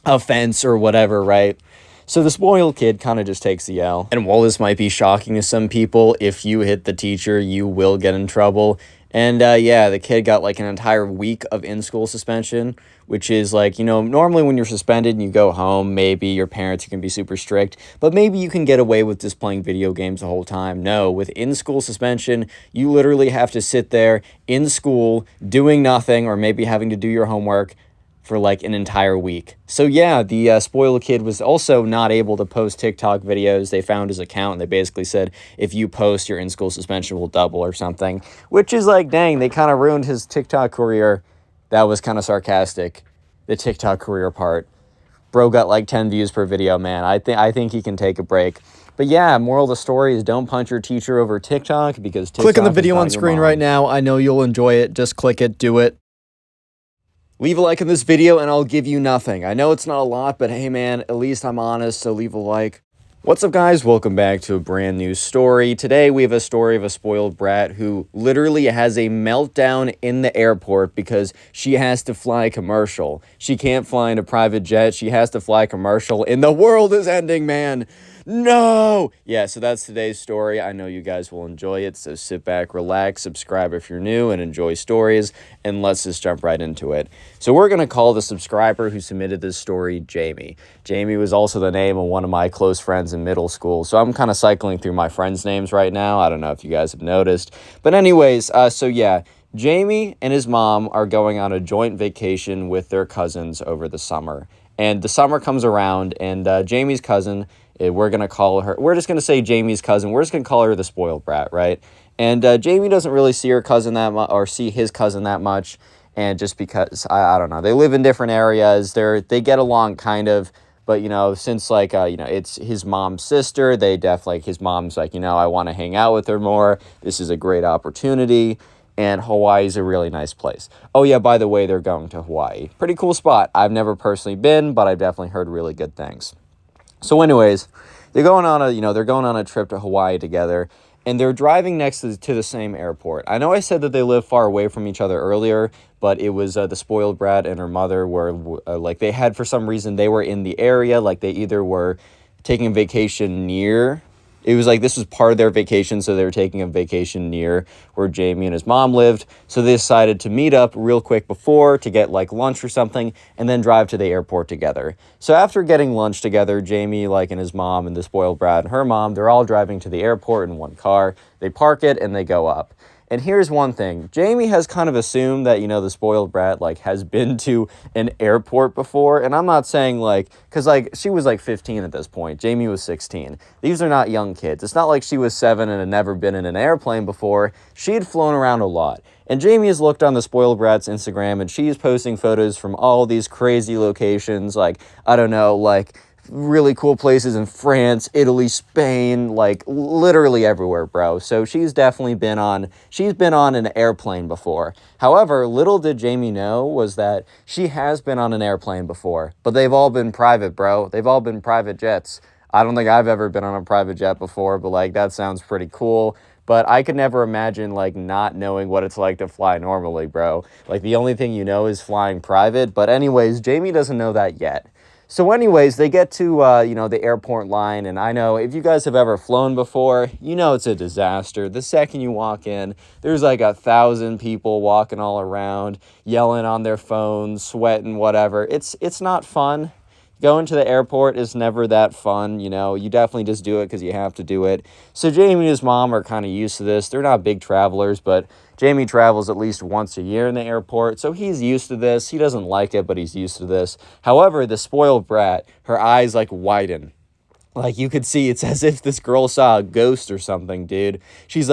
S1: offense or whatever, right? So the spoiled kid kind of just takes the L. And while this might be shocking to some people, if you hit the teacher, you will get in trouble. And yeah, the kid got an entire week of in-school suspension, which is normally when you're suspended and you go home, maybe your parents can be super strict, but maybe you can get away with just playing video games the whole time. No, with in-school suspension, you literally have to sit there in school doing nothing or maybe having to do your homework for an entire week. So yeah, the spoiled kid was also not able to post TikTok videos. They found his account and they basically said, if you post, your in-school suspension will double or something, which is dang, they kind of ruined his TikTok career. That was kind of sarcastic, the TikTok career part. Bro got 10 views per video, man. I think he can take a break. But yeah, moral of the story is don't punch your teacher over TikTok, because TikTok
S3: Click on the
S1: is
S3: video
S1: not
S3: on
S1: your
S3: screen
S1: mom.
S3: right now. I know you'll enjoy it. Just click it. Do it.
S1: Leave a like on this video and I'll give you nothing. I know it's not a lot, but hey man, at least I'm honest, so leave a like. What's up guys, welcome back to a brand new story. Today we have a story of a spoiled brat who literally has a meltdown in the airport because she has to fly commercial. She can't fly in a private jet, she has to fly commercial, and the world is ending, man. No! Yeah, so that's today's story. I know you guys will enjoy it, so sit back, relax, subscribe if you're new, and enjoy stories, and let's just jump right into it. So we're going to call the subscriber who submitted this story Jamie. Jamie was also the name of one of my close friends in middle school, so I'm kind of cycling through my friends' names right now. I don't know if you guys have noticed. But anyways, so yeah, Jamie and his mom are going on a joint vacation with their cousins over the summer. And the summer comes around, and Jamie's cousin, we're going to call her, we're just going to say Jamie's cousin. We're just going to call her the spoiled brat, right? And Jamie doesn't really see her cousin that much, or see his cousin that much. And just because, I don't know, they live in different areas, they get along kind of. But, since, like, it's his mom's sister, his mom's like, I want to hang out with her more. This is a great opportunity. And Hawaii is a really nice place. Oh, yeah, by the way, they're going to Hawaii. Pretty cool spot. I've never personally been, but I've definitely heard really good things. So anyways, they're going on a trip to Hawaii together. And they're driving next to the same airport. I know I said that they live far away from each other earlier, but it was the spoiled brat and her mother were they had, for some reason, they were in the area. Like, they either were taking a vacation near. It was like this was part of their vacation, so they were taking a vacation near where Jamie and his mom lived. So they decided to meet up real quick before to get like lunch or something and then drive to the airport together. So after getting lunch together, Jamie and his mom and the spoiled brat and her mom, they're all driving to the airport in one car. They park it and they go up. And here's one thing. Jamie has kind of assumed that, the spoiled brat, has been to an airport before. And I'm not saying, because, she was, 15 at this point. Jamie was 16. These are not young kids. It's not like she was 7 and had never been in an airplane before. She had flown around a lot. And Jamie has looked on the spoiled brat's Instagram, and she's posting photos from all these crazy locations, really cool places in France, Italy, Spain, literally everywhere, bro. So she's definitely been on an airplane before. However, little did Jamie know was that she has been on an airplane before, but they've all been private, bro. They've all been private jets. I don't think I've ever been on a private jet before, but that sounds pretty cool. But I could never imagine not knowing what it's like to fly normally, bro. The only thing is flying private. But anyways, Jamie doesn't know that yet. So anyways, they get to, the airport line, and I know if you guys have ever flown before, it's a disaster. The second you walk in, there's 1,000 people walking all around, yelling on their phones, sweating, whatever. It's not fun. Going to the airport is never that fun, You definitely just do it because you have to do it. So Jamie and his mom are kind of used to this. They're not big travelers, but Jamie travels at least once a year in the airport, so he's used to this. He doesn't like it, but he's used to this. However, the spoiled brat, her eyes widen. You could see it's as if this girl saw a ghost or something, dude. She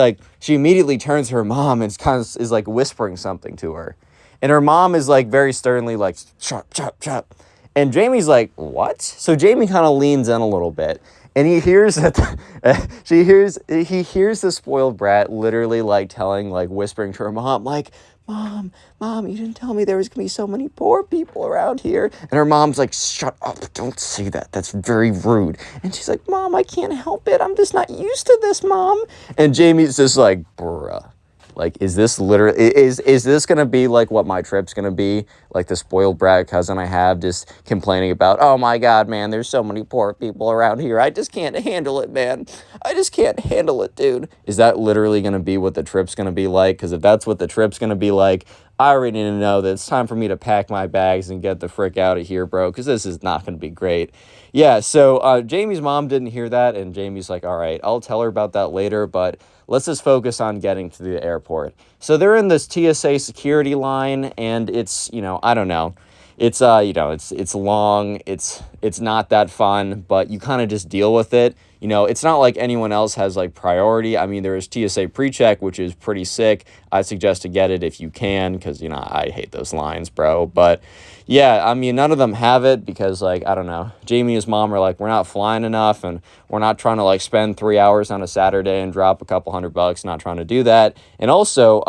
S1: immediately turns to her mom and is whispering something to her. And her mom is very sternly chop, chop, chop. And Jamie's what? So Jamie kind of leans in a little bit. And he hears that he hears the spoiled brat literally whispering to her mom, Mom, you didn't tell me there was going to be so many poor people around here. And her mom's shut up, don't say that. That's very rude. And she's Mom, I can't help it. I'm just not used to this, Mom. And Jamie's just bruh. Is this literally, is this going to be what my trip's going to be? The spoiled brat cousin I have just complaining about, oh my God, man, there's so many poor people around here. I just can't handle it, man. I just can't handle it, dude. Is that literally going to be what the trip's going to be like? Because if that's what the trip's going to be like, I already need to know that it's time for me to pack my bags and get the frick out of here, bro, because this is not going to be great. Yeah, so Jamie's mom didn't hear that, and Jamie's all right, I'll tell her about that later, but let's just focus on getting to the airport. So they're in this TSA security line, and it's, I don't know. It's, it's long, it's not that fun, but you kind of just deal with it. It's not like anyone else has priority. I mean, there is TSA pre-check, which is pretty sick. I suggest to get it if you can, because, I hate those lines, bro. But yeah, I mean, none of them have it because, I don't know, Jamie and his mom are we're not flying enough, and we're not trying to spend 3 hours on a Saturday and drop a couple $100, not trying to do that. And also,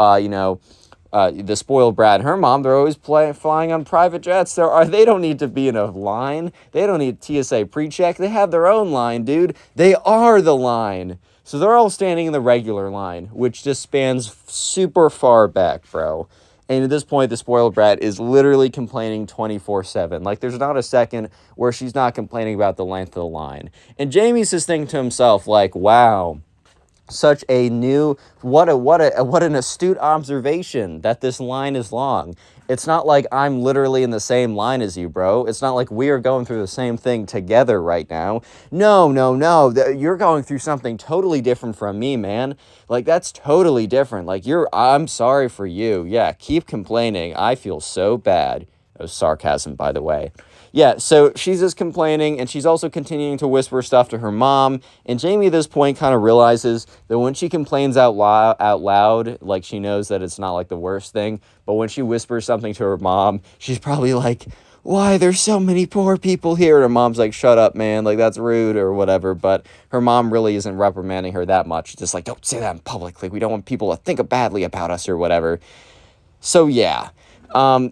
S1: the spoiled brat and her mom, they're always flying on private jets. They don't need to be in a line. They don't need TSA pre-check. They have their own line, dude. They are the line. So they're all standing in the regular line, which just spans super far back, bro. And at this point, the spoiled brat is literally complaining 24/7. There's not a second where she's not complaining about the length of the line. And Jamie's just thinking to himself, wow, such a new, what an astute observation that this line is long. It's not like I'm literally in the same line as you, bro. It's not like we are going through the same thing together right now. No, no, no. You're going through something totally different from me, man. Like, that's totally different. Like, I'm sorry for you. Yeah, keep complaining. I feel so bad. That was sarcasm, by the way. Yeah, so she's just complaining, and she's also continuing to whisper stuff to her mom. And Jamie at this point kind of realizes that when she complains out loud, like, she knows that it's not like the worst thing. But when she whispers something to her mom, she's probably like, why, there's so many poor people here. And her mom's like, shut up, man, like, that's rude or whatever. But her mom really isn't reprimanding her that much. She's just like, don't say that in public. Like, we don't want people to think badly about us or whatever. So, yeah.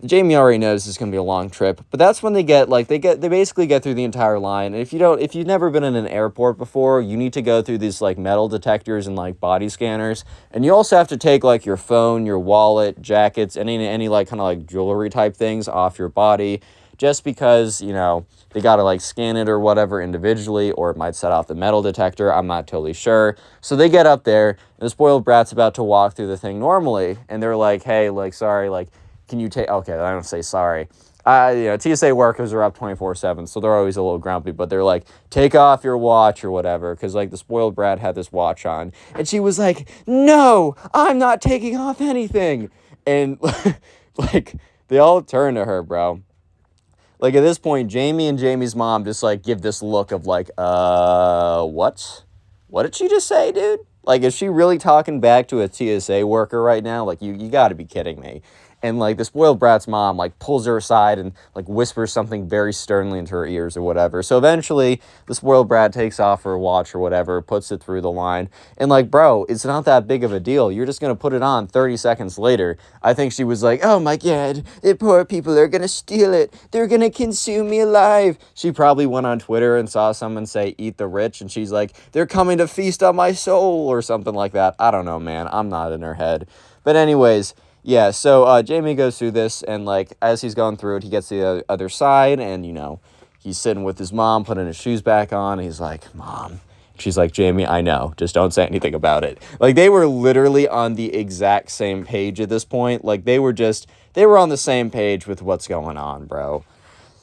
S1: Jamie already knows this is going to be a long trip, but that's when they basically get through the entire line. And if you've never been in an airport before, you need to go through these, like, metal detectors and, like, body scanners. And you also have to take, like, your phone, your wallet, jackets, any like, kind of, like, jewelry type things off your body, just because, you know, they got to, like, scan it or whatever individually, or it might set off the metal detector. I'm not totally sure. So they get up there, and the spoiled brat's about to walk through the thing normally, and they're like, hey, like, sorry, like, can you take, okay, I don't say sorry. TSA workers are up 24/7, so they're always a little grumpy, but they're like, take off your watch or whatever, because, like, the spoiled brat had this watch on, and she was like, no, I'm not taking off anything. And, like, they all turn to her, bro. Like, at this point, Jamie and Jamie's mom just, like, give this look of, like, what? What did she just say, dude? Like, is she really talking back to a TSA worker right now? Like, you gotta be kidding me. And, like, the spoiled brat's mom, like, pulls her aside and, like, whispers something very sternly into her ears or whatever. So eventually, the spoiled brat takes off her watch or whatever, puts it through the line. And, like, bro, it's not that big of a deal. You're just gonna put it on 30 seconds later. I think she was like, oh my god, the poor people are gonna steal it. They're gonna consume me alive. She probably went on Twitter and saw someone say, eat the rich. And she's like, they're coming to feast on my soul or something like that. I don't know, man. I'm not in her head. But anyways, yeah, so Jamie goes through this, and, like, as he's going through it, he gets to the other side, and, you know, he's sitting with his mom, putting his shoes back on, and he's like, Mom. She's like, Jamie, I know, just don't say anything about it. Like, they were literally on the exact same page at this point. Like, they were on the same page with what's going on, bro.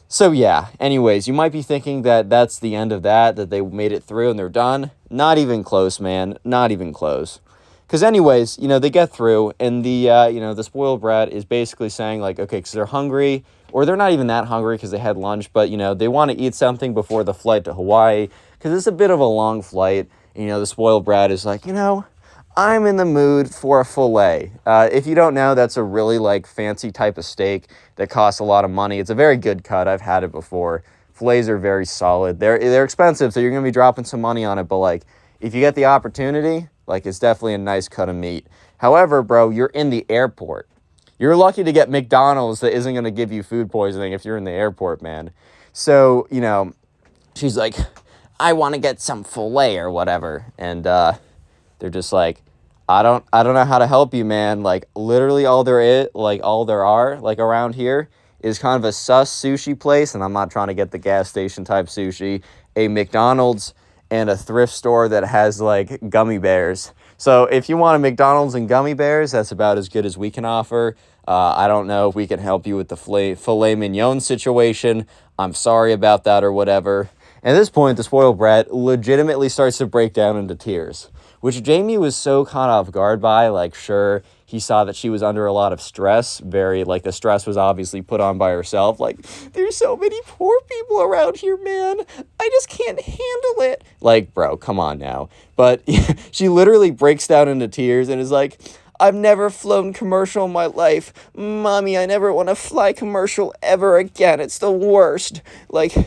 S1: So, yeah, anyways, you might be thinking that that's the end of that they made it through and they're done. Not even close, man. Not even close. Because anyways, you know, they get through, and the spoiled brat is basically saying, like, okay, because they're hungry, or they're not even that hungry because they had lunch, but, you know, they want to eat something before the flight to Hawaii, because it's a bit of a long flight. And, you know, the spoiled brat is like, you know, I'm in the mood for a filet. If you don't know, that's a really, like, fancy type of steak that costs a lot of money. It's a very good cut. I've had it before. Fillets are very solid. They're expensive, so you're going to be dropping some money on it, but, like, if you get the opportunity, like, it's definitely a nice cut of meat. However, bro, you're in the airport. You're lucky to get McDonald's that isn't going to give you food poisoning if you're in the airport, man. So, you know, she's like, I want to get some filet or whatever. And they're just like, I don't know how to help you, man. Like, literally all there are, like, around here is kind of a sus sushi place. And I'm not trying to get the gas station type sushi. A McDonald's and a thrift store that has, like, gummy bears. So if you want a McDonald's and gummy bears, that's about as good as we can offer. I don't know if we can help you with the filet mignon situation. I'm sorry about that or whatever. At this point, the spoiled brat legitimately starts to break down into tears, which Jamie was so caught off guard by. Like, sure, he saw that she was under a lot of stress. The stress was obviously put on by herself. Like, there's so many poor people around here, man. I just can't handle it. Like, bro, come on now. But she literally breaks down into tears and is like, I've never flown commercial in my life. Mommy, I never want to fly commercial ever again. It's the worst. Like,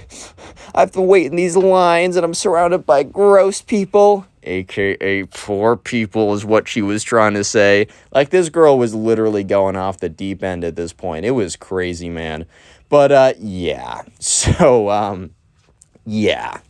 S1: I have to wait in these lines and I'm surrounded by gross people. AKA poor people is what she was trying to say. Like, this girl was literally going off the deep end at this point. It was crazy, man. But, yeah. So, yeah.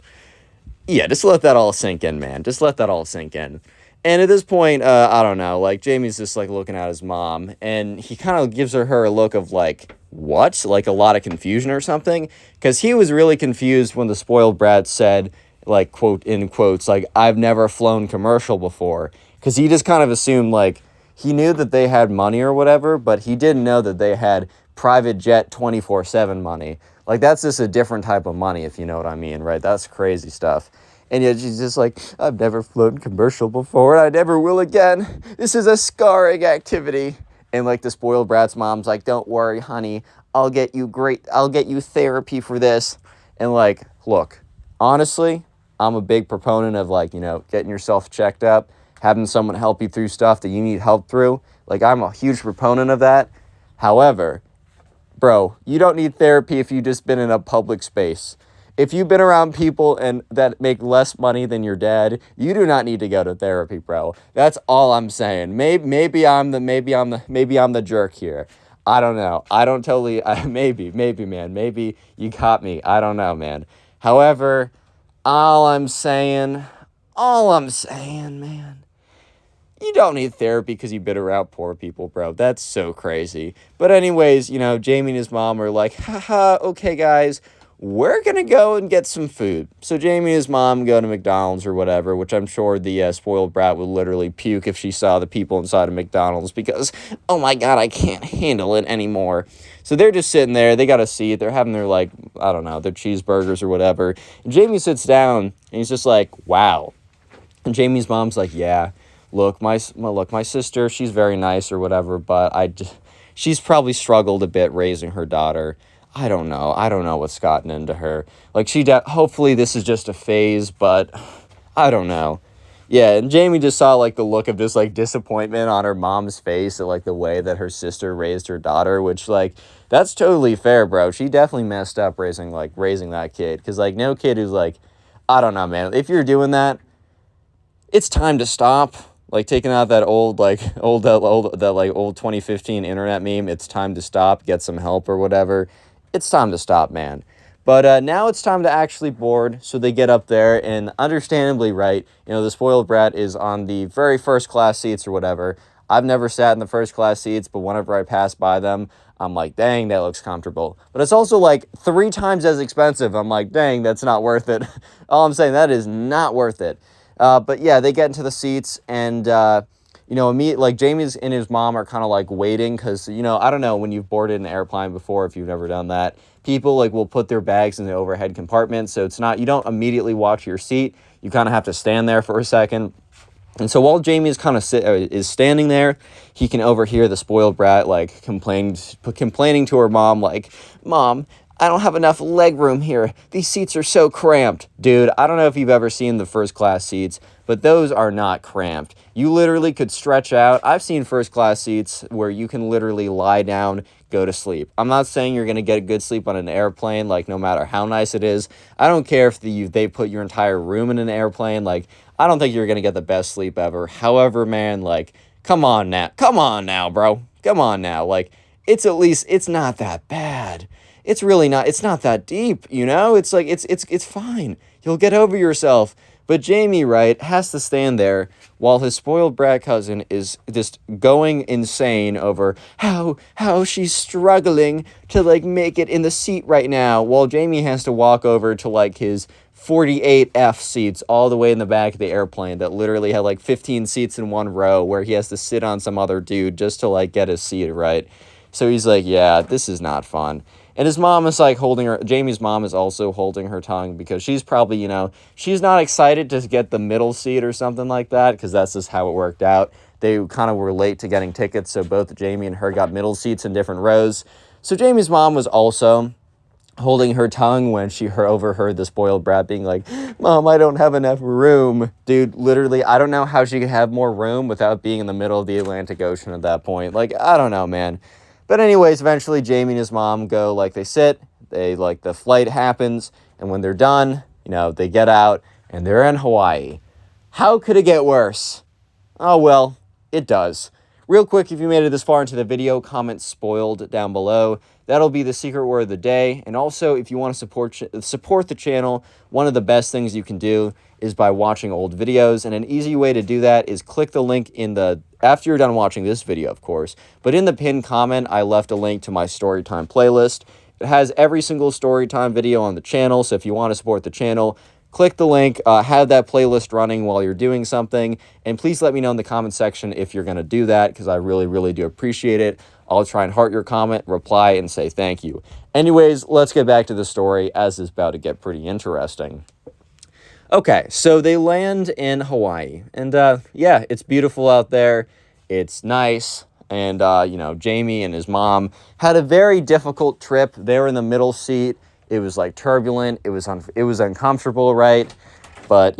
S1: Yeah, just let that all sink in, man. Just let that all sink in. And at this point, I don't know, like, Jamie's just, like, looking at his mom, and he kind of gives her a look of, like, what? Like, a lot of confusion or something? Because he was really confused when the spoiled brat said, like, quote, in quotes, like, I've never flown commercial before. Because he just kind of assumed, like, he knew that they had money or whatever, but he didn't know that they had private jet 24/7 money. Like, that's just a different type of money, if you know what I mean, right? That's crazy stuff. And yet she's just like, I've never flown commercial before, and I never will again. This is a scarring activity. And, like, the spoiled brat's mom's like, don't worry, honey. I'll get you therapy for this. And, like, look, honestly, I'm a big proponent of, like, you know, getting yourself checked up, having someone help you through stuff that you need help through. Like, I'm a huge proponent of that. However, bro, you don't need therapy if you've just been in a public space. If you've been around people and that make less money than your dad, you do not need to go to therapy, bro. That's all I'm saying. Maybe I'm the jerk here. I don't know. I don't totally. Maybe, man. Maybe you caught me. I don't know, man. However, all I'm saying, man. You don't need therapy because you've been around poor people, bro. That's so crazy. But anyways, you know, Jamie and his mom are like, haha, okay, guys, we're going to go and get some food. So Jamie and his mom go to McDonald's or whatever, which I'm sure the spoiled brat would literally puke if she saw the people inside of McDonald's because, oh my God, I can't handle it anymore. So they're just sitting there. They got a seat. They're having their, like, I don't know, their cheeseburgers or whatever. And Jamie sits down and he's just like, wow. And Jamie's mom's like, yeah. Look, my sister, she's very nice or whatever, but she's probably struggled a bit raising her daughter. I don't know what's gotten into her. Like, hopefully this is just a phase, but I don't know. Yeah, and Jamie just saw, like, the look of just, like, disappointment on her mom's face at, like, the way that her sister raised her daughter, which, like, that's totally fair, bro. She definitely messed up raising that kid, because, like, no kid who's, like, I don't know, man. If you're doing that, it's time to stop. Like, taking out that old 2015 internet meme, it's time to stop, get some help or whatever. It's time to stop, man. But now it's time to actually board, so they get up there, and understandably, right, you know, the spoiled brat is on the very first class seats or whatever. I've never sat in the first class seats, but whenever I pass by them, I'm like, dang, that looks comfortable. But it's also, like, 3 times as expensive. I'm like, dang, that's not worth it. All I'm saying, that is not worth it. But yeah, they get into the seats, and, you know, like, Jamie's and his mom are kind of, like, waiting, because, you know, I don't know, when you've boarded an airplane before, if you've never done that, people, like, will put their bags in the overhead compartment, so you don't immediately watch your seat, you kind of have to stand there for a second. And so while Jamie is kind of is standing there, he can overhear the spoiled brat, like, complaining to her mom, like, Mom, I don't have enough leg room here. These seats are so cramped. Dude, I don't know if you've ever seen the first class seats, but those are not cramped. You literally could stretch out. I've seen first class seats where you can literally lie down, go to sleep. I'm not saying you're going to get a good sleep on an airplane, like, no matter how nice it is. I don't care if they put your entire room in an airplane. Like, I don't think you're going to get the best sleep ever. However, man, like, come on now, bro. Come on now. Like, it's not that bad. It's really not. It's not that deep, you know? It's like, it's fine. You'll get over yourself. But Jamie, right, has to stand there while his spoiled brat cousin is just going insane over how she's struggling to, like, make it in the seat right now, while Jamie has to walk over to, like, his 48F seats all the way in the back of the airplane that literally had, like, 15 seats in one row, where he has to sit on some other dude just to, like, get his seat, right? So he's like, yeah, this is not fun. And his mom is, like, Jamie's mom is also holding her tongue, because she's probably, you know, she's not excited to get the middle seat or something like that, because that's just how it worked out. They kind of were late to getting tickets, so both Jamie and her got middle seats in different rows. So Jamie's mom was also holding her tongue when she overheard the spoiled brat being like, Mom, I don't have enough room. Dude, literally, I don't know how she could have more room without being in the middle of the Atlantic Ocean at that point. Like, I don't know, man. But anyways, eventually Jamie and his mom go, like, they sit, like, the flight happens, and when they're done, you know, they get out, and they're in Hawaii. How could it get worse? Oh, well, it does. Real quick, if you made it this far into the video, comment spoiled down below. That'll be the secret word of the day. And also, if you want to support the channel, one of the best things you can do is by watching old videos. And an easy way to do that is click the link after you're done watching this video, of course. But in the pinned comment, I left a link to my storytime playlist. It has every single storytime video on the channel. So if you want to support the channel, click the link, have that playlist running while you're doing something, and please let me know in the comment section if you're going to do that, because I really, really do appreciate it. I'll try and heart your comment, reply, and say thank you. Anyways, let's get back to the story, as it's about to get pretty interesting. Okay, so they land in Hawaii, and yeah, it's beautiful out there. It's nice, and Jamie and his mom had a very difficult trip. They were in the middle seat. It was like turbulent. It was uncomfortable, right? But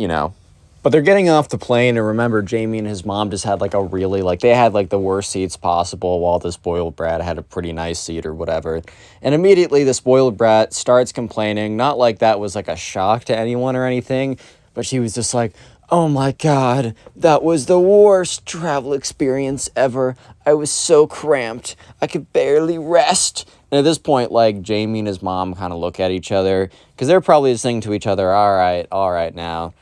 S1: but they're getting off the plane, and remember, Jamie and his mom just had like a really, like, they had like the worst seats possible, while the spoiled brat had a pretty nice seat or whatever. And immediately the spoiled brat starts complaining, not like that was like a shock to anyone or anything, but she was just like, "Oh my God, that was the worst travel experience ever. I was so cramped. I could barely rest." And at this point, like, Jamie and his mom kind of look at each other, because they're probably just saying to each other, all right now.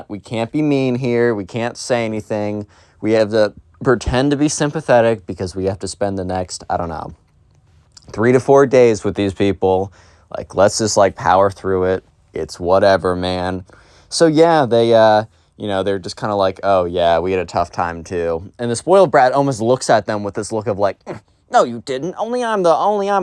S1: We can't be mean here. We can't say anything. We have to pretend to be sympathetic, because we have to spend the next, 3 to 4 days with these people. Like, let's just like power through it. It's whatever, man. So yeah, they're just kind of like, oh yeah, we had a tough time too. And the spoiled brat almost looks at them with this look of like, no, you didn't. Only I'm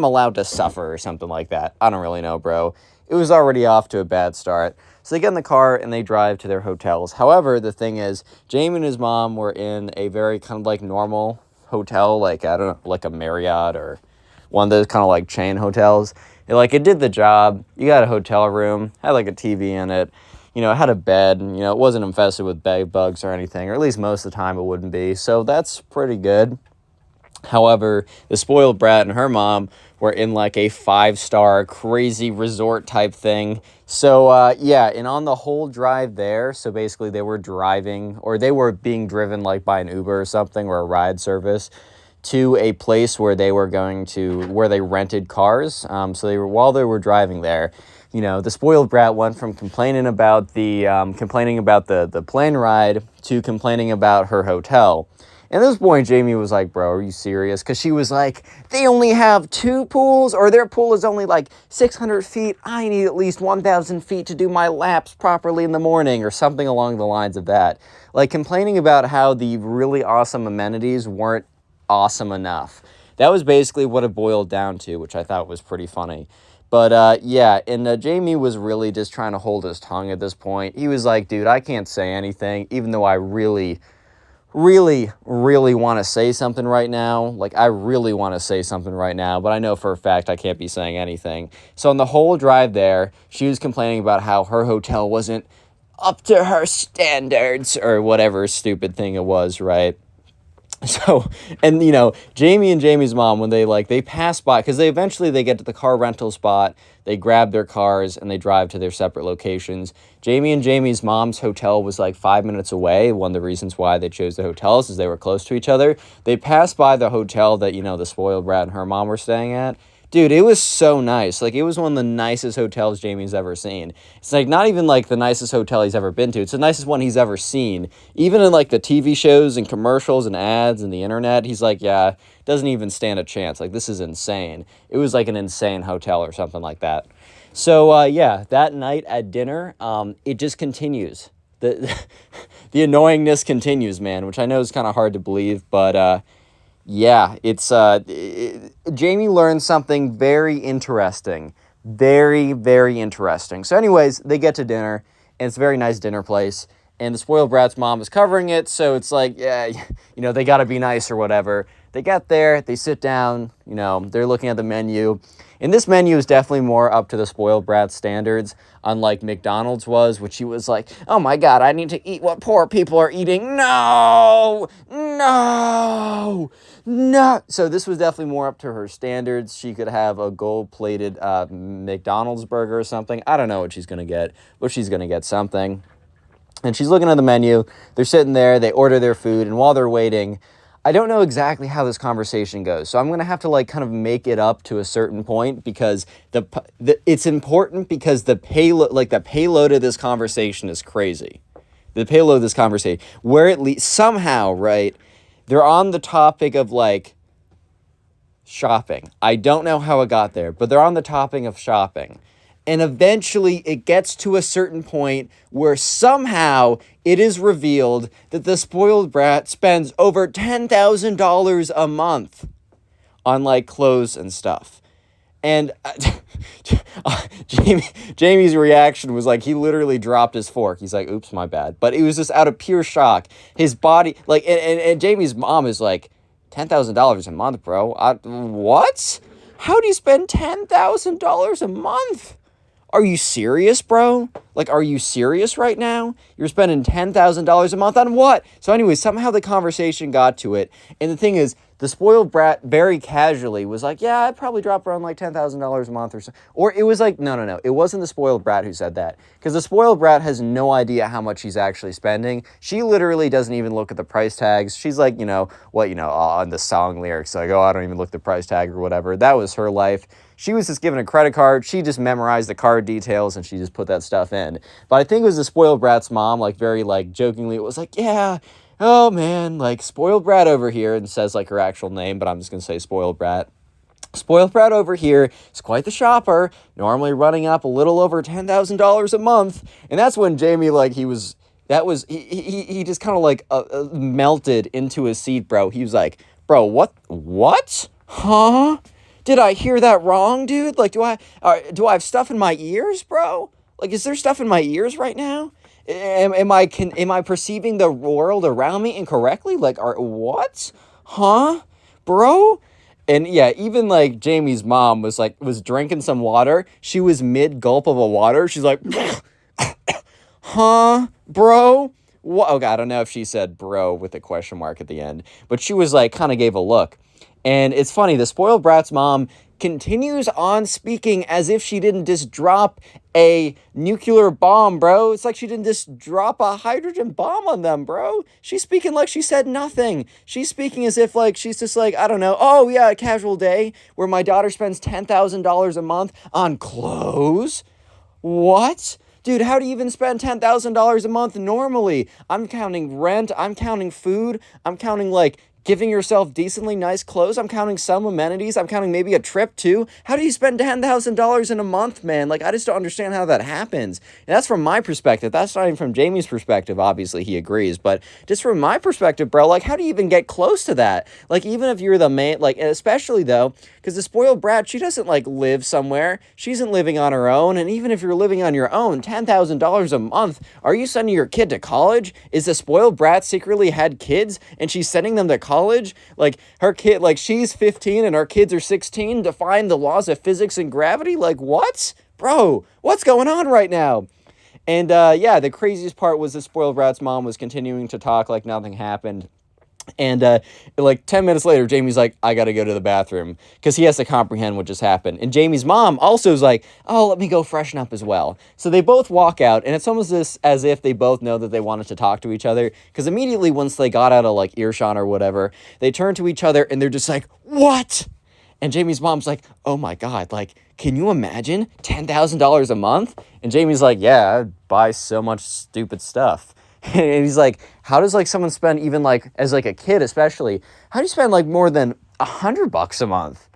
S1: allowed to suffer, or something like that. I don't really know, bro. It was already off to a bad start. So they get in the car and they drive to their hotels. However, the thing is, Jamie and his mom were in a very kind of like normal hotel, like, I don't know, like a Marriott or one of those kind of like chain hotels. It did the job. You got a hotel room, had like a TV in it, it had a bed, and, it wasn't infested with bed bugs or anything, or at least most of the time it wouldn't be. So that's pretty good. However, the spoiled brat and her mom were in like a 5-star crazy resort type thing. So yeah, and on the whole drive there, so basically they were driving, or they were being driven like by an Uber or something, or a ride service, to a place where they rented cars. So while they were driving there, the spoiled brat went from complaining about the plane ride to complaining about her hotel. And at this point, Jamie was like, bro, are you serious? Because she was like, they only have 2 pools, or their pool is only like 600 feet. I need at least 1,000 feet to do my laps properly in the morning, or something along the lines of that. Like, complaining about how the really awesome amenities weren't awesome enough. That was basically what it boiled down to, which I thought was pretty funny. But yeah, and Jamie was really just trying to hold his tongue at this point. He was like, dude, I can't say anything, even though I really want to say something right now. Like, I really want to say something right now, but I know for a fact I can't be saying anything. So on the whole drive there, she was complaining about how her hotel wasn't up to her standards, or whatever stupid thing it was, right? So, and Jamie and Jamie's mom, when they pass by, because they get to the car rental spot, they grab their cars and they drive to their separate locations. Jamie and Jamie's mom's hotel was like 5 minutes away. One of the reasons why they chose the hotels is they were close to each other. They passed by the hotel that, the spoiled brat and her mom were staying at. Dude, it was so nice. Like, it was one of the nicest hotels Jamie's ever seen. It's like not even like the nicest hotel he's ever been to. It's the nicest one he's ever seen. Even in like the TV shows and commercials and ads and the internet, he's like, yeah, doesn't even stand a chance. Like, this is insane. It was like an insane hotel or something like that. So yeah, that night at dinner, it just continues. The annoyingness continues, man, which I know is kind of hard to believe, but yeah, it's Jamie learned something very interesting. Very, very interesting. So anyways, they get to dinner, and it's a very nice dinner place, and the spoiled brat's mom is covering it, so it's like, yeah, they got to be nice or whatever. They get there, they sit down, they're looking at the menu, and this menu is definitely more up to the spoiled brat's standards, unlike McDonald's was, which he was like, oh my God, I need to eat what poor people are eating. No! So this was definitely more up to her standards. She could have a gold-plated McDonald's burger or something. I don't know what she's going to get, but she's going to get something. And she's looking at the menu. They're sitting there. They order their food. And while they're waiting, I don't know exactly how this conversation goes. So I'm going to have to like kind of make it up to a certain point, because it's important, because the payload of this conversation is crazy. The payload of this conversation, where it leads somehow, right? They're on the topic of like shopping. I don't know how it got there, but they're on the topic of shopping. And eventually it gets to a certain point where somehow it is revealed that the spoiled brat spends over $10,000 a month on like clothes and stuff. And Jamie's reaction was like, he literally dropped his fork. He's like, oops, my bad. But it was just out of pure shock. His body, like, and Jamie's mom is like, $10,000 a month, bro. What? How do you spend $10,000 a month? Are you serious, bro? Like, are you serious right now? You're spending $10,000 a month on what? So anyway, somehow the conversation got to it. And the thing is, the spoiled brat very casually was like, yeah, I'd probably drop around like $10,000 a month or so. Or it was like, no. It wasn't the spoiled brat who said that. Because the spoiled brat has no idea how much she's actually spending. She literally doesn't even look at the price tags. She's like, on the song lyrics, like, oh, I don't even look at the price tag or whatever. That was her life. She was just given a credit card. She just memorized the card details and she just put that stuff in. But I think it was the spoiled brat's mom, like very like jokingly, it was like, yeah, oh man, like spoiled brat over here, and says like her actual name, but I'm just going to say spoiled brat. Spoiled brat over here is quite the shopper, normally running up a little over $10,000 a month. And that's when Jamie, like, he just kind of like melted into his seat, bro. He was like, bro, what? Huh? Did I hear that wrong, dude? Like, do I have stuff in my ears, bro? Like, is there stuff in my ears right now? Am I perceiving the world around me incorrectly? Like, what? Huh? Bro? And yeah, even like Jamie's mom was drinking some water. She was mid gulp of a water. She's like, huh, bro? What? Oh, God, I don't know if she said bro with a question mark at the end, but she was like, kind of gave a look. And it's funny, the spoiled brat's mom continues on speaking as if she didn't just drop a nuclear bomb, bro. It's like she didn't just drop a hydrogen bomb on them, bro. She's speaking like she said nothing. She's speaking as if like she's just like, I don't know, oh yeah, a casual day where my daughter spends $10,000 a month on clothes. What? Dude, how do you even spend $10,000 a month normally? I'm counting rent, I'm counting food, I'm counting like giving yourself decently nice clothes. I'm counting some amenities. I'm counting maybe a trip too. How do you spend $10,000 in a month, man? Like, I just don't understand how that happens. And that's from my perspective. That's not even from Jamie's perspective. Obviously, he agrees. But just from my perspective, bro, like, how do you even get close to that? Like, even if you're the main, like, especially though, because the spoiled brat, she doesn't like live somewhere. She isn't living on her own. And even if you're living on your own, $10,000 a month, are you sending your kid to college? Is the spoiled brat secretly had kids and she's sending them to college? Like, her kid, like, she's 15 and our kids are 16, defying the laws of physics and gravity? Like, what? Bro, what's going on right now? And yeah, the craziest part was the spoiled brat's mom was continuing to talk like nothing happened. And like 10 minutes later, Jamie's like, I gotta go to the bathroom, because he has to comprehend what just happened. And Jamie's mom also is like, oh, let me go freshen up as well. So they both walk out, and it's almost as if they both know that they wanted to talk to each other, because immediately once they got out of like earshot or whatever, they turn to each other and they're just like, what? And Jamie's mom's like, oh my God, like, can you imagine $10,000 a month? And Jamie's like, yeah, I'd buy so much stupid stuff. And he's like, how does like someone spend, even like as like a kid especially, how do you spend like more than $100 a month?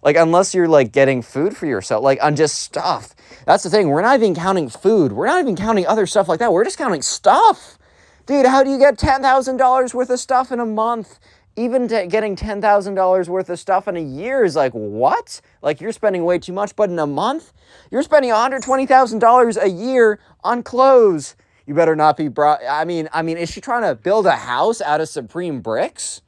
S1: Like, unless you're like getting food for yourself, like on just stuff. That's the thing. We're not even counting food. We're not even counting other stuff like that. We're just counting stuff. Dude, how do you get $10,000 worth of stuff in a month? Even getting $10,000 worth of stuff in a year is like, what? Like, you're spending way too much, but in a month, you're spending $120,000 a year on clothes. You better not be I mean, is she trying to build a house out of Supreme bricks?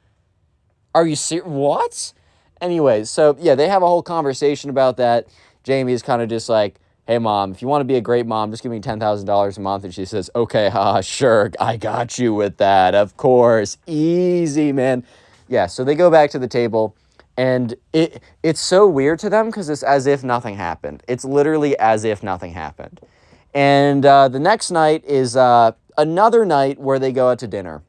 S1: Are you serious? What? Anyways, so yeah, they have a whole conversation about that. Jamie is kind of just like, hey mom, if you want to be a great mom, just give me $10,000 a month. And she says, okay, sure, I got you with that. Of course, easy, man. Yeah, so they go back to the table, and it's so weird to them because it's as if nothing happened. It's literally as if nothing happened. And the next night is another night where they go out to dinner.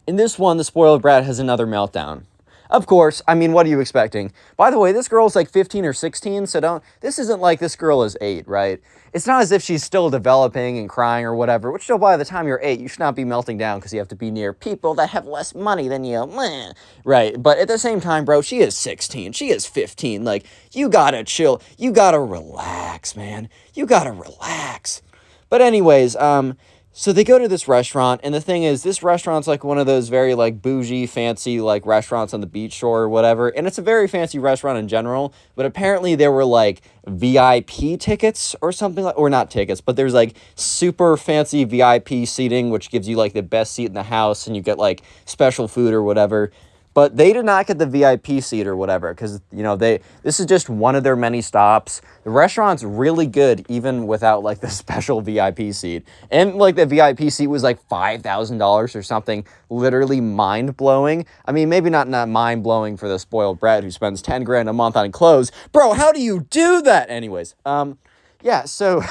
S1: In this one, the spoiled brat has another meltdown. Of course, I mean, what are you expecting? By the way, this girl's like 15 or 16, so this isn't like this girl is 8, right? It's not as if she's still developing and crying or whatever, which still by the time you're 8, you should not be melting down because you have to be near people that have less money than you. Meh. Right, but at the same time, bro, she is 16, she is 15, like, you gotta chill, you gotta relax, man, you gotta relax. But anyways, so they go to this restaurant, and the thing is, this restaurant's like one of those very, like, bougie, fancy, like, restaurants on the beach shore or whatever, and it's a very fancy restaurant in general, but apparently there were, like, VIP tickets or something, like, or not tickets, but there's, like, super fancy VIP seating, which gives you, like, the best seat in the house, and you get, like, special food or whatever. But they did not get the VIP seat or whatever because, you know, this is just one of their many stops. The restaurant's really good even without, like, the special VIP seat. And, like, the VIP seat was, like, $5,000 or something literally mind-blowing. I mean, maybe not mind-blowing for the spoiled brat who spends 10 grand a month on clothes. Bro, how do you do that? Anyways, yeah, so,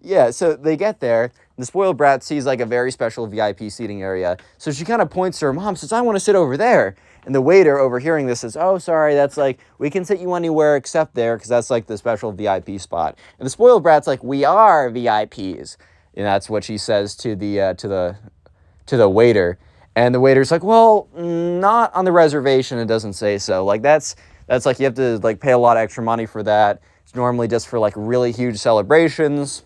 S1: yeah, so they get there. The spoiled brat sees, like, a very special VIP seating area. So she kind of points to her mom, says, I want to sit over there. And the waiter, overhearing this, says, oh, sorry, that's, like, we can sit you anywhere except there because that's, like, the special VIP spot. And the spoiled brat's like, we are VIPs. And that's what she says to the waiter. And the waiter's like, well, not on the reservation. It doesn't say so. Like, that's like, you have to, like, pay a lot of extra money for that. It's normally just for, like, really huge celebrations.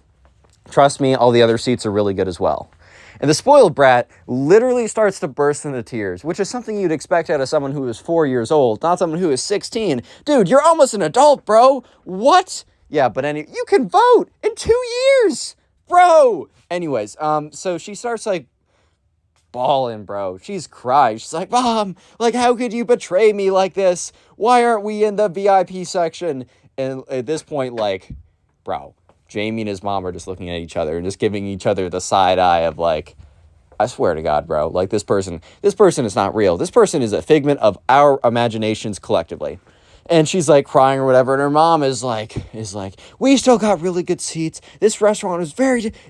S1: Trust me, all the other seats are really good as well. And the spoiled brat literally starts to burst into tears, which is something you'd expect out of someone who is 4 years old, not someone who is 16. Dude, you're almost an adult, bro. What? Yeah, but you can vote in 2 years, bro. Anyways, so she starts, like, bawling, bro. She's crying. She's like, Mom, like, how could you betray me like this? Why aren't we in the VIP section? And at this point, like, bro, Jamie and his mom are just looking at each other and just giving each other the side eye of, like, I swear to God, bro, like, this person is not real. This person is a figment of our imaginations collectively. And she's, like, crying or whatever, and her mom is like, we still got really good seats. This restaurant is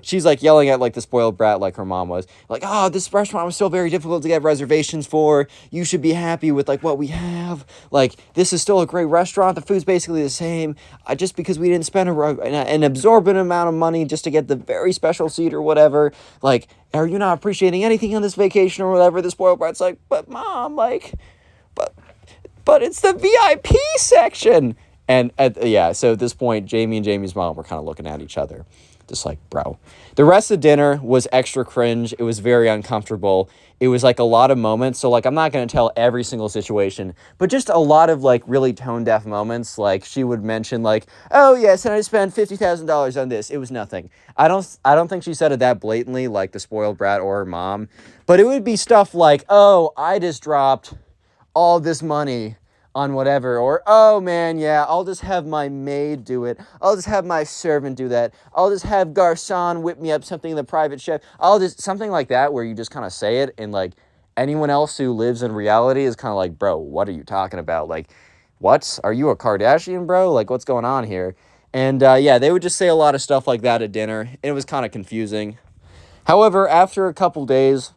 S1: she's, like, yelling at, like, the spoiled brat like her mom was. Like, oh, this restaurant was still very difficult to get reservations for. You should be happy with, like, what we have. Like, this is still a great restaurant. The food's basically the same. Just because we didn't spend an absorbent amount of money just to get the very special seat or whatever. Like, are you not appreciating anything on this vacation or whatever? The spoiled brat's like, but Mom, like, but it's the VIP section. And so at this point, Jamie and Jamie's mom were kind of looking at each other. Just like, bro. The rest of dinner was extra cringe. It was very uncomfortable. It was, like, a lot of moments. So, like, I'm not going to tell every single situation, but just a lot of, like, really tone-deaf moments. Like, she would mention, like, oh, yes, and I spent $50,000 on this. It was nothing. I don't think she said it that blatantly, like the spoiled brat or her mom. But it would be stuff like, oh, I just dropped all this money on whatever, or, oh man, yeah, I'll just have my maid do it. I'll just have my servant do that. I'll just have Garcon whip me up something in the private chef. Something like that where you just kind of say it, and, like, anyone else who lives in reality is kind of like, bro, what are you talking about? Like, what? Are you a Kardashian, bro? Like, what's going on here? And, yeah, they would just say a lot of stuff like that at dinner, and it was kind of confusing. However, after a couple days,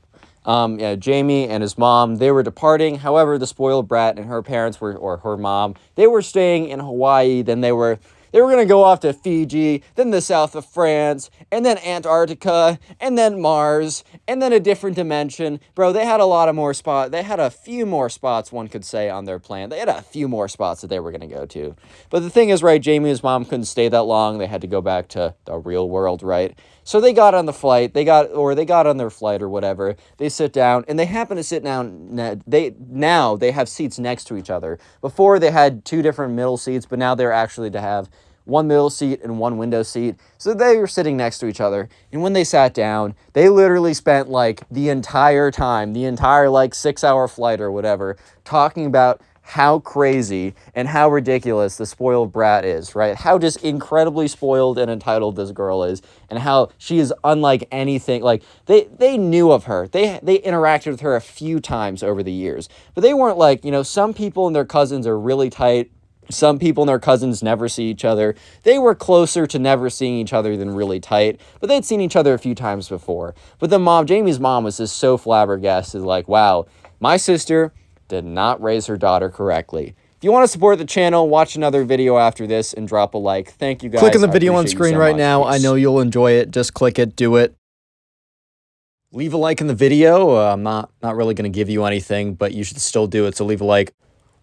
S1: Jamie and his mom, they were departing. However, the spoiled brat and her parents or her mom, they were staying in Hawaii. Then they were going to go off to Fiji, then the south of France, and then Antarctica, and then Mars, and then a different dimension. Bro, they had a lot of more spots. They had a few more spots, one could say, on their plan. They had a few more spots that they were going to go to. But the thing is, right, Jamie and his mom couldn't stay that long. They had to go back to the real world, right? So they got on the flight, they got on their flight or whatever. They sit down, and they happen to sit down. Now they have seats next to each other. Before they had 2 different middle seats, but now they're actually to have 1 middle seat and 1 window seat. So they were sitting next to each other. And when they sat down, they literally spent, like, the entire time, like, 6-hour flight or whatever, talking about how crazy and how ridiculous the spoiled brat is, right? How just incredibly spoiled and entitled this girl is, and how she is unlike anything. Like, they knew of her. They interacted with her a few times over the years. But they weren't like, you know, some people and their cousins are really tight. Some people and their cousins never see each other. They were closer to never seeing each other than really tight, but they'd seen each other a few times before. But Jamie's mom was just so flabbergasted, like, wow, my sister did not raise her daughter correctly. If you want to support the channel, watch another video after this and drop a like. Thank you guys.
S3: Click on the
S1: I
S3: video on
S1: appreciate you
S3: screen
S1: so
S3: right
S1: much.
S3: now. I
S1: Peace.
S3: know you'll enjoy it. Just click it. Do it.
S1: Leave a like in the video. I'm not really going to give you anything, but you should still do it, so leave a like.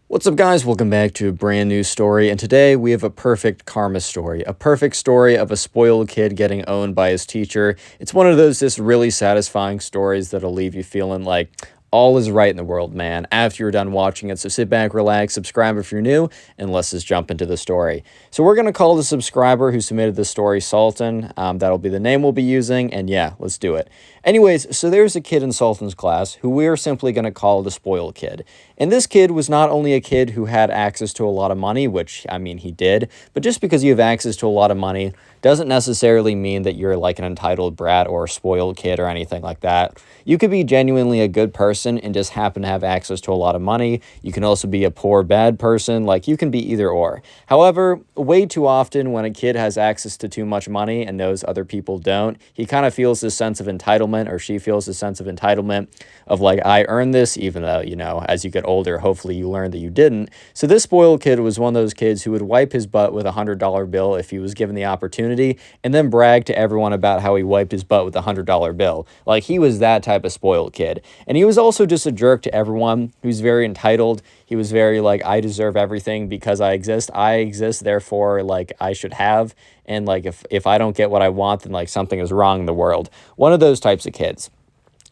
S1: What's up, guys? Welcome back to a brand new story, and today we have a perfect karma story. A perfect story of a spoiled kid getting owned by his teacher. It's one of those just really satisfying stories that'll leave you feeling like all is right in the world, man, after you're done watching it. So sit back, relax, subscribe if you're new, and let's just jump into the story. So we're going to call the subscriber who submitted the story Sultan. That'll be the name we'll be using, and yeah, let's do it. Anyways, so there's a kid in Sultan's class who we're simply going to call the spoiled kid. And this kid was not only a kid who had access to a lot of money, which, I mean, he did, but just because you have access to a lot of money doesn't necessarily mean that you're like an entitled brat or a spoiled kid or anything like that. You could be genuinely a good person and just happen to have access to a lot of money. You can also be a poor, bad person. Like, you can be either or. However, way too often when a kid has access to too much money and knows other people don't, he kind of feels this sense of entitlement, or she feels this sense of entitlement of like, I earned this, even though, you know, as you get older, hopefully you learn that you didn't. So this spoiled kid was one of those kids who would wipe his butt with a $100 bill if he was given the opportunity, and then brag to everyone about how he wiped his butt with a $100 bill. Like, he was that type of spoiled kid. And he was also just a jerk to everyone. He was very entitled. He was very like, I deserve everything because I exist. I exist, therefore, like, I should have. And like, if I don't get what I want, then like something is wrong in the world. One of those types of kids.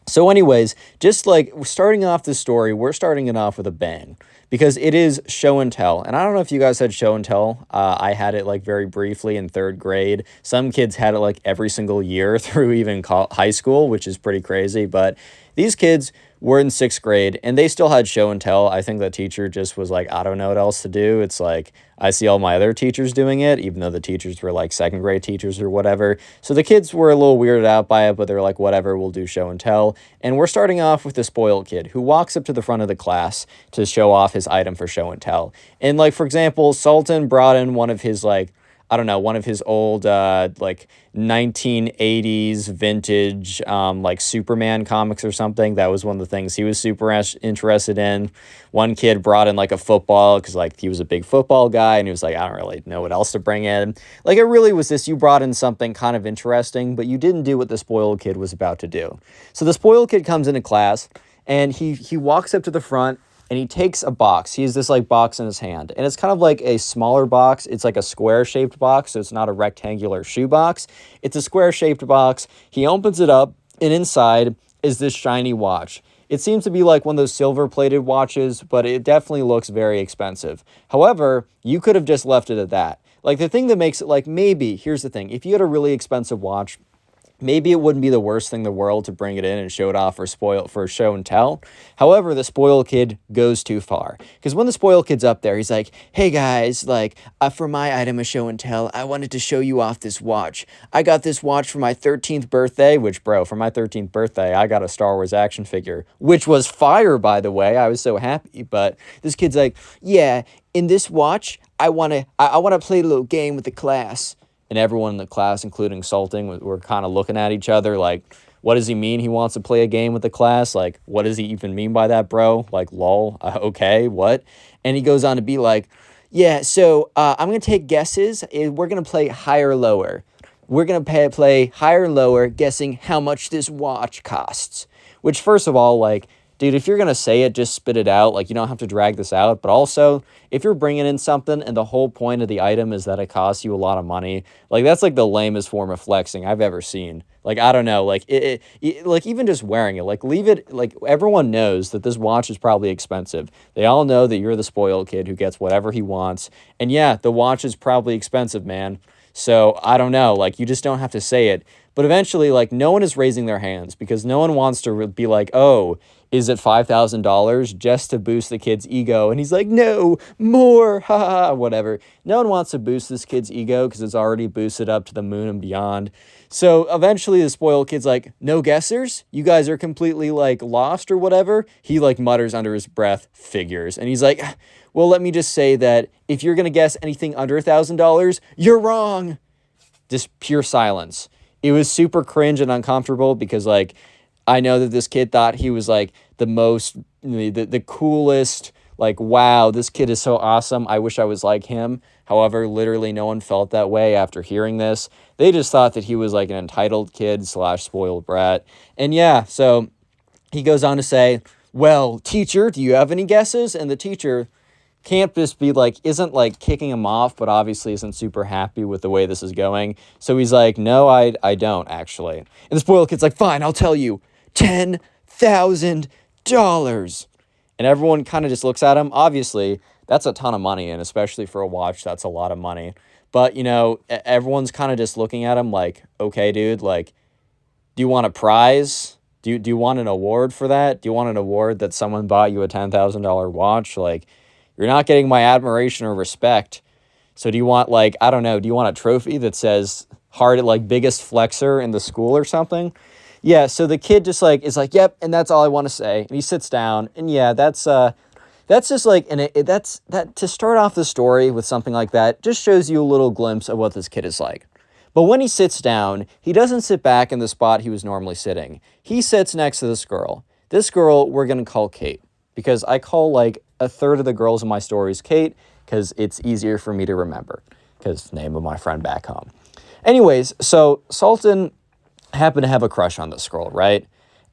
S1: So anyways, just like starting off this story, we're starting it off with a bang because it is show and tell. And I don't know if you guys had show and tell. I had it like very briefly in 3rd grade. Some kids had it like every single year through even high school, which is pretty crazy. But these kids were in 6th grade and they still had show and tell. I think the teacher just was like, I don't know what else to do. It's like, I see all my other teachers doing it, even though the teachers were like 2nd grade teachers or whatever. So the kids were a little weirded out by it, but they're like, whatever, we'll do show and tell. And we're starting off with the spoiled kid who walks up to the front of the class to show off his item for show and tell. And like, for example, Sultan brought in one of his like, I don't know, one of his old, like 1980s vintage, like Superman comics or something. That was one of the things he was super interested in. One kid brought in like a football because like he was a big football guy and he was like, I don't really know what else to bring in. Like, it really was this, you brought in something kind of interesting, but you didn't do what the spoiled kid was about to do. So the spoiled kid comes into class and he walks up to the front and he takes a box. He has this like box in his hand, and it's kind of like a smaller box. It's like a square shaped box, so it's not a rectangular shoe box. It's a square shaped box. He opens it up, and inside is this shiny watch. It seems to be like one of those silver plated watches, but it definitely looks very expensive. However, you could have just left it at that. Like, the thing that makes it, like, maybe, here's the thing, if you had a really expensive watch, maybe it wouldn't be the worst thing in the world to bring it in and show it off for show and tell. However, the spoiled kid goes too far. Because when the spoiled kid's up there, he's like, hey guys, like, for my item of show and tell, I wanted to show you off this watch. I got this watch for my 13th birthday, which, bro, for my 13th birthday, I got a Star Wars action figure, which was fire, by the way. I was so happy. But this kid's like, yeah, in this watch, I want to play a little game with the class. And everyone in the class, including Sultan, were kind of looking at each other like, what does he mean he wants to play a game with the class? Like, what does he even mean by that, bro? Like, lol, okay, what? And he goes on to be like, yeah, so I'm going to take guesses. We're going to play higher or lower. We're going to play higher and lower, guessing how much this watch costs. Which, first of all, like, dude, if you're going to say it, just spit it out. Like, you don't have to drag this out. But also, if you're bringing in something and the whole point of the item is that it costs you a lot of money, like, that's like the lamest form of flexing I've ever seen. Like, I don't know, like, like, even just wearing it, like, leave it, like, everyone knows that this watch is probably expensive. They all know that you're the spoiled kid who gets whatever he wants. And yeah, the watch is probably expensive, man. So, I don't know, like, you just don't have to say it. But eventually, like, no one is raising their hands because no one wants to be like, oh, is it $5,000 just to boost the kid's ego? And he's like, no, more, ha ha, whatever. No one wants to boost this kid's ego because it's already boosted up to the moon and beyond. So eventually the spoiled kid's like, no guessers? You guys are completely like lost or whatever? He like mutters under his breath, figures. And he's like, well, let me just say that if you're going to guess anything under $1,000, you're wrong. Just pure silence. It was super cringe and uncomfortable because like, I know that this kid thought he was like the most the coolest, like, wow, this kid is so awesome. I wish I was like him. However, literally no one felt that way after hearing this. They just thought that he was like an entitled kid / spoiled brat. And yeah, so he goes on to say, well, teacher, do you have any guesses? And the teacher can't just be like, isn't like kicking him off, but obviously isn't super happy with the way this is going. So he's like, no, I don't actually. And the spoiled kid's like, fine, I'll tell you, $10,000. And everyone kind of just looks at him. Obviously, that's a ton of money, and especially for a watch, that's a lot of money. But, you know, everyone's kind of just looking at him like, okay, dude, like, do you want a prize? Do you want an award for that? Do you want an award that someone bought you a $10,000 watch? Like, you're not getting my admiration or respect. So do you want, like, I don't know, do you want a trophy that says biggest flexer in the school or something? Yeah, so the kid just like is like, yep, and that's all I want to say. And he sits down, and yeah, that's just like, and that's that to start off the story with something like that just shows you a little glimpse of what this kid is like. But when he sits down, he doesn't sit back in the spot he was normally sitting. He sits next to this girl. This girl we're going to call Kate, because I call like a third of the girls in my stories Kate, because it's easier for me to remember, because name of my friend back home. Anyways, so Sultan happened to have a crush on this girl, right?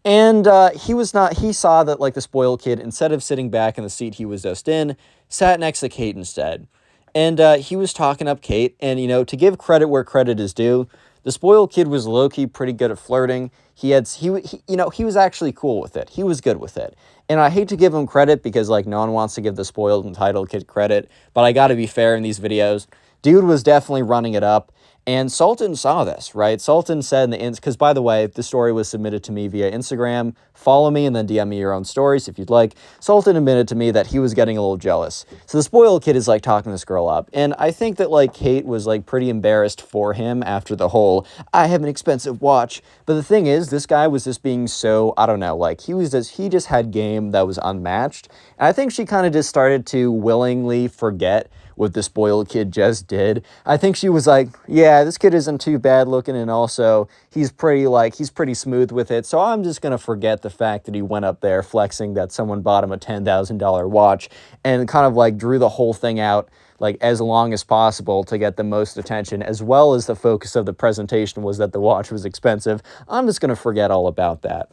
S1: And he saw that like the spoiled kid, instead of sitting back in the seat he was just in, sat next to Kate instead. And he was talking up Kate, and, you know, to give credit where credit is due, the spoiled kid was low-key pretty good at flirting. He was actually cool with it. He was good with it. And I hate to give him credit because, like, no one wants to give the spoiled entitled kid credit, but I gotta be fair in these videos. Dude was definitely running it up. And Sultan saw this, right? Sultan said because by the way, the story was submitted to me via Instagram. Follow me and then DM me your own stories if you'd like. Sultan admitted to me that he was getting a little jealous. So the spoiled kid is like talking this girl up. And I think that like Kate was like pretty embarrassed for him after the whole, I have an expensive watch. But the thing is, this guy was just being so, I don't know, like he just had game that was unmatched. And I think she kind of just started to willingly forget what the spoiled kid just did. I think she was like, yeah, this kid isn't too bad looking, and also he's pretty smooth with it, so I'm just gonna forget the fact that he went up there flexing that someone bought him a $10,000 watch and kind of like drew the whole thing out like as long as possible to get the most attention, as well as the focus of the presentation was that the watch was expensive. I'm just gonna forget all about that.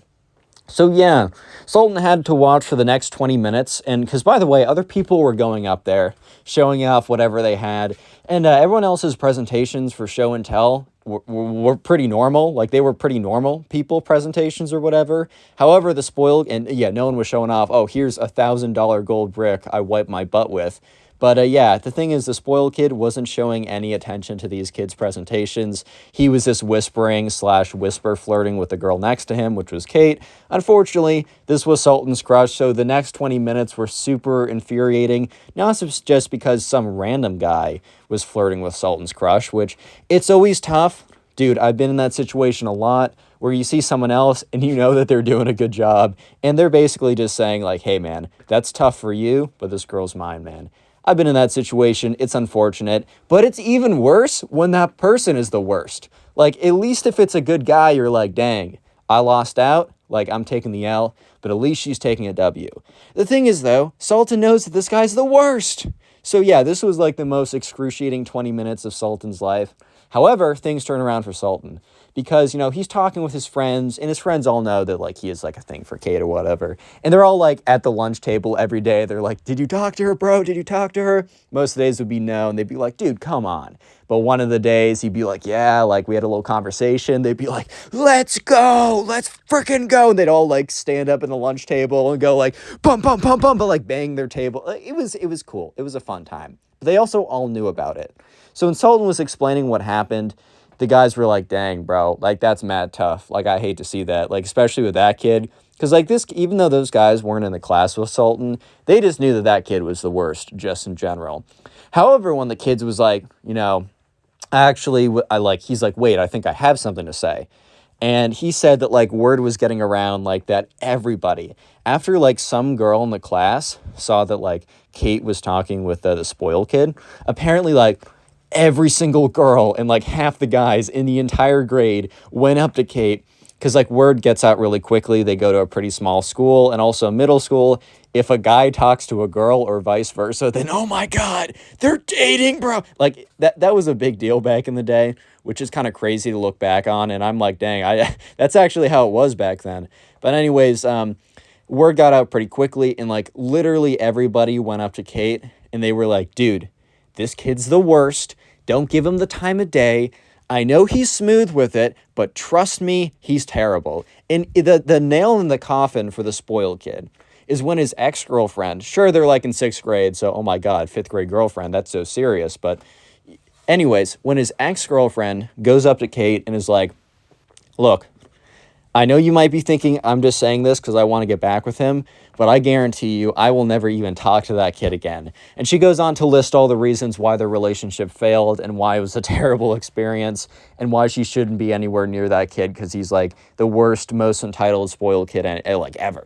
S1: So yeah, Sultan had to watch for the next 20 minutes, and because by the way, other people were going up there, showing off whatever they had, and everyone else's presentations for show and tell were pretty normal, like they were pretty normal people presentations or whatever. However, the spoiled, and yeah, no one was showing off, oh, here's $1,000 gold brick I wiped my butt with. But yeah, the thing is, the spoiled kid wasn't showing any attention to these kids' presentations. He was just whispering / whisper flirting with the girl next to him, which was Kate. Unfortunately, this was Sultan's crush, so the next 20 minutes were super infuriating, not just because some random guy was flirting with Sultan's crush, which it's always tough. Dude, I've been in that situation a lot where you see someone else and you know that they're doing a good job, and they're basically just saying like, hey man, that's tough for you, but this girl's mine, man. I've been in that situation. It's unfortunate, but it's even worse when that person is the worst. Like, at least if it's a good guy, you're like, dang, I lost out. Like, I'm taking the L, but at least she's taking a W. The thing is, though, Sultan knows that this guy's the worst. So yeah, this was like the most excruciating 20 minutes of Sultan's life. However, things turn around for Sultan because, you know, he's talking with his friends, and his friends all know that, like, he has, like, a thing for Kate or whatever. And they're all, like, at the lunch table every day. They're like, did you talk to her, bro? Did you talk to her? Most of the days would be no, and they'd be like, dude, come on. But one of the days, he'd be like, yeah, like, we had a little conversation. They'd be like, let's go, let's freaking go. And they'd all, like, stand up in the lunch table and go, like, bum, bum, bum, bum, but, like, bang their table. It was cool. It was a fun time. But they also all knew about it. So when Sultan was explaining what happened, the guys were like, dang, bro, like, that's mad tough. Like, I hate to see that, like, especially with that kid. Because, like, this, even though those guys weren't in the class with Sultan, they just knew that that kid was the worst, just in general. However, when the kids was like, you know, he's like, wait, I think I have something to say. And he said that, like, word was getting around, like, that everybody, after, like, some girl in the class saw that, like, Kate was talking with the spoiled kid, apparently, like, every single girl and, like, half the guys in the entire grade went up to Kate because like word gets out really quickly. They go to a pretty small school and also middle school. If a guy talks to a girl or vice versa, then oh my God, they're dating, bro. Like that was a big deal back in the day, which is kind of crazy to look back on. And I'm like, dang, that's actually how it was back then. But anyways, word got out pretty quickly, and like literally everybody went up to Kate and they were like, dude, this kid's the worst. Don't give him the time of day. I know he's smooth with it, but trust me, he's terrible. And the nail in the coffin for the spoiled kid is when his ex-girlfriend, sure, they're like in 6th grade, so oh my God, 5th grade girlfriend, that's so serious. But anyways, when his ex-girlfriend goes up to Kate and is like, look, I know you might be thinking I'm just saying this because I want to get back with him, but I guarantee you I will never even talk to that kid again. And she goes on to list all the reasons why their relationship failed and why it was a terrible experience and why she shouldn't be anywhere near that kid because he's like the worst, most entitled, spoiled kid like ever.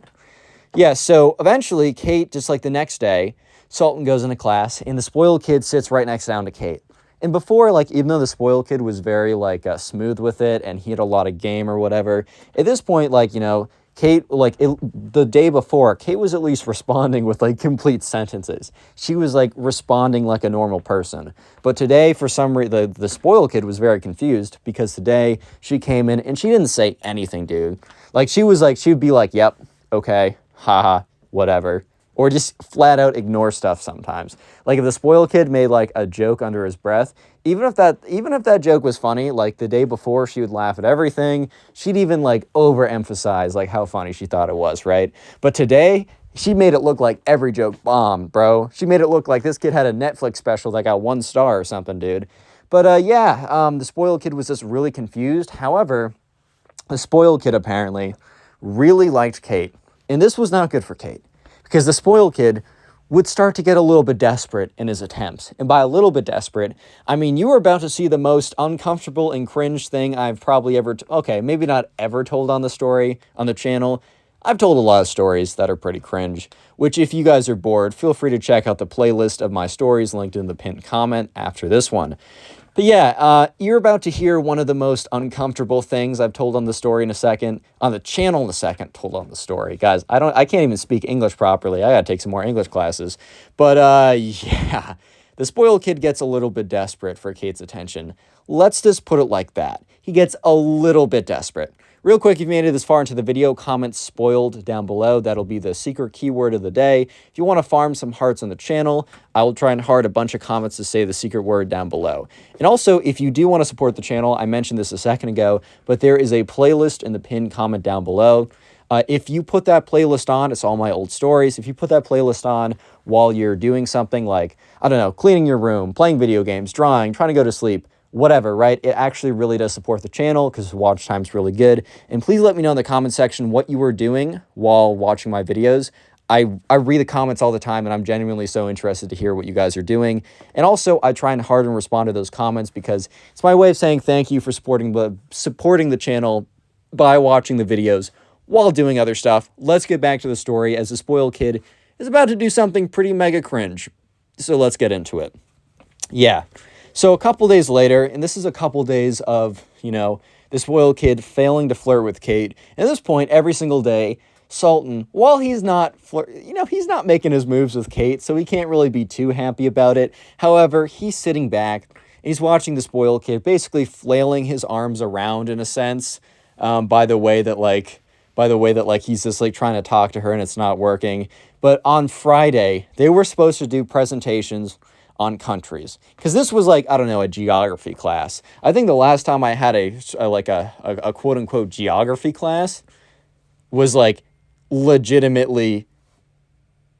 S1: Yeah, so eventually Kate, just like the next day, Sultan goes into class and the spoiled kid sits right next down to Kate. And before, like, even though the spoiled kid was very, like, smooth with it and he had a lot of game or whatever, at this point, like, you know, Kate, like, the day before, Kate was at least responding with, like, complete sentences. She was, like, responding like a normal person. But today, for some reason, the spoiled kid was very confused because today she came in and she didn't say anything, dude. Like, she would be like, yep, okay, haha, whatever. Or just flat out ignore stuff sometimes. Like if the spoiled kid made like a joke under his breath, even if that joke was funny, like the day before she would laugh at everything. She'd even like overemphasize like how funny she thought it was, right? But today, she made it look like every joke bombed, bro. She made it look like this kid had a Netflix special that got 1 star or something, dude. But the spoiled kid was just really confused. However, the spoiled kid apparently really liked Kate. And this was not good for Kate. Because the spoiled kid would start to get a little bit desperate in his attempts. And by a little bit desperate, I mean you are about to see the most uncomfortable and cringe thing I've probably ever... okay, maybe not ever told on the channel. I've told a lot of stories that are pretty cringe, which if you guys are bored, feel free to check out the playlist of my stories linked in the pinned comment after this one. But yeah, you're about to hear one of the most uncomfortable things I've told on the story in a second, on the channel in a second, told on the story. Guys, I can't even speak English properly. I gotta take some more English classes. But yeah, the spoiled kid gets a little bit desperate for Kate's attention. Let's just put it like that. He gets a little bit desperate. Real quick, if you made it this far into the video, comment spoiled down below. That'll be the secret keyword of the day. If you want to farm some hearts on the channel, I will try and heart a bunch of comments to say the secret word down below. And also, if you do want to support the channel, I mentioned this a second ago, but there is a playlist in the pinned comment down below. If you put that playlist on, it's all my old stories. If you put that playlist on while you're doing something like, I don't know, cleaning your room, playing video games, drawing, trying to go to sleep, whatever, right? It actually really does support the channel because watch time's really good. And please let me know in the comment section what you were doing while watching my videos. I read the comments all the time and I'm genuinely so interested to hear what you guys are doing. And also I try and hard and respond to those comments because it's my way of saying thank you for supporting the channel by watching the videos while doing other stuff. Let's get back to the story as the spoiled kid is about to do something pretty mega cringe. So let's get into it. Yeah. So a couple days later, and this is a couple days of, you know, the spoiled kid failing to flirt with Kate. And at this point, every single day, Sultan, while he's not, he's not making his moves with Kate, so he can't really be too happy about it. However, he's sitting back, and he's watching the spoiled kid basically flailing his arms around in a sense, by the way that he's just like trying to talk to her and it's not working. But on Friday, they were supposed to do presentations on countries, because this was like, I don't know, a geography class. I think the last time I had a quote-unquote geography class was like legitimately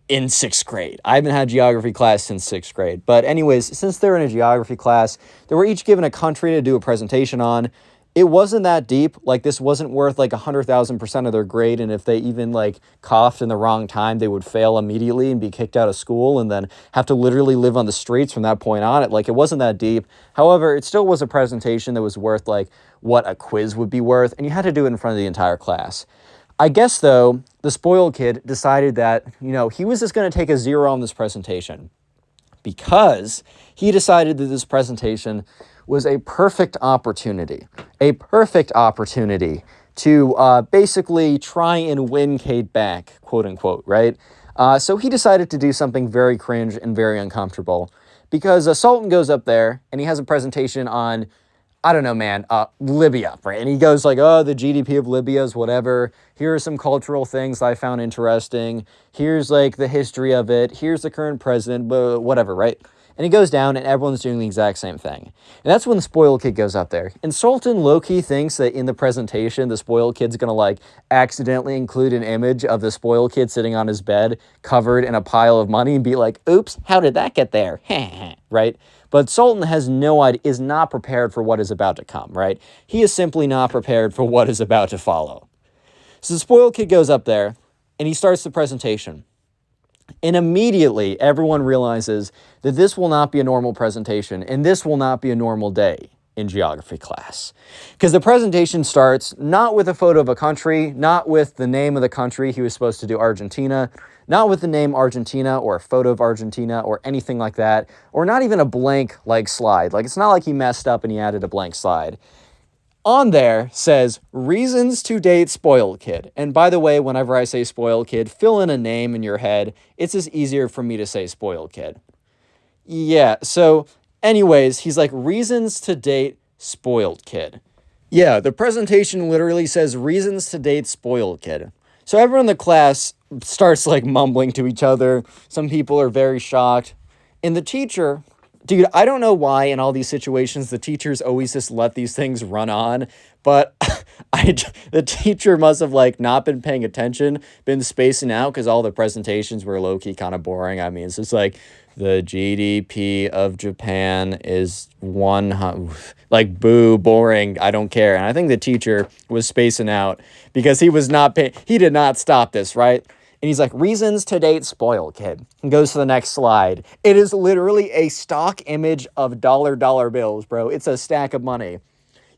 S1: in 6th grade. I haven't had geography class since 6th grade. But anyways, since they're in a geography class, they were each given a country to do a presentation on. It wasn't that deep. Like, this wasn't worth like 100,000% of their grade, and if they even like coughed in the wrong time, they would fail immediately and be kicked out of school and then have to literally live on the streets from that point on. It wasn't that deep. However, it still was a presentation that was worth like what a quiz would be worth, and you had to do it in front of the entire class. I guess though, the spoiled kid decided that, he was just going to take a 0 on this presentation because he decided that this presentation was a perfect opportunity to basically try and win Kate back, quote unquote, right? So he decided to do something very cringe and very uncomfortable because Sultan goes up there and he has a presentation on, I don't know, man, Libya, right? And he goes like, oh, the GDP of Libya is whatever. Here are some cultural things I found interesting. Here's like the history of it. Here's the current president, whatever, right? And he goes down and everyone's doing the exact same thing. And that's when the spoiled kid goes up there. And Sultan low-key thinks that in the presentation, the spoiled kid's gonna like accidentally include an image of the spoiled kid sitting on his bed covered in a pile of money and be like, oops, how did that get there? Right? But Sultan has no idea, is not prepared for what is about to come, right? He is simply not prepared for what is about to follow. So the spoiled kid goes up there and he starts the presentation. And immediately everyone realizes that this will not be a normal presentation and this will not be a normal day in geography class. Because the presentation starts not with a photo of a country, not with the name of the country. He was supposed to do Argentina, not with the name Argentina or a photo of Argentina or anything like that, or not even a blank like slide. Like it's not like he messed up and he added a blank slide. On there says, reasons to date spoiled kid. And by the way, whenever I say spoiled kid, fill in a name in your head. It's just easier for me to say spoiled kid. Yeah, so anyways, he's like, reasons to date spoiled kid. Yeah, the presentation literally says reasons to date spoiled kid. So everyone in the class starts like mumbling to each other. Some people are very shocked. And the teacher, dude, I don't know why in all these situations the teachers always just let these things run on, but the teacher must have like not been paying attention, been spacing out because all the presentations were low-key kind of boring. I mean, it's just like the GDP of Japan is 100, like boo, boring, I don't care. And I think the teacher was spacing out because he was not paying, he did not stop this, right? And he's like, reasons to date spoiled kid. And goes to the next slide. It is literally a stock image of dollar bills, bro. It's a stack of money.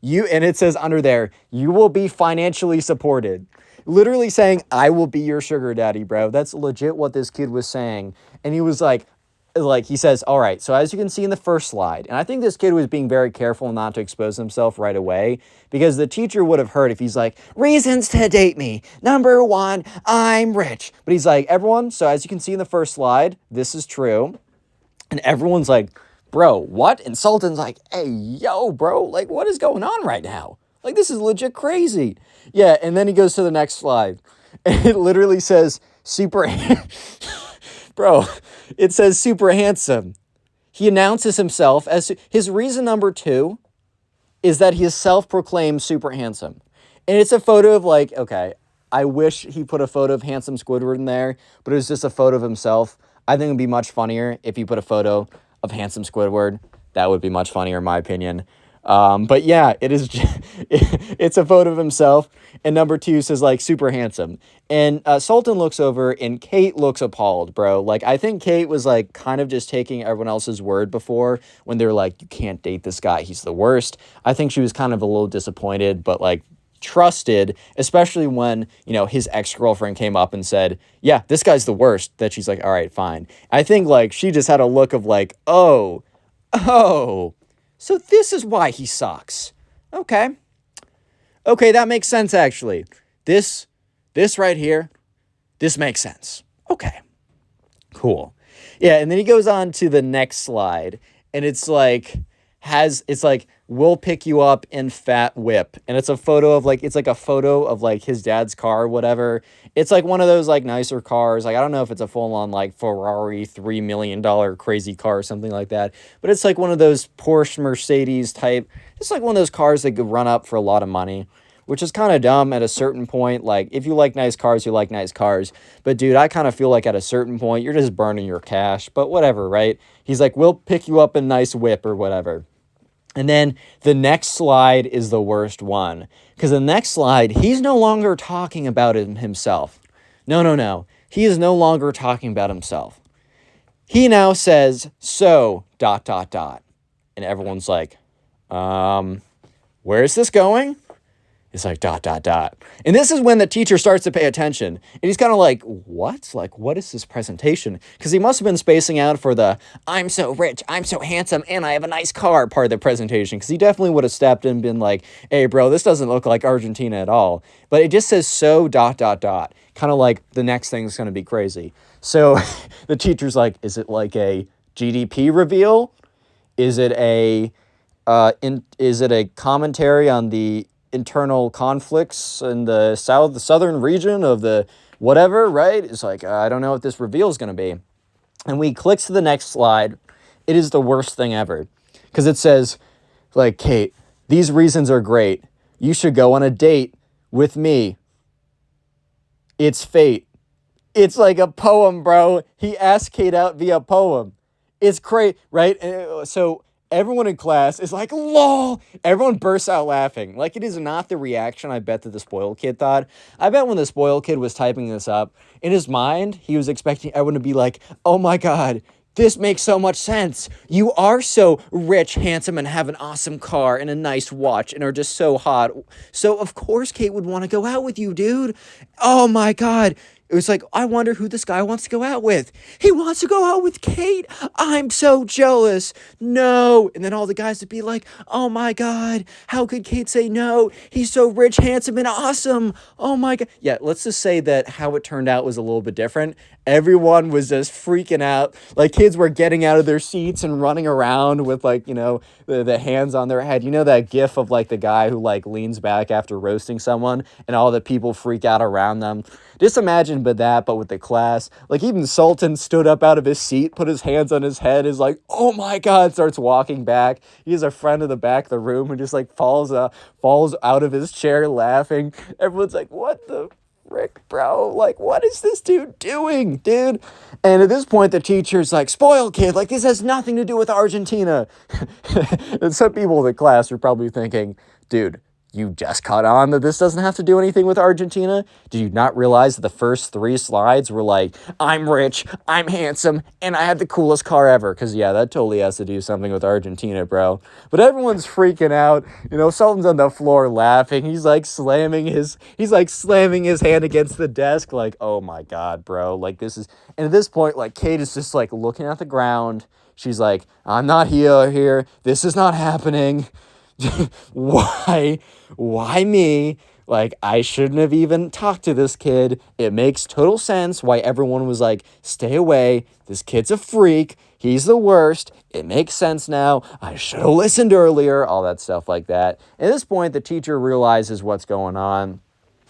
S1: And it says under there, you will be financially supported. Literally saying, I will be your sugar daddy, bro. That's legit what this kid was saying. And he was like, he says, all right, so as you can see in the first slide, and I think this kid was being very careful not to expose himself right away, because the teacher would have heard if he's like, reasons to date me. Number one, I'm rich. But he's like, everyone, so as you can see in the first slide, this is true. And everyone's like, bro, what? And Sultan's like, hey, yo, bro, like, what is going on right now? Like, this is legit crazy. Yeah, and then he goes to the next slide. And it literally says, super... Bro, it says super handsome. He announces himself as... His reason number 2 is that he is self-proclaimed super handsome. And it's a photo of like, okay, I wish he put a photo of handsome Squidward in there, but it was just a photo of himself. I think it would be much funnier if he put a photo of handsome Squidward. That would be much funnier in my opinion. But yeah, it is. It's a photo of himself, and number 2 says like super handsome. And Sultan looks over, and Kate looks appalled, bro. Like I think Kate was like kind of just taking everyone else's word before when they were like, you can't date this guy, he's the worst. I think she was kind of a little disappointed, but like trusted, especially when, you know, his ex-girlfriend came up and said, yeah, this guy's the worst, that she's like, all right, fine. I think like she just had a look of like, oh, so this is why he sucks. Okay, that makes sense actually. This right here, this makes sense. Okay, cool. Yeah, and then he goes on to the next slide, and it's like, we'll pick you up in fat whip. And it's a photo of like, it's like a photo of like his dad's car or whatever. It's like one of those like nicer cars. Like, I don't know if it's a full on like Ferrari $3 million crazy car or something like that. But it's like one of those Porsche Mercedes type. It's like one of those cars that could run up for a lot of money, which is kind of dumb at a certain point. Like, if you like nice cars, you like nice cars. But dude, I kind of feel like at a certain point, you're just burning your cash. But whatever, right? He's like, we'll pick you up in nice whip or whatever. And then the next slide is the worst one. Because the next slide, he's no longer talking about himself. No. He is no longer talking about himself. He now says, so, ... And everyone's like, where is this going? It's like dot, dot, dot. And this is when the teacher starts to pay attention. And he's kind of like, what? Like, what is this presentation? Because he must have been spacing out for the I'm so rich, I'm so handsome, and I have a nice car part of the presentation. Because he definitely would have stepped in and been like, hey, bro, this doesn't look like Argentina at all. But it just says so dot, dot, dot. Kind of like the next thing's going to be crazy. So the teacher's like, is it like a GDP reveal? Is it a commentary on the internal conflicts in the southern region of the whatever, right? It's like, I don't know what this reveal is going to be. And we click to the next slide. It is the worst thing ever. Because it says, like, Kate, these reasons are great. You should go on a date with me. It's fate. It's like a poem, bro. He asked Kate out via poem. It's crazy, right? So everyone in class is like, lol. Everyone bursts out laughing. Like, it is not the reaction I bet that the spoiled kid thought. I bet when the spoiled kid was typing this up, in his mind, he was expecting everyone to be like, oh my God, this makes so much sense. You are so rich, handsome, and have an awesome car and a nice watch and are just so hot. So, of course, Kate would want to go out with you, dude. Oh my God. It was like, I wonder who this guy wants to go out with. He wants to go out with Kate. I'm so jealous. No. And then all the guys would be like, oh my God, how could Kate say no? He's so rich, handsome, and awesome. Oh my God. Yeah, let's just say that how it turned out was a little bit different. Everyone was just freaking out. Like, kids were getting out of their seats and running around with, like, you know, the hands on their head. You know that gif of, like, the guy who, like, leans back after roasting someone and all the people freak out around them? Just imagine but with the class. Like, even Sultan stood up out of his seat, put his hands on his head, is like, oh my God, starts walking back. He's a friend of the back of the room who just, like, falls out of his chair laughing. Everyone's like, what the frick, bro? Like, what is this dude doing, dude? And at this point, the teacher's like, spoiled kid, like, this has nothing to do with Argentina. And some people in the class are probably thinking, dude, you just caught on that this doesn't have to do anything with Argentina? Did you not realize that the first 3 slides were like, I'm rich, I'm handsome, and I have the coolest car ever? Because, yeah, that totally has to do something with Argentina, bro. But everyone's freaking out. You know, Sultan's on the floor laughing. He's like slamming his hand against the desk, like, oh my God, bro. Like, this is... And at this point, like, Kate is just, like, looking at the ground. She's like, I'm not here. This is not happening. Why me? Like, I shouldn't have even talked to this kid. It makes total sense why everyone was like, stay away. This kid's a freak. He's the worst. It makes sense now. I should have listened earlier. All that stuff like that. At this point, the teacher realizes what's going on.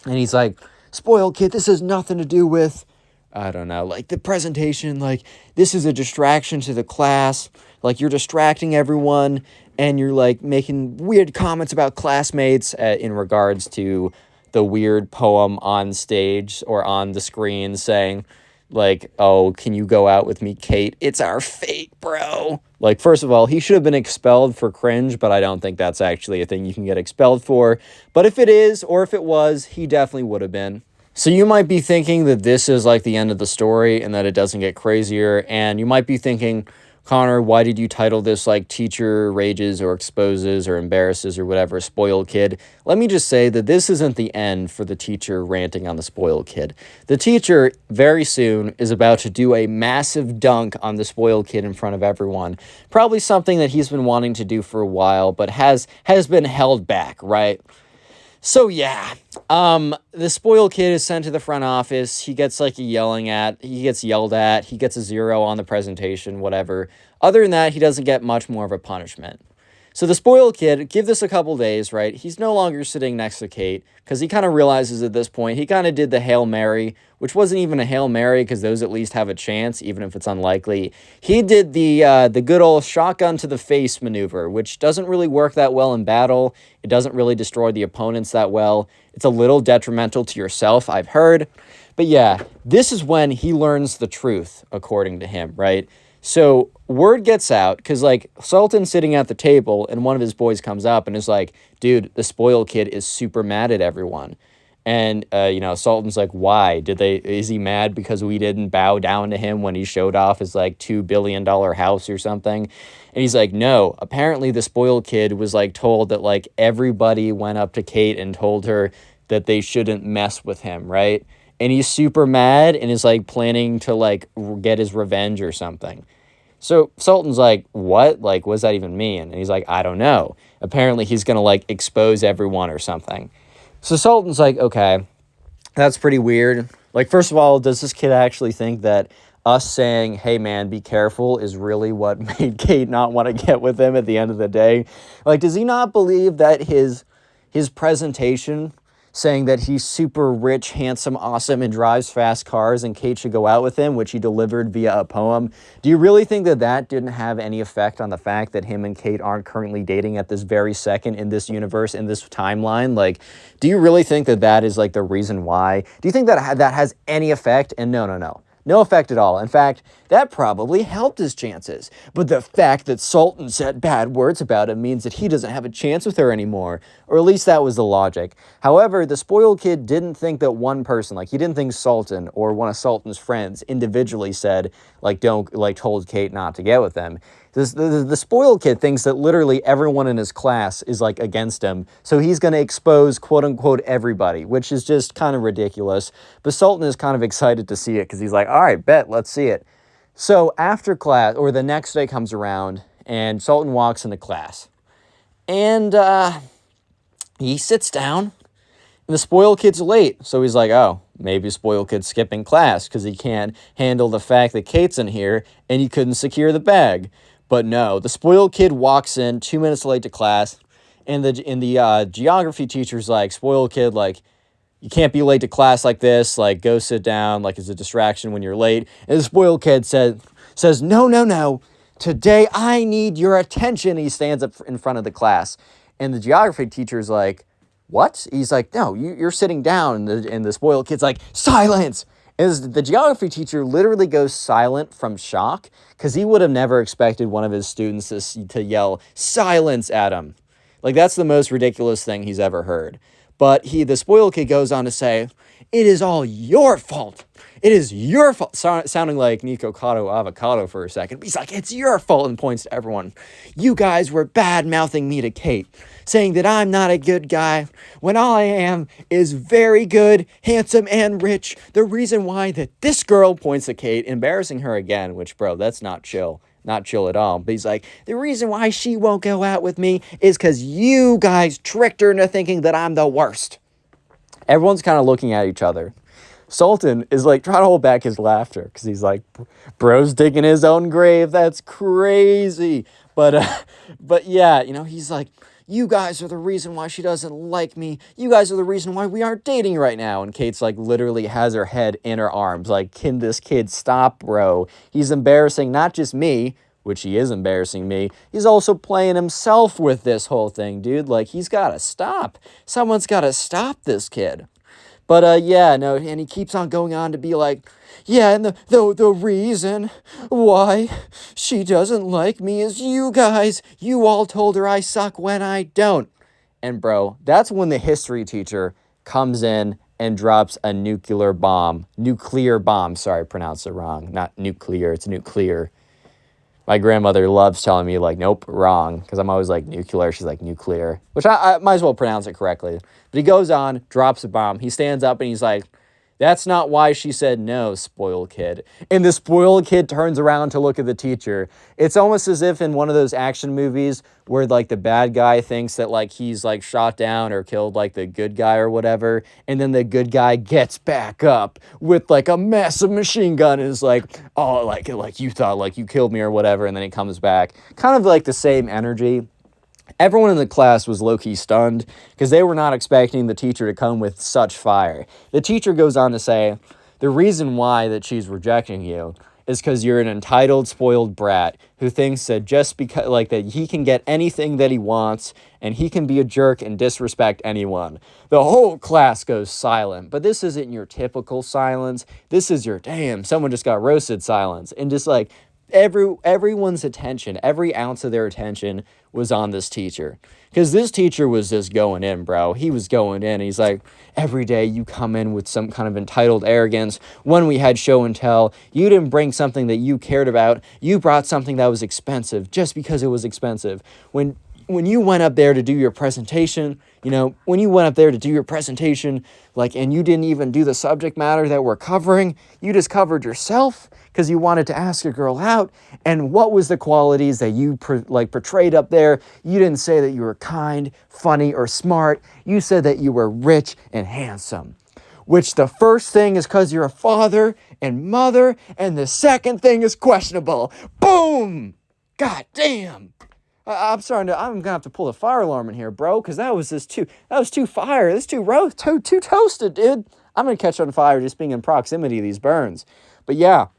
S1: And he's like, spoiled kid, this has nothing to do with, I don't know, like the presentation. Like, this is a distraction to the class. Like, you're distracting everyone. And you're, like, making weird comments about classmates in regards to the weird poem on stage or on the screen saying, like, oh, can you go out with me, Kate? It's our fate, bro. Like, first of all, he should have been expelled for cringe, but I don't think that's actually a thing you can get expelled for. But if it is, or if it was, he definitely would have been. So you might be thinking that this is, like, the end of the story and that it doesn't get crazier. And you might be thinking, Connor, why did you title this like teacher rages or exposes or embarrasses or whatever, spoiled kid? Let me just say that this isn't the end for the teacher ranting on the spoiled kid. The teacher very soon is about to do a massive dunk on the spoiled kid in front of everyone. Probably something that he's been wanting to do for a while, but has been held back, right? So yeah, the spoiled kid is sent to the front office. He gets yelled at. He gets a 0 on the presentation, whatever. Other than that, he doesn't get much more of a punishment. So the spoiled kid, give this a couple days, right? He's no longer sitting next to Kate because he kind of realizes at this point, he kind of did the Hail Mary, which wasn't even a Hail Mary because those at least have a chance, even if it's unlikely. He did the good old shotgun to the face maneuver, which doesn't really work that well in battle. It doesn't really destroy the opponents that well. It's a little detrimental to yourself, I've heard. But yeah, this is when he learns the truth, according to him, right? So word gets out because Sultan's sitting at the table and one of his boys comes up and is like, dude, the spoiled kid is super mad at everyone. And, Sultan's like, why? Is he mad because we didn't bow down to him when he showed off his like $2 billion house or something? And he's like, no, apparently the spoiled kid was like told that like everybody went up to Kate and told her that they shouldn't mess with him, right? And he's super mad and is like planning to like get his revenge or something. So Sultan's like, what? Like, what does that even mean? And he's like, I don't know. Apparently he's going to like expose everyone or something. So Sultan's like, okay, that's pretty weird. Like, first of all, does this kid actually think that us saying, hey, man, be careful is really what made Kate not want to get with him at the end of the day? Like, does he not believe that his presentation saying that he's super rich, handsome, awesome, and drives fast cars and Kate should go out with him, which he delivered via a poem, do you really think that that didn't have any effect on the fact that him and Kate aren't currently dating at this very second in this universe, in this timeline? Like, do you really think that that is like the reason why? Do you think that that has any effect? And no. No effect at all. In fact, that probably helped his chances. But the fact that Sultan said bad words about him means that he doesn't have a chance with her anymore. Or at least that was the logic. However, the spoiled kid didn't think that one person, like he didn't think Sultan or one of Sultan's friends individually said, like, told Kate not to get with them. The spoiled kid thinks that literally everyone in his class is like against him. So he's going to expose quote unquote everybody, which is just kind of ridiculous. But Sultan is kind of excited to see it because he's like, all right, bet, let's see it. So after class, or the next day comes around and Sultan walks into class and he sits down and the spoiled kid's late. So he's like, oh, maybe spoiled kid's skipping class because he can't handle the fact that Kate's in here and he couldn't secure the bag. But no, the spoiled kid walks in 2 minutes late to class, and the geography teacher's like, spoiled kid, like, you can't be late to class like this, like, go sit down, like, it's a distraction when you're late. And the spoiled kid says, no, today I need your attention. He stands up in front of the class, and the geography teacher's like, what? He's like, no, you're sitting down, and the spoiled kid's like, silence! And the geography teacher literally goes silent from shock because he would have never expected one of his students to yell silence at him. Like, that's the most ridiculous thing he's ever heard. But the spoiled kid goes on to say, it is all your fault. It is your fault. Sounding like Nico Cotto Avocado for a second. He's like, it's your fault, and points to everyone. You guys were bad-mouthing me to Kate, saying that I'm not a good guy, when all I am is very good, handsome, and rich. The reason why that this girl, points to Kate, embarrassing her again, which, bro, that's not chill. Not chill at all. But he's like, the reason why she won't go out with me is because you guys tricked her into thinking that I'm the worst. Everyone's kind of looking at each other. Sultan is like trying to hold back his laughter because he's like, bro's digging his own grave. That's crazy. But yeah, he's like, you guys are the reason why she doesn't like me. You guys are the reason why we aren't dating right now. And Kate's like literally has her head in her arms. Like, can this kid stop, bro? He's embarrassing not just me, which he is embarrassing me. He's also playing himself with this whole thing, dude. Like, he's got to stop. Someone's got to stop this kid. But, yeah, no, and he keeps on going on to be like, yeah, and the reason why she doesn't like me is you guys. You all told her I suck when I don't. And, bro, that's when the history teacher comes in and drops a nuclear bomb. Nuclear bomb. Sorry, I pronounced it wrong. Not nuclear, it's nuclear. My grandmother loves telling me, like, nope, wrong, because I'm always like, nuclear. She's like, nuclear, which I might as well pronounce it correctly. But he goes on, drops a bomb. He stands up and he's like, that's not why she said no, spoiled kid. And the spoiled kid turns around to look at the teacher. It's almost as if in one of those action movies where, like, the bad guy thinks that, like, he's, like, shot down or killed, like, the good guy or whatever. And then the good guy gets back up with, like, a massive machine gun and is like, oh, like you thought, like, you killed me or whatever. And then he comes back. Kind of like the same energy. Everyone in the class was low-key stunned because they were not expecting the teacher to come with such fire. The teacher goes on to say, the reason why that she's rejecting you is because you're an entitled, spoiled brat who thinks that just because, like, that he can get anything that he wants and he can be a jerk and disrespect anyone. The whole class goes silent, but this isn't your typical silence. This is your, damn, someone just got roasted silence. And just, like, everyone's attention, every ounce of their attention was on this teacher. Because this teacher was just going in, bro. He was going in. He's like, every day you come in with some kind of entitled arrogance. When we had show and tell, you didn't bring something that you cared about. You brought something that was expensive just because it was expensive. When you went up there to do your presentation, like, and you didn't even do the subject matter that we're covering, you just covered yourself because you wanted to ask a girl out. And what was the qualities that you portrayed up there? You didn't say that you were kind, funny, or smart. You said that you were rich and handsome. Which the first thing is because you're a father and mother, and the second thing is questionable. Boom! God damn! I'm gonna have to pull the fire alarm in here, bro, because that was too fire. That's too toasted, dude. I'm gonna catch on fire just being in proximity to these burns. But yeah,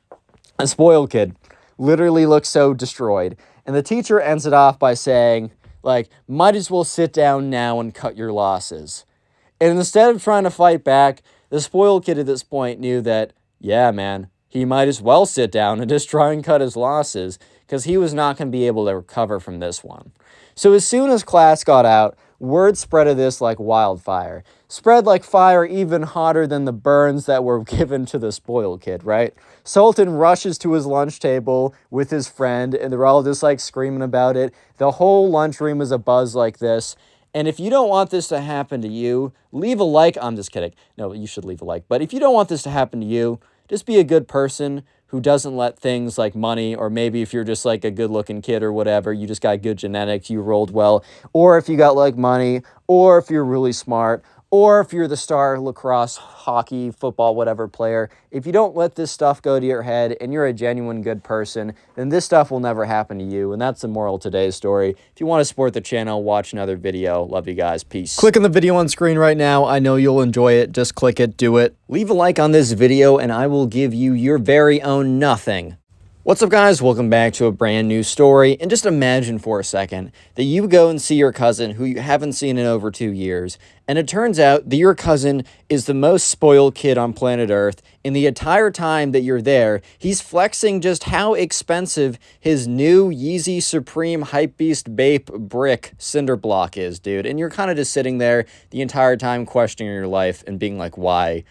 S1: a spoiled kid literally looks so destroyed. And the teacher ends it off by saying, like, might as well sit down now and cut your losses. And instead of trying to fight back, the spoiled kid at this point knew that, yeah, man, he might as well sit down and just try and cut his losses, because he was not going to be able to recover from this one. So as soon as class got out, word spread of this like wildfire. Spread like fire, even hotter than the burns that were given to the spoiled kid, right? Sultan rushes to his lunch table with his friend, and they're all just like screaming about it. The whole lunchroom is abuzz like this. And if you don't want this to happen to you, leave a like. I'm just kidding. No, you should leave a like. But if you don't want this to happen to you, just be a good person who doesn't let things like money, or maybe if you're just like a good looking kid or whatever, you just got good genetics, you rolled well, or if you got like money, or if you're really smart, or if you're the star lacrosse, hockey, football, whatever player, if you don't let this stuff go to your head and you're a genuine good person, then this stuff will never happen to you. And that's the moral of today's story. If you want to support the channel, watch another video. Love you guys. Peace.
S3: Click on the video on screen right now. I know you'll enjoy it. Just click it. Do it.
S1: Leave a like on this video and I will give you your very own nothing. What's up, guys? Welcome back to a brand new story. And just imagine for a second that you go and see your cousin who you haven't seen in over 2 years. And it turns out that your cousin is the most spoiled kid on planet Earth. And the entire time that you're there, he's flexing just how expensive his new Yeezy Supreme Hypebeast Bape brick cinder block is, dude. And you're kind of just sitting there the entire time questioning your life and being like, why?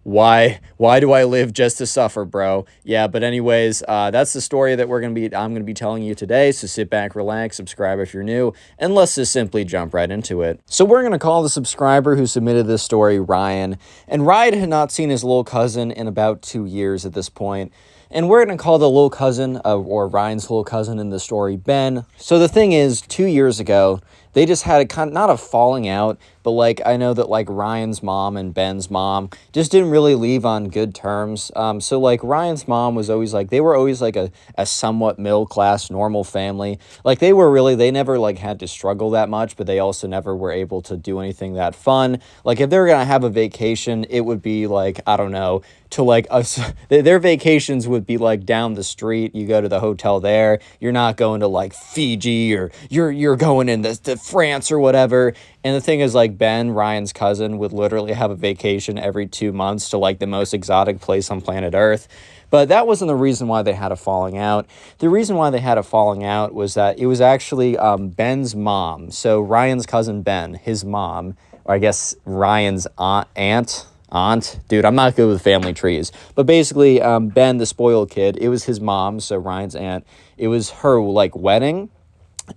S1: Why do I live just to suffer, bro? Yeah, but anyways, that's the story that I'm going to be telling you today. So sit back, relax, subscribe if you're new, and let's just simply jump right into it. So we're going to call the subscriber who submitted this story Ryan. And Ryan had not seen his little cousin in about 2 years at this point. And we're going to call the little cousin, or Ryan's little cousin in the story, Ben. So the thing is, 2 years ago, they just had a kind of, not a falling out, but like, I know that like Ryan's mom and Ben's mom just didn't really leave on good terms. So like Ryan's mom was always like, they were always like a somewhat middle-class, normal family. Like they never like had to struggle that much, but they also never were able to do anything that fun. Like if they were going to have a vacation, it would be like, I don't know, to like us, their vacations would be like down the street. You go to the hotel there. You're not going to like Fiji, or you're going in to France or whatever. And the thing is, like, Ben, Ryan's cousin, would literally have a vacation every 2 months to like the most exotic place on planet Earth. But that wasn't the reason why they had a falling out. The reason why they had a falling out was that it was actually Ben's mom. So Ryan's cousin Ben, his mom, or I guess Ryan's aunt. Dude, I'm not good with family trees. But basically, Ben, the spoiled kid, it was his mom, so Ryan's aunt. It was her, like, wedding.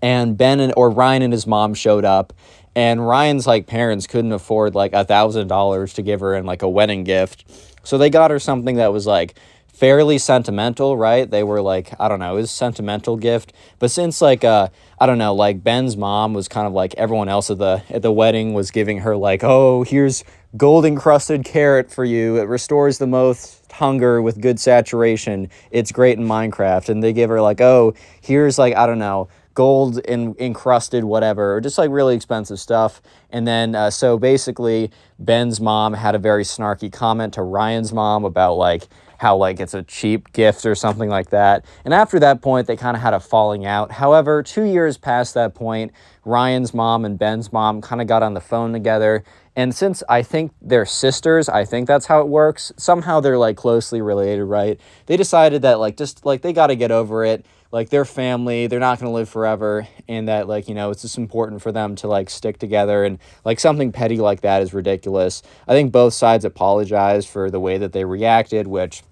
S1: And Ryan and his mom showed up. And Ryan's, like, parents couldn't afford, like, $1,000 to give her in, like, a wedding gift. So they got her something that was, like, fairly sentimental, right? They were, like, I don't know, it was a sentimental gift. But since, like, I don't know, like, Ben's mom was kind of like everyone else at the wedding was giving her, like, oh, here's gold-encrusted carrot for you. It restores the most hunger with good saturation. It's great in Minecraft. And they give her, like, oh, here's, like, I don't know, gold encrusted whatever, or just like really expensive stuff. And then so basically Ben's mom had a very snarky comment to Ryan's mom about like how like it's a cheap gift or something like that. And after that point, they kind of had a falling out. However, 2 years past that point, Ryan's mom and Ben's mom kind of got on the phone together. And since I think they're sisters, I think that's how it works. Somehow they're like closely related, right? They decided that like just like they got to get over it. Like they're family, they're not going to live forever, and that like, you know, it's just important for them to like stick together, and like something petty like that is ridiculous. I think both sides apologized for the way that they reacted, which,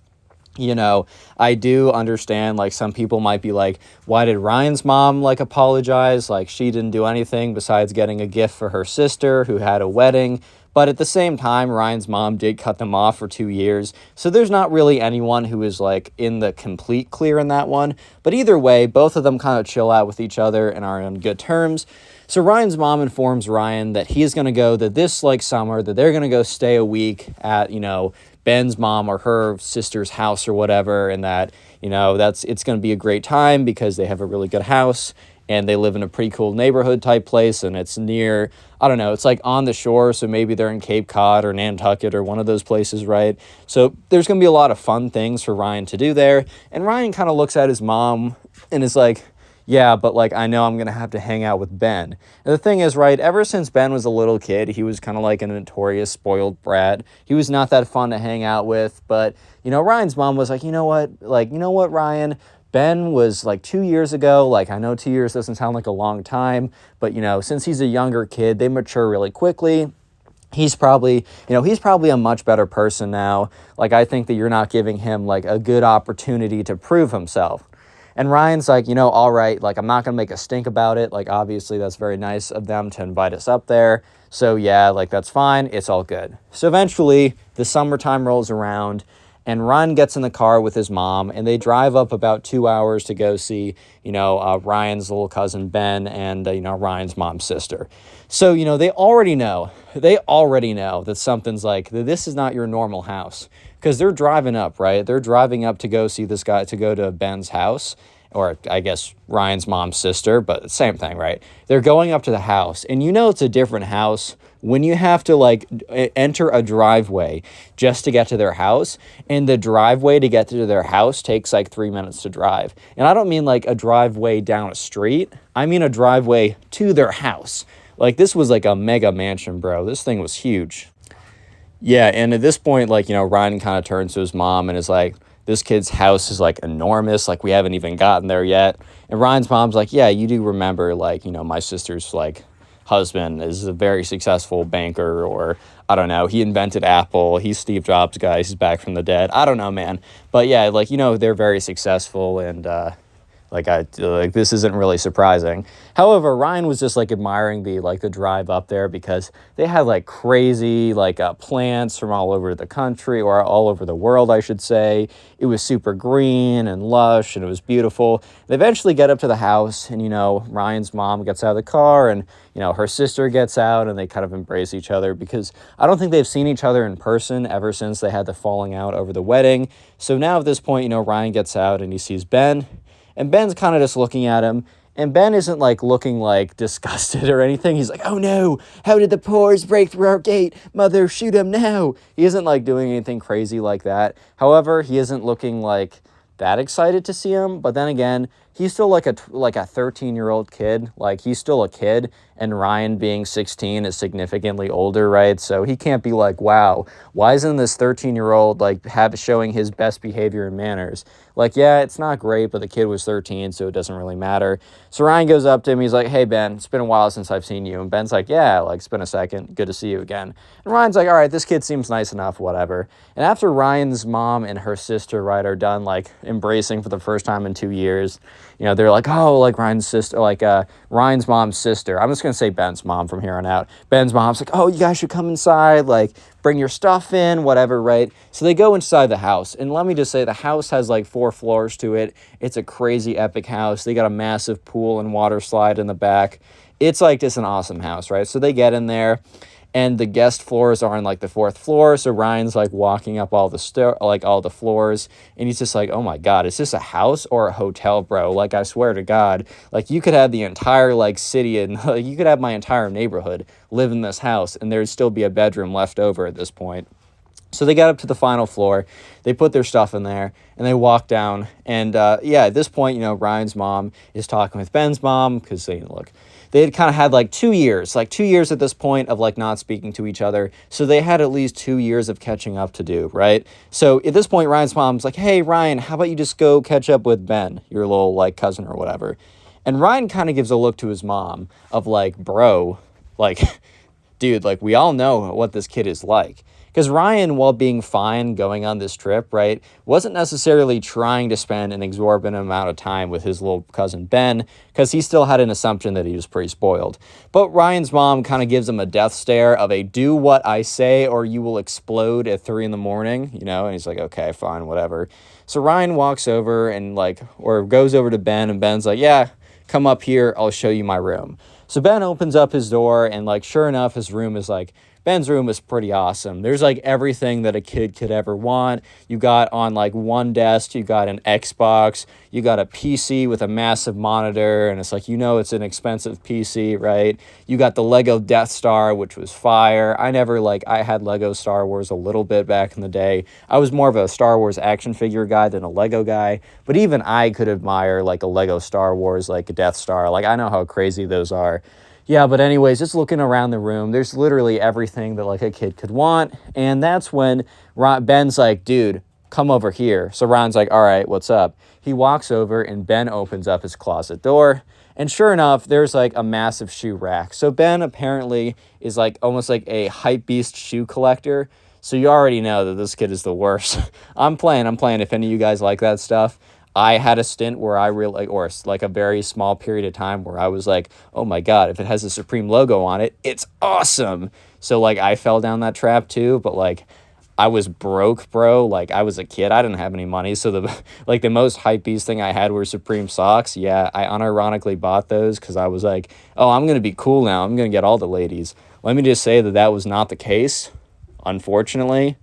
S1: you know, I do understand, like, some people might be like, why did Ryan's mom, like, apologize? Like, she didn't do anything besides getting a gift for her sister who had a wedding. But at the same time, Ryan's mom did cut them off for 2 years. So there's not really anyone who is, like, in the complete clear in that one. But either way, both of them kind of chill out with each other and are on good terms. So Ryan's mom informs Ryan that he is going to go this, like, summer, that they're going to go stay a week at, you know, Ben's mom or her sister's house or whatever, and that, you know, it's going to be a great time because they have a really good house and they live in a pretty cool neighborhood type place, and it's near, I don't know, it's like on the shore, so maybe they're in Cape Cod or Nantucket or one of those places, right? So there's going to be a lot of fun things for Ryan to do there, and Ryan kind of looks at his mom and is like, yeah, but like, I know I'm going to have to hang out with Ben. And the thing is, right, ever since Ben was a little kid, he was kind of like a notorious spoiled brat. He was not that fun to hang out with. But, you know, Ryan's mom was like, you know what, Ryan, Ben was like 2 years ago. Like, I know 2 years doesn't sound like a long time, but, you know, since he's a younger kid, they mature really quickly. He's probably a much better person now. Like, I think that you're not giving him like a good opportunity to prove himself. And Ryan's like, you know, all right, like, I'm not going to make a stink about it. Like, obviously, that's very nice of them to invite us up there. So, yeah, like, that's fine. It's all good. So, eventually, the summertime rolls around, and Ryan gets in the car with his mom, and they drive up about 2 hours to go see, you know, Ryan's little cousin Ben and, you know, Ryan's mom's sister. So, you know, they already know that something's like, this is not your normal house. Because they're driving up, right? They're driving up to go see this guy, to go to Ben's house, or I guess Ryan's mom's sister, but same thing, right? They're going up to the house, and you know it's a different house when you have to like enter a driveway just to get to their house, and the driveway to get to their house takes like 3 minutes to drive. And I don't mean like a driveway down a street. I mean a driveway to their house. Like, this was like a mega mansion, bro. This thing was huge. Yeah, and at this point, like, you know, Ryan kind of turns to his mom and is like, this kid's house is, like, enormous. Like, we haven't even gotten there yet. And Ryan's mom's like, yeah, you do remember, like, you know, my sister's, like, husband is a very successful banker, or, I don't know, he invented Apple. He's Steve Jobs' guy. He's back from the dead. I don't know, man. But, yeah, like, you know, they're very successful, and, like, this isn't really surprising. However, Ryan was just like admiring the drive up there, because they had like crazy plants from all over the country, or all over the world, I should say. It was super green and lush, and it was beautiful. They eventually get up to the house, and, you know, Ryan's mom gets out of the car, and, you know, her sister gets out, and they kind of embrace each other, because I don't think they've seen each other in person ever since they had the falling out over the wedding. So now at this point, you know, Ryan gets out and he sees Ben. And Ben's kind of just looking at him, and Ben isn't like looking like disgusted or anything. He's like, oh no, how did the pores break through our gate? Mother, shoot him now. He isn't like doing anything crazy like that. However, he isn't looking like that excited to see him. But then again, he's still like a 13-year-old kid. Like, he's still a kid, and Ryan being 16 is significantly older, right? So he can't be like, wow, why isn't this 13-year-old like showing his best behavior and manners? Like, yeah, it's not great, but the kid was 13, so it doesn't really matter. So Ryan goes up to him. He's like, hey, Ben, it's been a while since I've seen you. And Ben's like, yeah, like, it's been a second. Good to see you again. And Ryan's like, all right, this kid seems nice enough, whatever. And after Ryan's mom and her sister, right, are done, like, embracing for the first time in 2 years, you know, they're like, oh, like, Ryan's sister, like, Ryan's mom's sister. I'm just going to say Ben's mom from here on out. Ben's mom's like, oh, you guys should come inside, like, bring your stuff in, whatever, right? So they go inside the house, and let me just say, the house has like 4 floors to it. It's a crazy epic house. They got a massive pool and water slide in the back. It's like just an awesome house, right? So they get in there, and the guest floors are on like the 4th floor. So Ryan's like walking up all the floors, and he's just like, oh my God, is this a house or a hotel, bro? Like, I swear to God, like, you could have the entire like city, and like, you could have my entire neighborhood live in this house, and there'd still be a bedroom left over at this point. So they got up to the final floor, they put their stuff in there, and they walk down. And yeah, at this point, you know, Ryan's mom is talking with Ben's mom, because they they had kind of had like 2 years, like 2 years at this point of like not speaking to each other. So they had at least 2 years of catching up to do, right? So at this point, Ryan's mom's like, hey, Ryan, how about you just go catch up with Ben, your little like cousin or whatever? And Ryan kind of gives a look to his mom of like, bro, like, dude, like we all know what this kid is like. Because Ryan, while being fine going on this trip, right, wasn't necessarily trying to spend an exorbitant amount of time with his little cousin Ben, because he still had an assumption that he was pretty spoiled. But Ryan's mom kind of gives him a death stare of a do what I say or you will explode at 3 a.m, you know, and he's like, okay, fine, whatever. So Ryan walks over and like, or goes over to Ben, and Ben's like, yeah, come up here, I'll show you my room. So Ben opens up his door, and like, sure enough, his room is like, Ben's room is pretty awesome. There's like everything that a kid could ever want. You got on like one desk, you got an Xbox, you got a PC with a massive monitor, and it's like, you know, it's an expensive PC, right? You got the Lego Death Star, which was fire. I had Lego Star Wars a little bit back in the day. I was more of a Star Wars action figure guy than a Lego guy, but even I could admire like a Lego Star Wars, like a Death Star. Like I know how crazy those are. Yeah, but anyways, just looking around the room, there's literally everything that like a kid could want. And that's when Ben's like, dude, come over here. So Ron's like, all right, what's up? He walks over and Ben opens up his closet door. And sure enough, there's like a massive shoe rack. So Ben apparently is like almost like a hype beast shoe collector. So you already know that this kid is the worst. I'm playing. If any of you guys like that stuff. I had a stint where I really, or like a very small period of time where I was like, oh my God, if it has a Supreme logo on it, it's awesome. So like I fell down that trap too, but like I was broke, bro. Like I was a kid. I didn't have any money. So the most hypebeast thing I had were Supreme socks. Yeah, I unironically bought those because I was like, oh, I'm going to be cool now. I'm going to get all the ladies. Let me just say that was not the case. Unfortunately,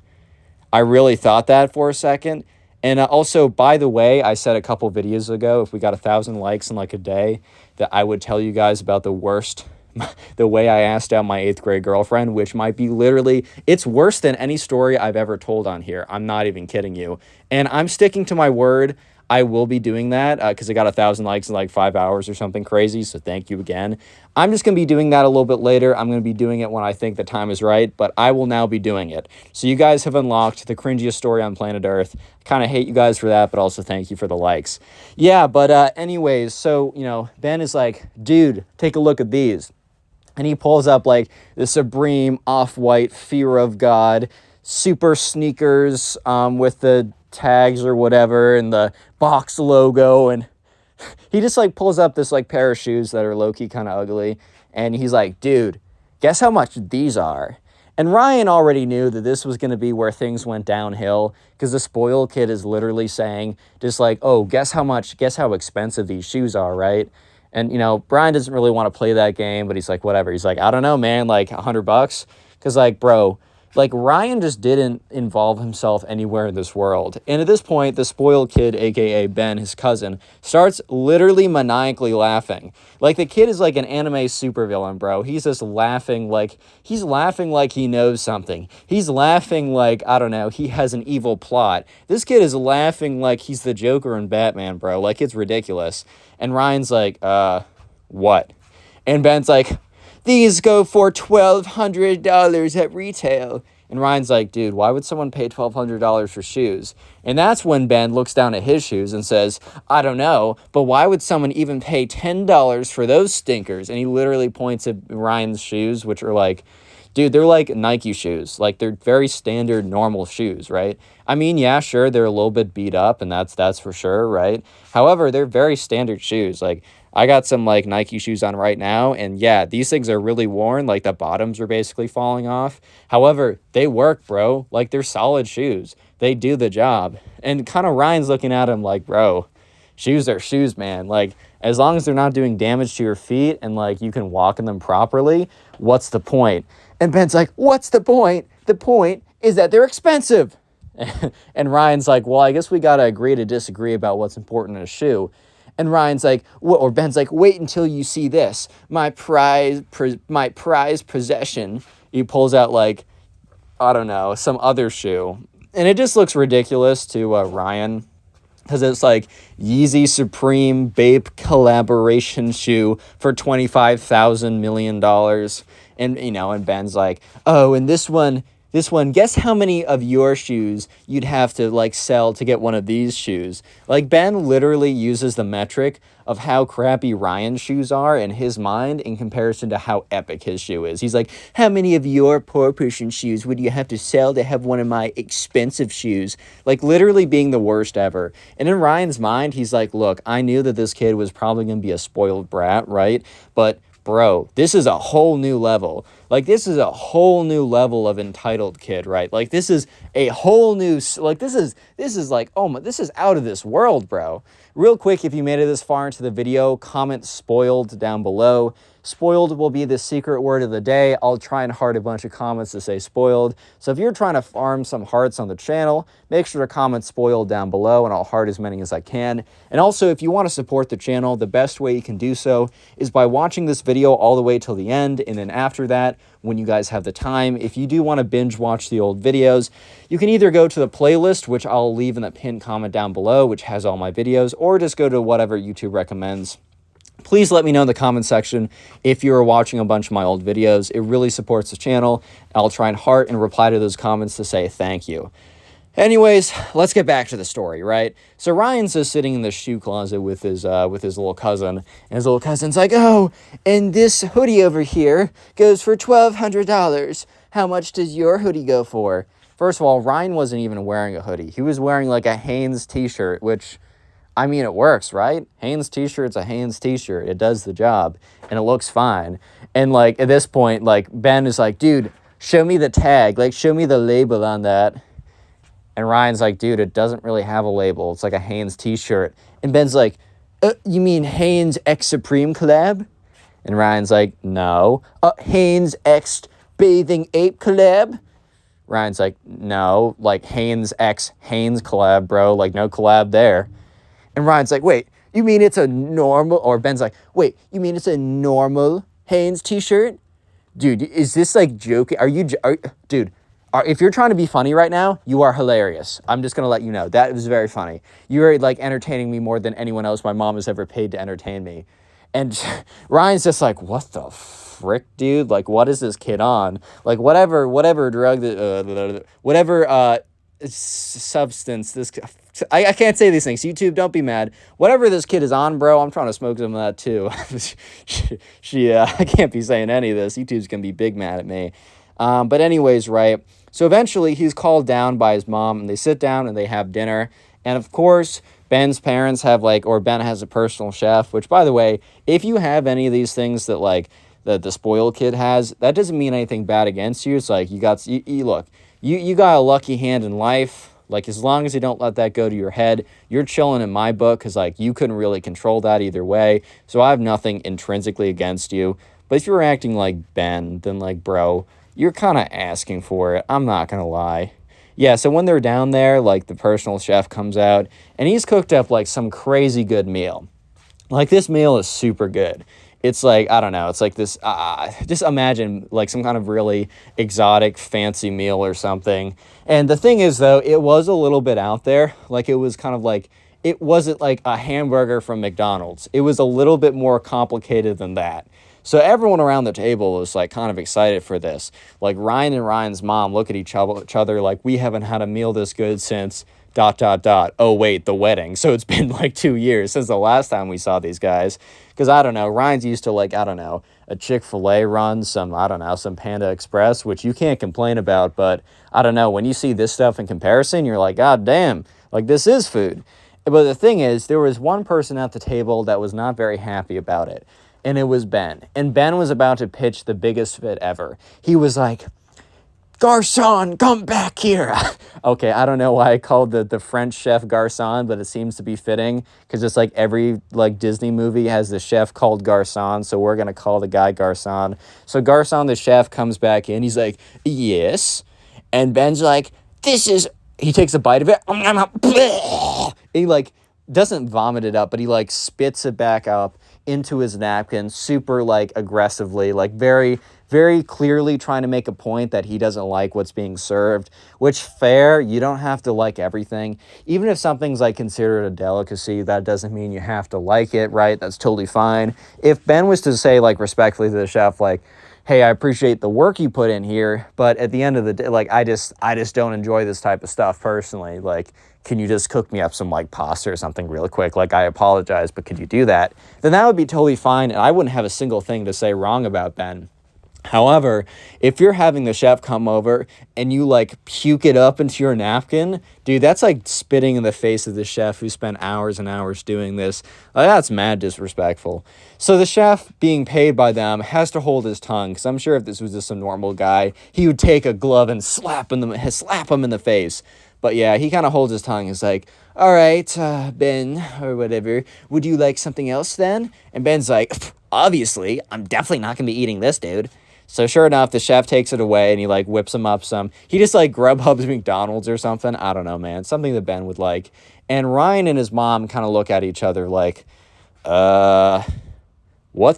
S1: I really thought that for a second. And also, by the way, I said a couple videos ago, if we got 1,000 likes in like a day, that I would tell you guys about the way I asked out my 8th grade girlfriend, which might be literally, it's worse than any story I've ever told on here. I'm not even kidding you. And I'm sticking to my word. I will be doing that because I got 1,000 likes in like 5 hours or something crazy. So thank you again. I'm just going to be doing that a little bit later. I'm going to be doing it when I think the time is right, but I will now be doing it. So you guys have unlocked the cringiest story on planet Earth. Kind of hate you guys for that, but also thank you for the likes. Yeah, but anyways, so, you know, Ben is like, dude, take a look at these. And he pulls up like the Supreme Off-White Fear of God super sneakers with the tags or whatever and the box logo, and he just like pulls up this like pair of shoes that are low-key kind of ugly, and he's like, dude, guess how much these are? And Ryan already knew that this was going to be where things went downhill, because the spoiled kid is literally saying just like, oh, guess how expensive these shoes are, right? And, you know, Brian doesn't really want to play that game, but he's like, whatever. He's like, I don't know, man, like $100? Because like, bro, like Ryan just didn't involve himself anywhere in this world. And at this point, the spoiled kid, aka Ben, his cousin, starts literally maniacally laughing. Like the kid is like an anime supervillain, bro. He's just laughing like he knows something. He's laughing like, I don't know, he has an evil plot. This kid is laughing like he's the Joker in Batman, bro. Like it's ridiculous. And Ryan's like, what? And Ben's like, these go for $1,200 at retail. And Ryan's like, dude, why would someone pay $1,200 for shoes? And that's when Ben looks down at his shoes and says, I don't know, but why would someone even pay $10 for those stinkers? And he literally points at Ryan's shoes, which are like, dude, they're like Nike shoes. Like they're very standard, normal shoes, right? I mean, yeah, sure, they're a little bit beat up, and that's for sure, right? However, they're very standard shoes. Like I got some like Nike shoes on right now, and yeah, these things are really worn. Like the bottoms are basically falling off. However, they work, bro. Like they're solid shoes. They do the job. And kind of Ryan's looking at him like, bro, shoes are shoes, man. Like as long as they're not doing damage to your feet and like you can walk in them properly, what's the point? And Ben's like, what's the point? The point is that they're expensive. And Ryan's like, well, I guess we got to agree to disagree about what's important in a shoe. And Ryan's like, or Ben's like, wait until you see this. My prized possession. He pulls out like, I don't know, some other shoe. And it just looks ridiculous to Ryan. because it's like Yeezy Supreme Bape collaboration shoe for $25,000 million. And, and Ben's like, oh, and this one, guess how many of your shoes you'd have to like sell to get one of these shoes? Like Ben literally uses the metric of how crappy Ryan's shoes are in his mind in comparison to how epic his shoe is. He's like, how many of your poor person's shoes would you have to sell to have one of my expensive shoes? Like literally being the worst ever. And in Ryan's mind, he's like, look, I knew that this kid was probably going to be a spoiled brat, right? But bro, this is a whole new level. Like, this is a whole new level of entitled kid, right? Like, this is a whole new, like, this is like, oh my, this is out of this world, bro. Real quick, if you made it this far into the video, comment spoiled down below. Spoiled will be the secret word of the day. I'll try and heart a bunch of comments to say spoiled. So if you're trying to farm some hearts on the channel, make sure to comment spoiled down below and I'll heart as many as I can. And also, if you want to support the channel, the best way you can do so is by watching this video all the way till the end. And then after that, when you guys have the time, if you do want to binge watch the old videos, you can either go to the playlist, which I'll leave in the pinned comment down below, which has all my videos, or just go to whatever YouTube recommends. Please let me know in the comment section if you are watching a bunch of my old videos. It really supports the channel. I'll try and heart and reply to those comments to say thank you. Anyways, let's get back to the story, right? So Ryan's just sitting in the shoe closet with his little cousin, and his little cousin's like, oh, and this hoodie over here goes for $1,200. How much does your hoodie go for? First of all, Ryan wasn't even wearing a hoodie. He was wearing like a Hanes t-shirt, which, I mean, it works, right? Hanes t-shirt's a Hanes t-shirt. It does the job, and it looks fine. And, like, at this point, like, Ben is like, dude, show me the tag. Like, show me the label on that. And Ryan's like, dude, it doesn't really have a label. It's like a Hanes t-shirt. And Ben's like, you mean Hanes X Supreme collab? And Ryan's like, no. Hanes X Bathing Ape collab? Ryan's like, no. Like, Hanes X Hanes collab, bro. Like, no collab there. And Ryan's like, wait, you mean it's a normal, or Ben's like, wait, you mean it's a normal Hanes t-shirt? Dude, is this like joking? Dude, if you're trying to be funny right now, you are hilarious. I'm just going to let you know. That was very funny. You're like entertaining me more than anyone else my mom has ever paid to entertain me. And Ryan's just like, what the frick, dude? Like, what is this kid on? Like, whatever drug, substance this, I can't say these things. YouTube, don't be mad. Whatever this kid is on, bro, I'm trying to smoke some of that too. I can't be saying any of this. YouTube's gonna be big mad at me. But anyways, right, so eventually he's called down by his mom, and they sit down and they have dinner. And of course, Ben's parents have Ben has a personal chef, which, by the way, if you have any of these things that like that the spoiled kid has, that doesn't mean anything bad against you. It's like you got a lucky hand in life. Like, as long as you don't let that go to your head, you're chilling in my book, because, like, you couldn't really control that either way. So I have nothing intrinsically against you. But if you're acting like Ben, then, like, bro, you're kind of asking for it. I'm not going to lie. Yeah, so when they're down there, like, the personal chef comes out, and he's cooked up, like, some crazy good meal. Like, this meal is super good. It's like, I don't know, it's like this, just imagine like some kind of really exotic, fancy meal or something. And the thing is, though, it was a little bit out there. Like, it was kind of like, it wasn't like a hamburger from McDonald's. It was a little bit more complicated than that. So everyone around the table was like kind of excited for this. Like, Ryan and Ryan's mom look at each other like, we haven't had a meal this good since ... Oh, wait, the wedding. So it's been like 2 years since the last time we saw these guys. Because, I don't know, Ryan's used to, like, I don't know, a Chick-fil-A run, some Panda Express, which you can't complain about. But, I don't know, when you see this stuff in comparison, you're like, God damn, like, this is food. But the thing is, there was one person at the table that was not very happy about it. And it was Ben. And Ben was about to pitch the biggest fit ever. He was like, Garçon, come back here. Okay, I don't know why I called the French chef Garçon, but it seems to be fitting, because it's like every like Disney movie has the chef called Garçon, so we're going to call the guy Garçon. So Garçon, the chef, comes back in. He's like, yes. And Ben's like, he takes a bite of it. He like doesn't vomit it up, but he like spits it back up. into his napkin super like aggressively, like very, very clearly trying to make a point that he doesn't like what's being served, which fair, you don't have to like everything. Even if something's like considered a delicacy, that doesn't mean you have to like it, right? That's totally fine. If Ben was to say like respectfully to the chef, like, hey, I appreciate the work you put in here, but at the end of the day, like, I just don't enjoy this type of stuff personally. Like, can you just cook me up some like pasta or something real quick? Like, I apologize, but could you do that? Then that would be totally fine, and I wouldn't have a single thing to say wrong about Ben. However, if you're having the chef come over and you like puke it up into your napkin, dude, that's like spitting in the face of the chef who spent hours and hours doing this. That's mad disrespectful. So the chef, being paid by them, has to hold his tongue, because I'm sure if this was just a normal guy, he would take a glove and slap him in the face. But yeah, he kind of holds his tongue. He's like, all right, Ben, or whatever, would you like something else then? And Ben's like, obviously, I'm definitely not going to be eating this, dude. So sure enough, the chef takes it away and he like whips him up some. He just like Grubhubs McDonald's or something. I don't know, man. Something that Ben would like. And Ryan and his mom kind of look at each other like, what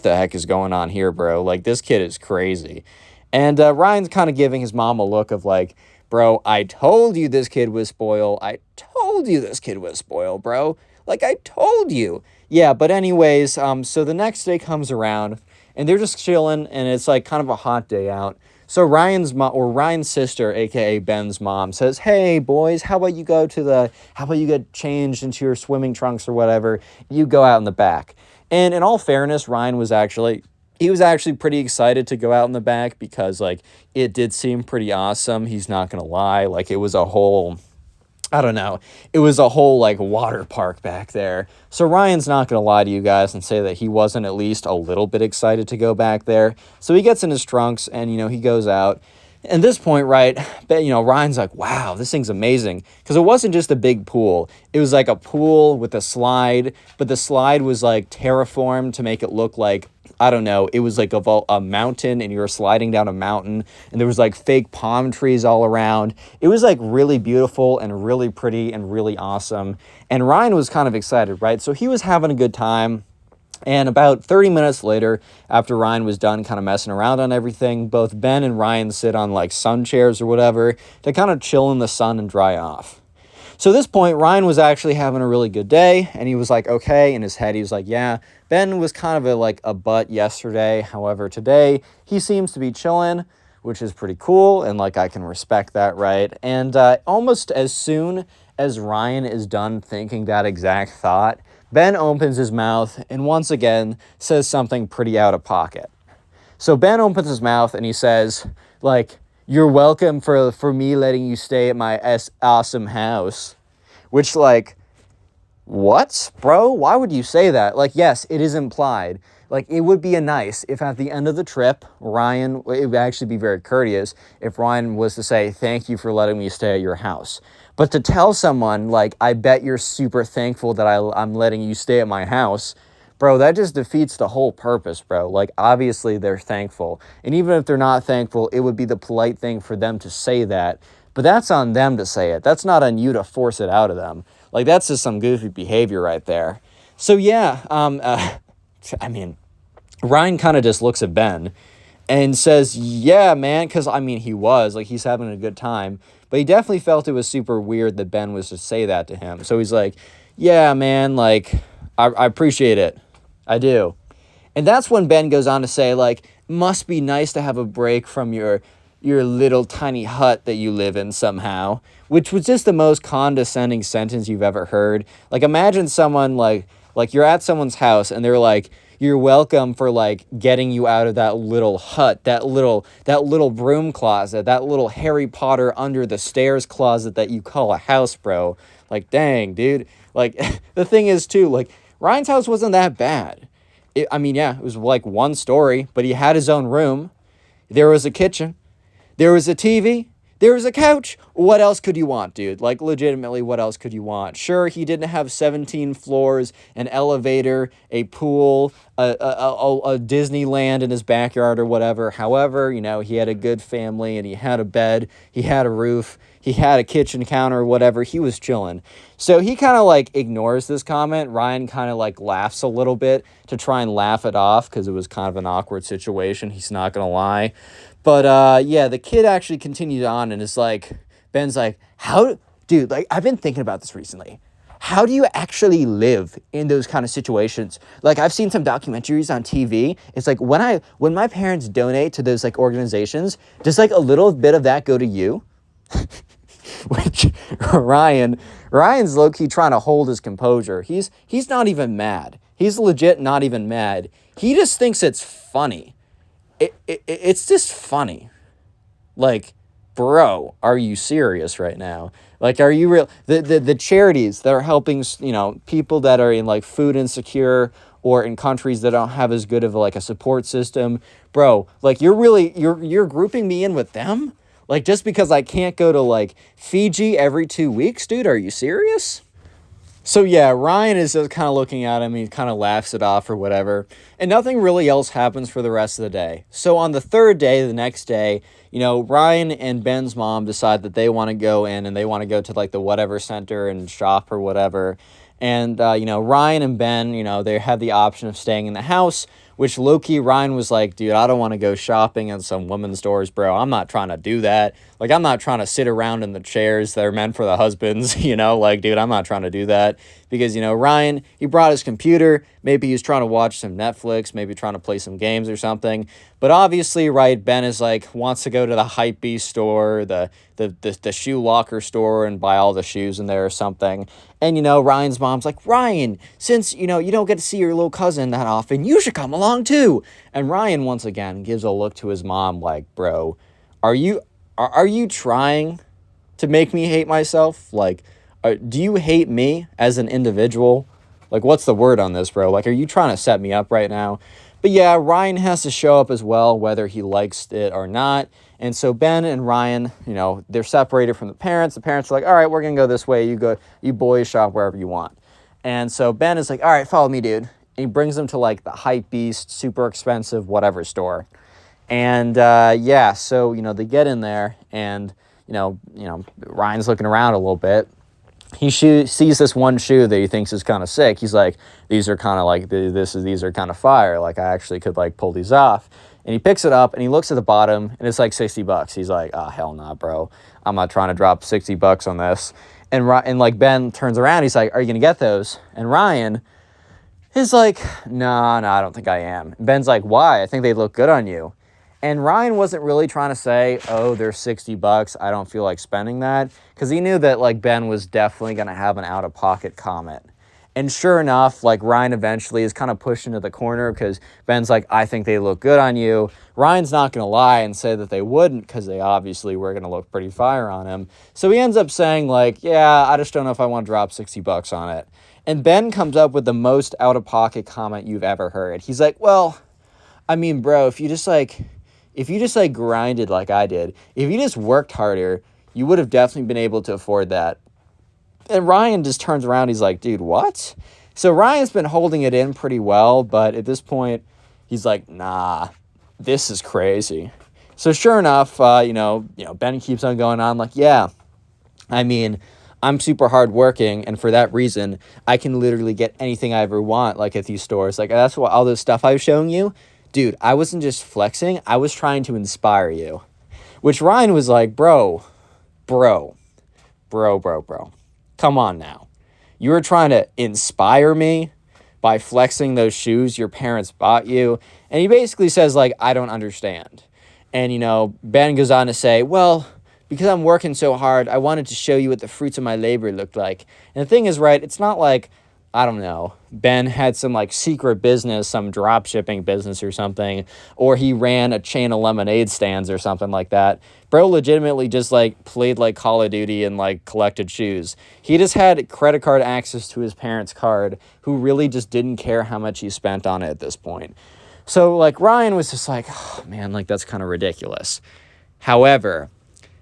S1: the heck is going on here, bro? Like, this kid is crazy. And Ryan's kind of giving his mom a look of like, bro, I told you this kid was spoiled. I told you this kid was spoiled, bro. Like, I told you. Yeah, but anyways, so the next day comes around and they're just chilling, and it's like kind of a hot day out. So Ryan's sister, aka Ben's mom, says, "Hey boys, how about you get changed into your swimming trunks or whatever? You go out in the back." And in all fairness, Ryan was actually pretty excited to go out in the back, because like it did seem pretty awesome. He's not gonna lie, like it was a whole like water park back there. So Ryan's not going to lie to you guys and say that he wasn't at least a little bit excited to go back there. So he gets in his trunks and, he goes out. At this point, right, Ryan's like, wow, this thing's amazing. Because it wasn't just a big pool. It was like a pool with a slide, but the slide was like terraformed to make it look like, I don't know, it was like a mountain, and you were sliding down a mountain, and there was like fake palm trees all around. It was like really beautiful and really pretty and really awesome. And Ryan was kind of excited, right? So he was having a good time. And about 30 minutes later, after Ryan was done kind of messing around on everything, both Ben and Ryan sit on like sun chairs or whatever to kind of chill in the sun and dry off. So at this point, Ryan was actually having a really good day, and he was like, okay, in his head, he was like, yeah, Ben was kind of a butt yesterday. However, today he seems to be chilling, which is pretty cool, and like I can respect that, right? And almost as soon as Ryan is done thinking that exact thought, Ben opens his mouth and once again says something pretty out of pocket. So Ben opens his mouth and he says, like, "You're welcome for me letting you stay at my awesome house." Which, like, what, bro? Why would you say that? Like, yes, it is implied. Like, it would be nice if at the end of the trip, it would actually be very courteous if Ryan was to say, "Thank you for letting me stay at your house." But to tell someone, like, "I bet you're super thankful that I'm letting you stay at my house," bro, that just defeats the whole purpose, bro. Like, obviously they're thankful. And even if they're not thankful, it would be the polite thing for them to say that. But that's on them to say it. That's not on you to force it out of them. Like, that's just some goofy behavior right there. So, yeah, Ryan kind of just looks at Ben and says, yeah, man, because, he's having a good time. But he definitely felt it was super weird that Ben was to say that to him. So he's like, yeah, man, like, I appreciate it. I do. And that's when Ben goes on to say, like, must be nice to have a break from your little tiny hut that you live in somehow, which was just the most condescending sentence you've ever heard. Like, imagine someone like you're at someone's house and they're like, "You're welcome for like getting you out of that little hut, that little broom closet, that little Harry Potter under the stairs closet that you call a house, bro." Like, dang, dude. Like, the thing is too, like, Ryan's house wasn't that bad. It was like one story, but he had his own room. There was a kitchen. There was a TV. There was a couch. What else could you want, dude? Like, legitimately, what else could you want? Sure, he didn't have 17 floors, an elevator, a pool, a Disneyland in his backyard or whatever. However, you know, he had a good family and he had a bed, he had a roof, he had a kitchen counter or whatever. He was chilling. So he kind of like ignores this comment. Ryan kind of like laughs a little bit to try and laugh it off because it was kind of an awkward situation. He's not going to lie. But yeah, the kid actually continued on and is like, Ben's like, how, dude, like, I've been thinking about this recently. How do you actually live in those kind of situations? Like, I've seen some documentaries on TV. It's like when my parents donate to those like organizations, does like a little bit of that go to you? Which Ryan's low-key trying to hold his composure. He's not even mad. He's legit not even mad. He just thinks it's funny. It's just funny. Like, bro, are you serious right now? Like, are you real? The charities that are helping, you know, people that are in like food insecure or in countries that don't have as good of like a support system, bro, like you're grouping me in with them? Like, just because I can't go to like Fiji every 2 weeks, dude, are you serious? So yeah, Ryan is just kind of looking at him. He kind of laughs it off or whatever. And nothing really else happens for the rest of the day. So on the third day, the next day, you know, Ryan and Ben's mom decide that they want to go in and they want to go to like the whatever center and shop or whatever. And, you know, Ryan and Ben, you know, they have the option of staying in the house, which low-key Ryan was like, dude, I don't want to go shopping at some women's stores, bro. I'm not trying to do that. Like, I'm not trying to sit around in the chairs that are meant for the husbands, you know? Like, dude, I'm not trying to do that. Because, you know, Ryan, he brought his computer. Maybe he was trying to watch some Netflix, maybe trying to play some games or something. But obviously, right, Ben is like, wants to go to the Hypebeast store, the shoe locker store and buy all the shoes in there or something. And, you know, Ryan's mom's like, Ryan, since, you know, you don't get to see your little cousin that often, you should come along too. And Ryan, once again, gives a look to his mom like, bro, are you trying to make me hate myself? Like, do you hate me as an individual? Like, what's the word on this, bro? Like, are you trying to set me up right now? But yeah, Ryan has to show up as well, whether he likes it or not. And so Ben and Ryan, you know, they're separated from the parents. The parents are like, all right, we're going to go this way. You boys shop wherever you want. And so Ben is like, all right, follow me, dude. And he brings them to like the Hypebeast, super expensive, whatever store. And yeah, so, you know, they get in there and, you know, Ryan's looking around a little bit. He sees this one shoe that he thinks is kind of sick. He's like, these are kind of like, these are kind of fire. Like, I actually could like pull these off. And he picks it up and he looks at the bottom and it's like $60. He's like, oh, hell nah, bro. I'm not trying to drop $60 on this. And like Ben turns around. He's like, are you going to get those? And Ryan is like, no, I don't think I am. And Ben's like, why? I think they look good on you. And Ryan wasn't really trying to say, oh, they're $60. I don't feel like spending that. Because he knew that, like, Ben was definitely going to have an out-of-pocket comment. And sure enough, like, Ryan eventually is kind of pushed into the corner because Ben's like, I think they look good on you. Ryan's not going to lie and say that they wouldn't because they obviously were going to look pretty fire on him. So he ends up saying, like, yeah, I just don't know if I want to drop $60 on it. And Ben comes up with the most out-of-pocket comment you've ever heard. He's like, well, I mean, bro, if you just grinded like I did, if you just worked harder, you would have definitely been able to afford that. And Ryan just turns around. He's like, dude, what? So Ryan's been holding it in pretty well, but at this point, he's like, nah, this is crazy. So sure enough, Ben keeps on going on like, yeah, I mean, I'm super hardworking, and for that reason, I can literally get anything I ever want, like at these stores. Like, that's what all this stuff I was showing you. Dude, I wasn't just flexing. I was trying to inspire you. Which Ryan was like, bro. Come on now. You were trying to inspire me by flexing those shoes your parents bought you. And he basically says, like, I don't understand. And, you know, Ben goes on to say, well, because I'm working so hard, I wanted to show you what the fruits of my labor looked like. And the thing is, right, it's not like, I don't know, Ben had some like secret business, some drop shipping business or something, or he ran a chain of lemonade stands or something like that. Bro legitimately just like played like Call of Duty and like collected shoes. He just had credit card access to his parents' card, who really just didn't care how much he spent on it at this point. So like Ryan was just like, oh man, like that's kind of ridiculous. However,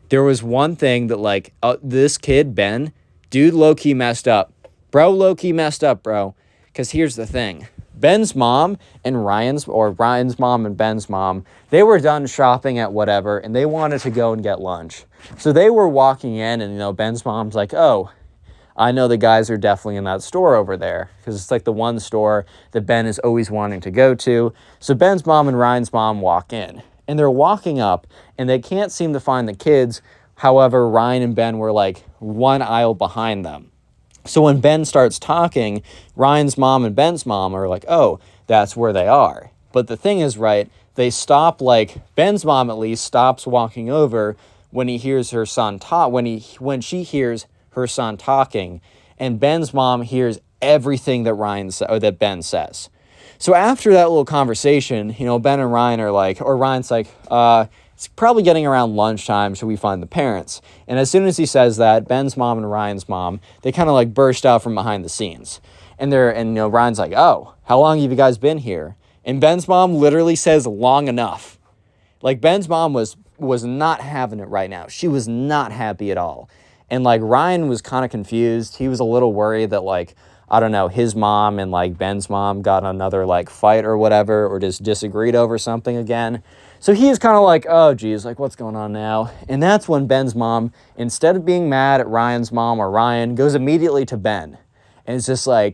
S1: there was one thing that like this kid, Ben, dude low-key messed up. Bro low-key messed up, bro. Because here's the thing. Ben's mom and Ryan's mom and Ben's mom, they were done shopping at whatever, and they wanted to go and get lunch. So they were walking in, and, Ben's mom's like, oh, I know the guys are definitely in that store over there, because it's like the one store that Ben is always wanting to go to. So Ben's mom and Ryan's mom walk in, and they're walking up, and they can't seem to find the kids. However, Ryan and Ben were like one aisle behind them. So when Ben starts talking, Ryan's mom and Ben's mom are like, oh, that's where they are. But the thing is, right, they stop, like, Ben's mom at least stops walking over when he hears her son talk, when she hears her son talking, and Ben's mom hears everything that Ben says. So after that little conversation, Ben and Ryan are like, or Ryan's like, it's probably getting around lunchtime, should we find the parents? And as soon as he says that, Ben's mom and Ryan's mom, they kind of like burst out from behind the scenes. And Ryan's like, oh, how long have you guys been here? And Ben's mom literally says, long enough. Like, Ben's mom was not having it right now. She was not happy at all. And like, Ryan was kind of confused. He was a little worried that, like, I don't know, his mom and like Ben's mom got another like fight or whatever, or just disagreed over something again. So he's kind of like, oh, geez, like, what's going on now? And that's when Ben's mom, instead of being mad at Ryan's mom or Ryan, goes immediately to Ben. And it's just I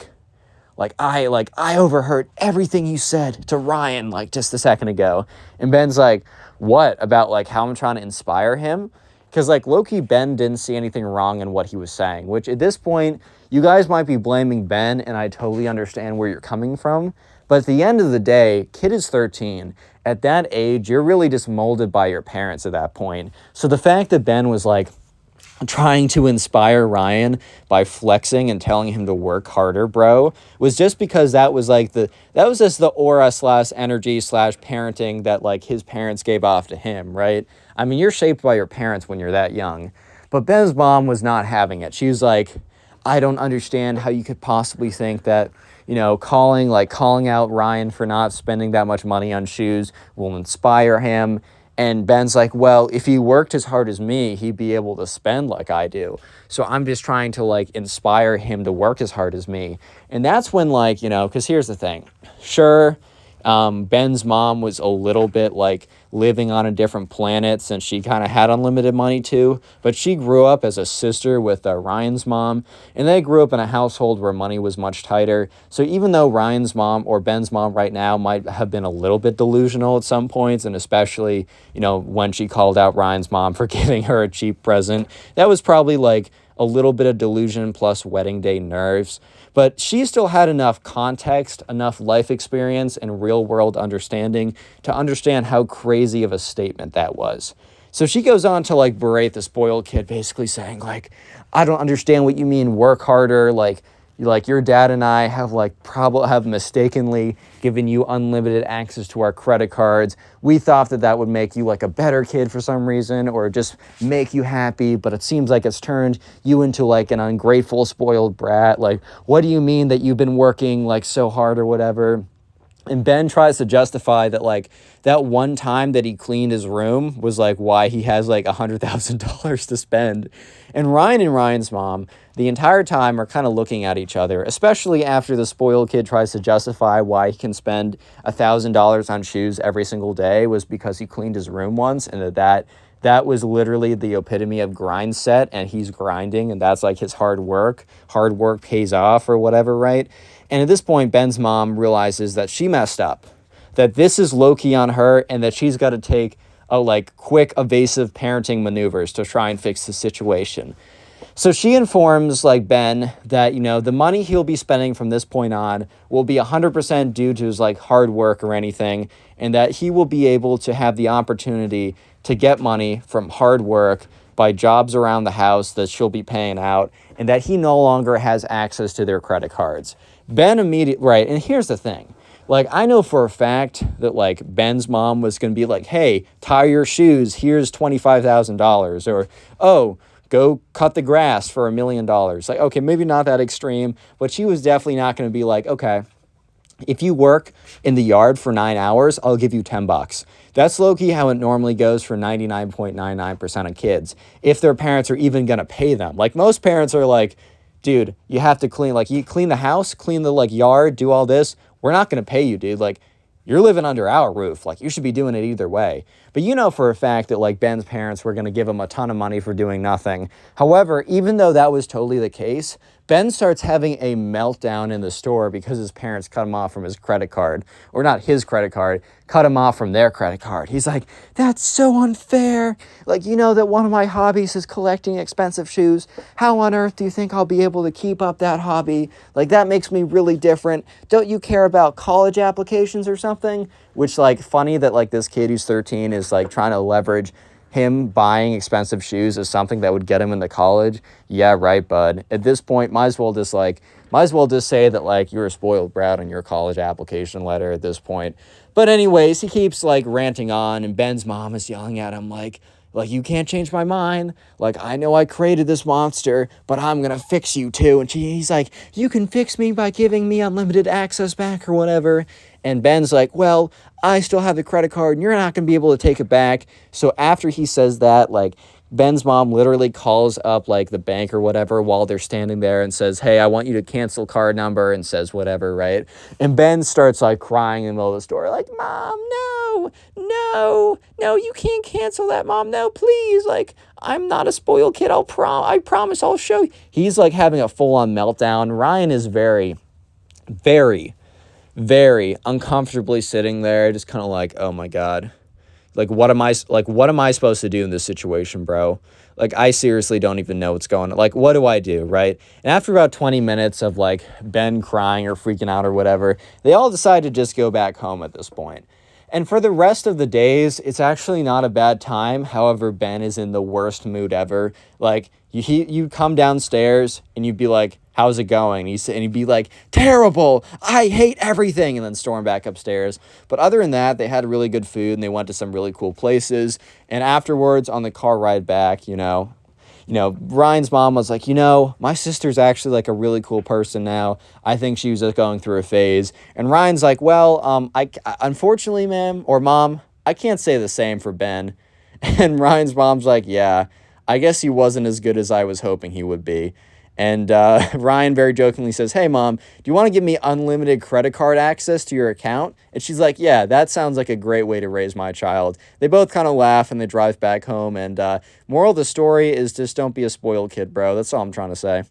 S1: overheard everything you said to Ryan, like, just a second ago. And Ben's like, what? About, like, how I'm trying to inspire him? Because, like, low-key, Ben didn't see anything wrong in what he was saying, which at this point, you guys might be blaming Ben, and I totally understand where you're coming from. But at the end of the day, kid is 13. At that age, you're really just molded by your parents at that point. So the fact that Ben was like trying to inspire Ryan by flexing and telling him to work harder, bro, was just because that was just the aura / energy / parenting that like his parents gave off to him, right? I mean, you're shaped by your parents when you're that young. But Ben's mom was not having it. She was like, I don't understand how you could possibly think that, calling out Ryan for not spending that much money on shoes will inspire him. And Ben's like, well, if he worked as hard as me, he'd be able to spend like I do. So I'm just trying to like inspire him to work as hard as me. And that's when, like, because here's the thing. Sure, Ben's mom was a little bit like living on a different planet since she kind of had unlimited money too, but she grew up as a sister with Ryan's mom, and they grew up in a household where money was much tighter. So even though Ryan's mom or Ben's mom right now might have been a little bit delusional at some points, and especially, when she called out Ryan's mom for giving her a cheap present, that was probably like a little bit of delusion plus wedding day nerves. But she still had enough context, enough life experience, and real-world understanding to understand how crazy of a statement that was. So she goes on to, like, berate the spoiled kid, basically saying, like, I don't understand what you mean work harder, like your dad and I have mistakenly given you unlimited access to our credit cards. We thought that would make you like a better kid for some reason, or just make you happy, but it seems like it's turned you into like an ungrateful, spoiled brat. Like, what do you mean that you've been working like so hard or whatever? And Ben tries to justify that, like, that one time that he cleaned his room was, like, why he has, like, $100,000 to spend. And Ryan's mom, the entire time, are kind of looking at each other, especially after the spoiled kid tries to justify why he can spend $1,000 on shoes every single day was because he cleaned his room once, and that was literally the epitome of grind set, and he's grinding, and that's, like, his hard work. Hard work pays off or whatever, right? And at this point, Ben's mom realizes that she messed up, that this is low-key on her, and that she's got to take quick, evasive parenting maneuvers to try and fix the situation. So she informs, like, Ben that, the money he'll be spending from this point on will be 100% due to his, like, hard work or anything, and that he will be able to have the opportunity to get money from hard work by jobs around the house that she'll be paying out, and that he no longer has access to their credit cards. Ben right, and here's the thing. Like, I know for a fact that, like, Ben's mom was going to be like, hey, tie your shoes, here's $25,000, or, oh, go cut the grass for $1 million. Like, okay, maybe not that extreme, but she was definitely not going to be like, okay, if you work in the yard for 9 hours, I'll give you $10. That's low-key how it normally goes for 99.99% of kids, if their parents are even going to pay them. Like, most parents are like, dude, you have to clean, like, you clean the house, clean the, like, yard, do all this. we're not going to pay you, dude. Like, you're living under our roof. Like, you should be doing it either way. But you know for a fact that, like, Ben's parents were going to give him a ton of money for doing nothing. However, even though that was totally the case, Ben starts having a meltdown in the store because his parents cut him off from his credit card. Or not his credit card, cut him off from their credit card. He's like, that's so unfair. Like, you know that one of my hobbies is collecting expensive shoes. How on earth do you think I'll be able to keep up that hobby? Like, that makes me really different. Don't you care about college applications or something? Which, like, funny that, like, this kid who's 13 is, like, trying to leverage him buying expensive shoes as something that would get him into college. Yeah, right, bud. At this point, might as well just say that, like, you're a spoiled brat on your college application letter at this point. But anyways, he keeps, like, ranting on, and Ben's mom is yelling at him, like, you can't change my mind. Like, I know I created this monster, but I'm going to fix you too. And he's like, you can fix me by giving me unlimited access back or whatever. And Ben's like, well, I still have the credit card and you're not going to be able to take it back. So after he says that, like, Ben's mom literally calls up, like, the bank or whatever while they're standing there and says, hey, I want you to cancel card number, and says whatever, right? And Ben starts, like, crying in the middle of the store, like, Mom, no, you can't cancel that, Mom, no, please, like, I'm not a spoiled kid, I promise I'll show you. He's, like, having a full-on meltdown. Ryan is very, very, very uncomfortably sitting there, just kind of like, oh my God. Like, what am I supposed to do in this situation, bro? Like, I seriously don't even know what's going on. Like, what do I do, right? And after about 20 minutes of, like, Ben crying or freaking out or whatever, they all decide to just go back home at this point. And for the rest of the days, it's actually not a bad time. However, Ben is in the worst mood ever. Like, you'd come downstairs and you'd be like, how's it going? And he'd be like, terrible, I hate everything, and then storm back upstairs. But other than that, they had really good food and they went to some really cool places. And afterwards, on the car ride back, Ryan's mom was like, my sister's actually, like, a really cool person now. I think she was just going through a phase. And Ryan's like, well, unfortunately, Mom, I can't say the same for Ben. And Ryan's mom's like, yeah, I guess he wasn't as good as I was hoping he would be. And Ryan very jokingly says, hey, Mom, do you want to give me unlimited credit card access to your account? And she's like, yeah, that sounds like a great way to raise my child. They both kind of laugh and they drive back home. And moral of the story is just don't be a spoiled kid, bro. That's all I'm trying to say.